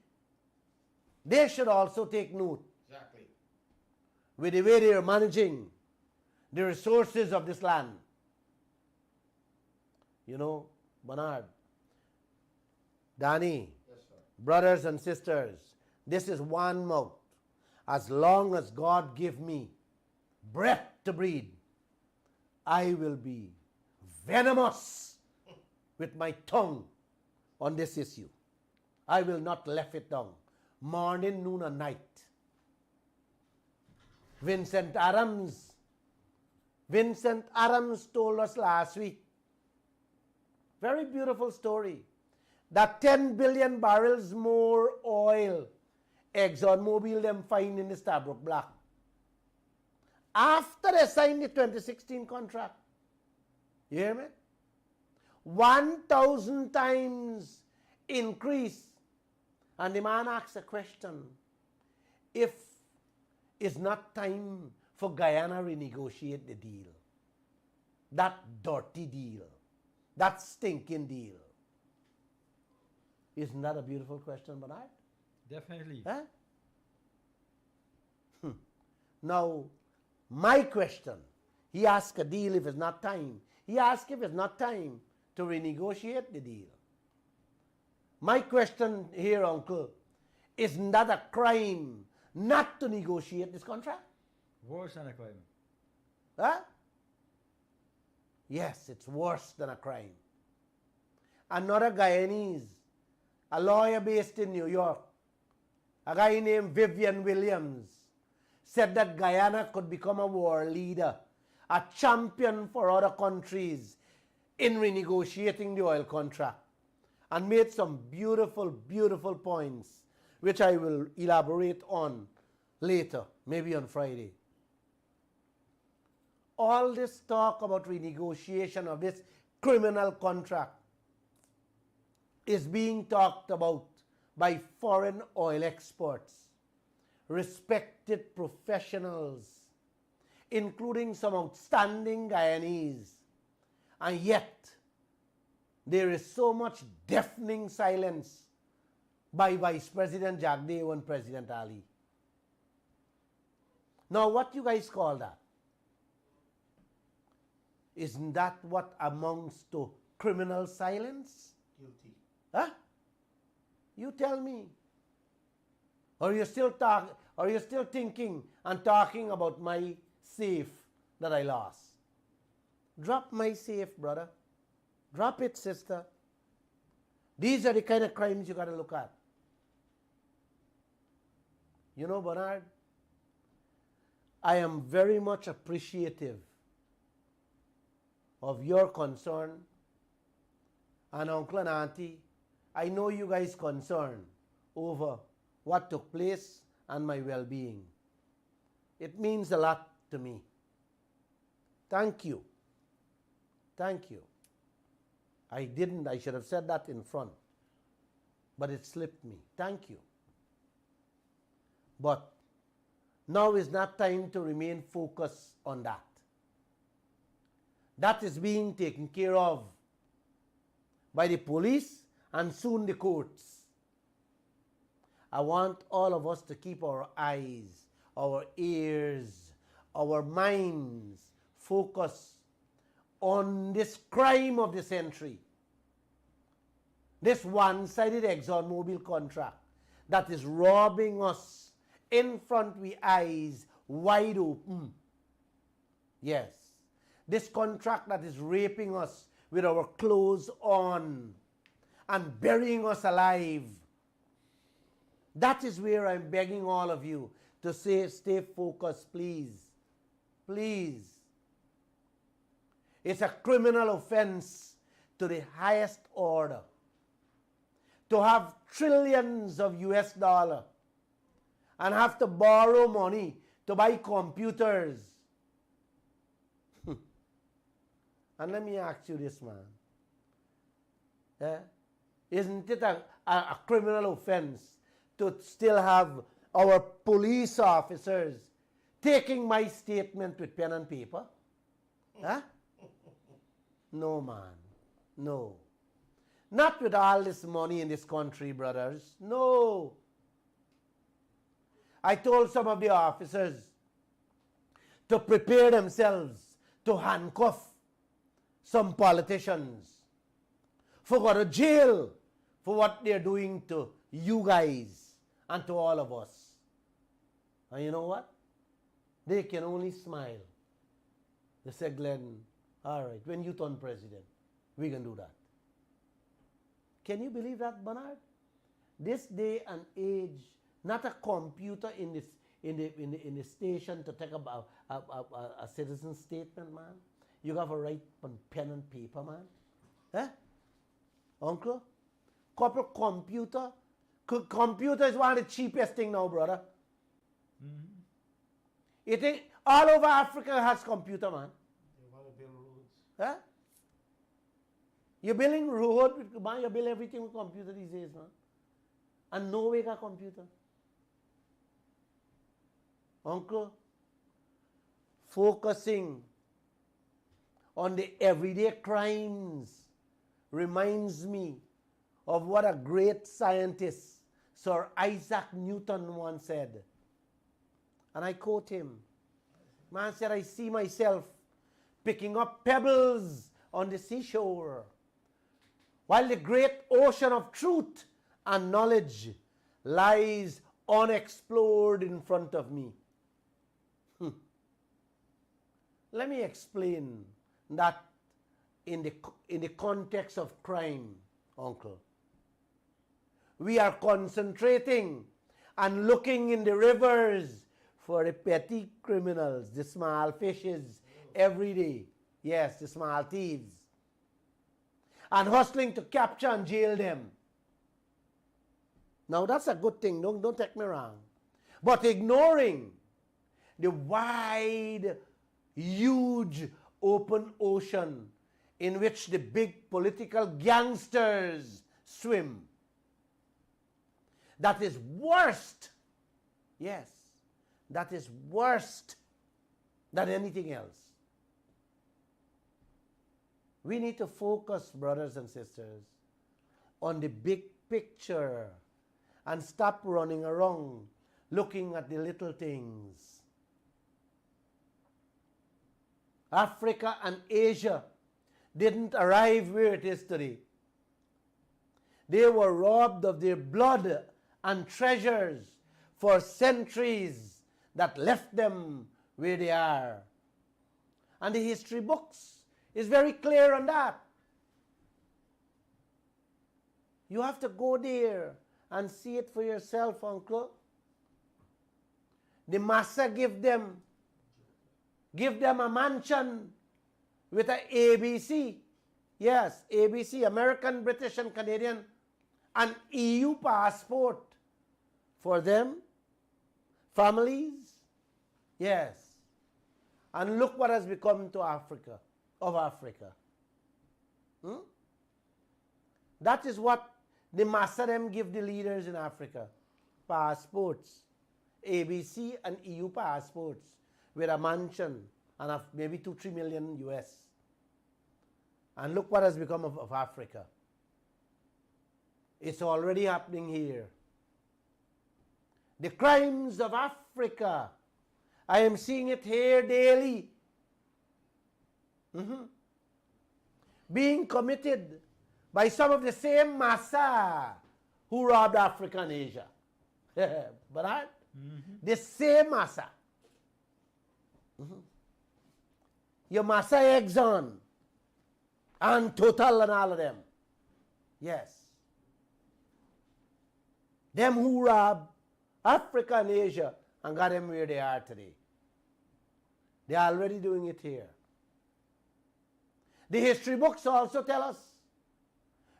they should also take note. Exactly. With the way they are managing the resources of this land. You know, Bernard, Danny, Yes, sir. brothers and sisters, this is one mouth. As long as God give me breath to breathe, I will be venomous with my tongue on this issue. I will not let it down. Morning, noon, and night. Vincent Adams told us last week, very beautiful story, that 10 billion barrels more oil ExxonMobil them find in the Stabroek Block. After they signed the 2016 contract. You hear me? 1,000 times increase. And the man asks a question, if it's not time for Guyana renegotiate the deal, that dirty deal, that stinking deal. Isn't that a beautiful question, Bernard? Definitely. Huh? Now, my question, he asked a deal if it's not time. He asked if it's not time to renegotiate the deal. My question here, Uncle, isn't that a crime not to negotiate this contract? Worse than a crime. Huh? Yes, it's worse than a crime. Another Guyanese, a lawyer based in New York, a guy named Vivian Williams, said that Guyana could become a war leader, a champion for other countries in renegotiating the oil contract, and made some beautiful, beautiful points, which I will elaborate on later, maybe on Friday. All this talk about renegotiation of this criminal contract is being talked about by foreign oil experts, respected professionals, including some outstanding Guyanese. And yet, there is so much deafening silence by Vice President Jagdeo and President Ali. Now, what you guys call that? Isn't that what amounts to criminal silence? Guilty. Huh? You tell me. Or you still thinking and talking about my safe that I lost? Drop my safe, brother. Drop it, sister. These are the kind of crimes you got to look at. You know, Bernard, I am very much appreciative of your concern, and Uncle and Auntie, I know you guys concerned over what took place and my well-being. It means a lot to me. Thank you. Thank you. I should have said that in front, but it slipped me. Thank you. But now is not time to remain focused on that. That is being taken care of by the police and soon the courts. I want all of us to keep our eyes, our ears, our minds focused on this crime of the century. This one-sided ExxonMobil contract that is robbing us in front of our eyes wide open. Yes. This contract that is raping us with our clothes on and burying us alive. That is where I'm begging all of you to say, stay focused, please. Please. It's a criminal offense to the highest order to have trillions of US dollars and have to borrow money to buy computers. And let me ask you this, man. Isn't it a criminal offense to still have our police officers taking my statement with pen and paper? Huh? No, man. No. Not with all this money in this country, brothers. No. I told some of the officers to prepare themselves to handcuff some politicians for go to jail for what they're doing to you guys and to all of us. And you know what? They can only smile. They said, Glenn, all right, when you turn president, we can do that. Can you believe that, Bernard? This day and age, not a computer in the station to take a citizen statement, man. You have to write on pen and paper, man. Eh? Uncle? Corporate computer? Computer is one of the cheapest thing now, brother. You think all over Africa has computer, man. They want to build roads. Huh? You're building road, man, you build everything with computer these days, man. And no way got computer. Uncle, focusing on the everyday crimes reminds me of what a great scientist, Sir Isaac Newton, once said. And I quote him. Man said, I see myself picking up pebbles on the seashore, while the great ocean of truth and knowledge lies unexplored in front of me. Let me explain that in the context of crime, Uncle. We are concentrating and looking in the rivers for the petty criminals, the small fishes, every day. Yes, the small thieves. And hustling to capture and jail them. Now that's a good thing, don't take me wrong. But ignoring the wide, huge, open ocean in which the big political gangsters swim. That is worst. Yes, that is worse than anything else. We need to focus, brothers and sisters, on the big picture and stop running around looking at the little things. Africa and Asia didn't arrive where it is today. They were robbed of their blood and treasures for centuries that left them where they are. And the history books is very clear on that. You have to go there and see it for yourself, Uncle. The master give them a mansion with an ABC. Yes, ABC, American, British, and Canadian, an EU passport for them, families. Yes. And look what has become to Africa, of Africa. That is what the master them give the leaders in Africa. Passports. ABC and EU passports with a mansion and maybe 2-3 million US. And look what has become of Africa. It's already happening here. The crimes of Africa, I am seeing it here daily. Being committed by some of the same massa who robbed Africa and Asia. But the same massa. your Massa Exxon and Total and all of them. Yes. Them who rob Africa and Asia and got them where they are today. They are already doing it here. The history books also tell us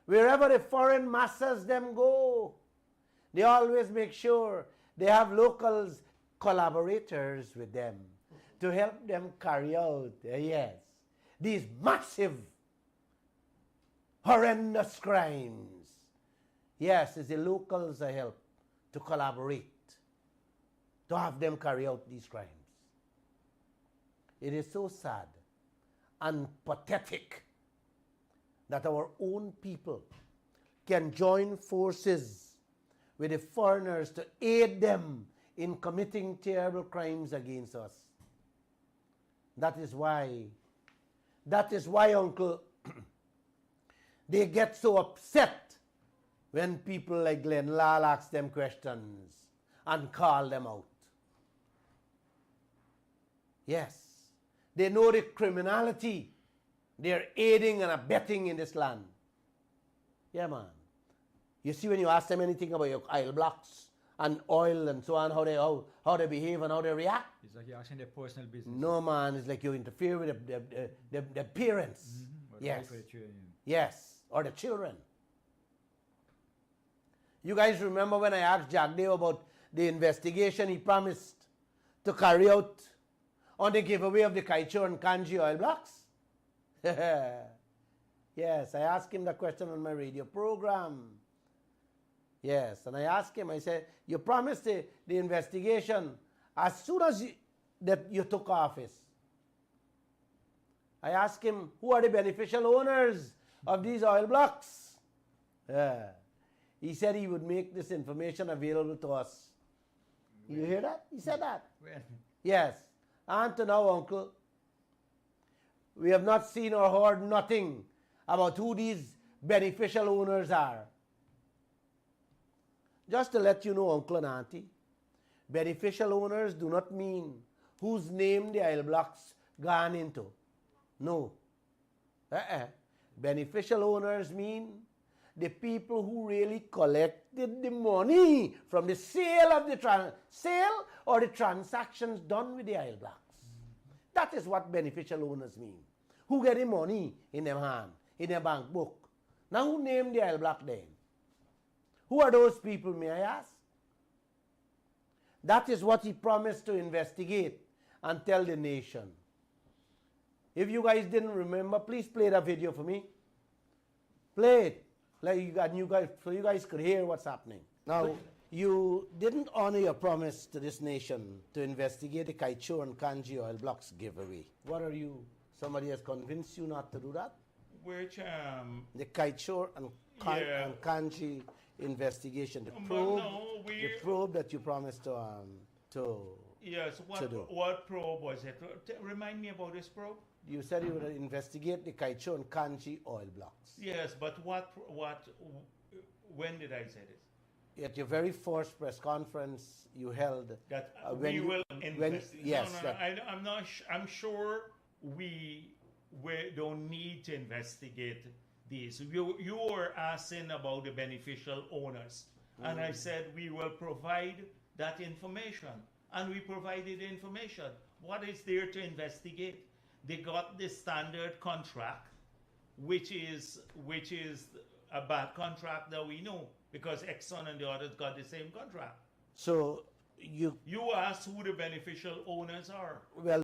wherever the foreign masses them go, they always make sure they have locals, collaborators with them to help them carry out, yes, these massive, horrendous crimes. Yes, it's the locals that help to collaborate, to have them carry out these crimes. It is so sad and pathetic that our own people can join forces with the foreigners to aid them in committing terrible crimes against us. That is why, Uncle, they get so upset when people like Glenn Lal ask them questions and call them out. Yes, they know the criminality they're aiding and abetting in this land. Yeah, man. You see, when you ask them anything about your oil blocks and oil and so on, how they behave and how they react. It's like you're asking their personal business. No, man. It's like you interfere with the parents. Mm-hmm. Yes. For the children. Yes, or the children. You guys remember when I asked Jack Dave about the investigation he promised to carry out on the giveaway of the Kaieteur and Kanji oil blocks? Yes, I asked him that question on my radio program. Yes, and I asked him, I said, you promised the investigation as soon as you took office. I asked him, who are the beneficial owners of these oil blocks? He said he would make this information available to us. You hear that? He said that. When? Yes. And to now, Uncle, we have not seen or heard nothing about who these beneficial owners are. Just to let you know, Uncle and Auntie, beneficial owners do not mean whose name the oil blocks gone into. No. Beneficial owners mean the people who really collected the money from the sale of the sale or the transactions done with the oil blocks. That is what beneficial owners mean. Who get the money in their hand, in their bank book. Now who named the oil block then? Who are those people, may I ask? That is what he promised to investigate and tell the nation. If you guys didn't remember, please play that video for me. Play it. Like you guys, so you guys could hear what's happening. Now, you didn't honor your promise to this nation to investigate the Kaieteur and Kanji oil blocks giveaway. What are you? Somebody has convinced you not to do that? Which the Kaieteur and Kanji investigation, the probe that you promised to yes. to do. What probe was it? Remind me about this probe. You said you would investigate the Kaieteur and Kanji oil blocks. Yes, but when did I say this? At your very first press conference you held. That when we will investigate. Yes. I'm not. I'm sure we don't need to investigate these. You were asking about the beneficial owners, and I said we will provide that information, and we provided the information. What is there to investigate? They got the standard contract, which is a bad contract that we know, because Exxon and the others got the same contract. So you asked who the beneficial owners are. Well,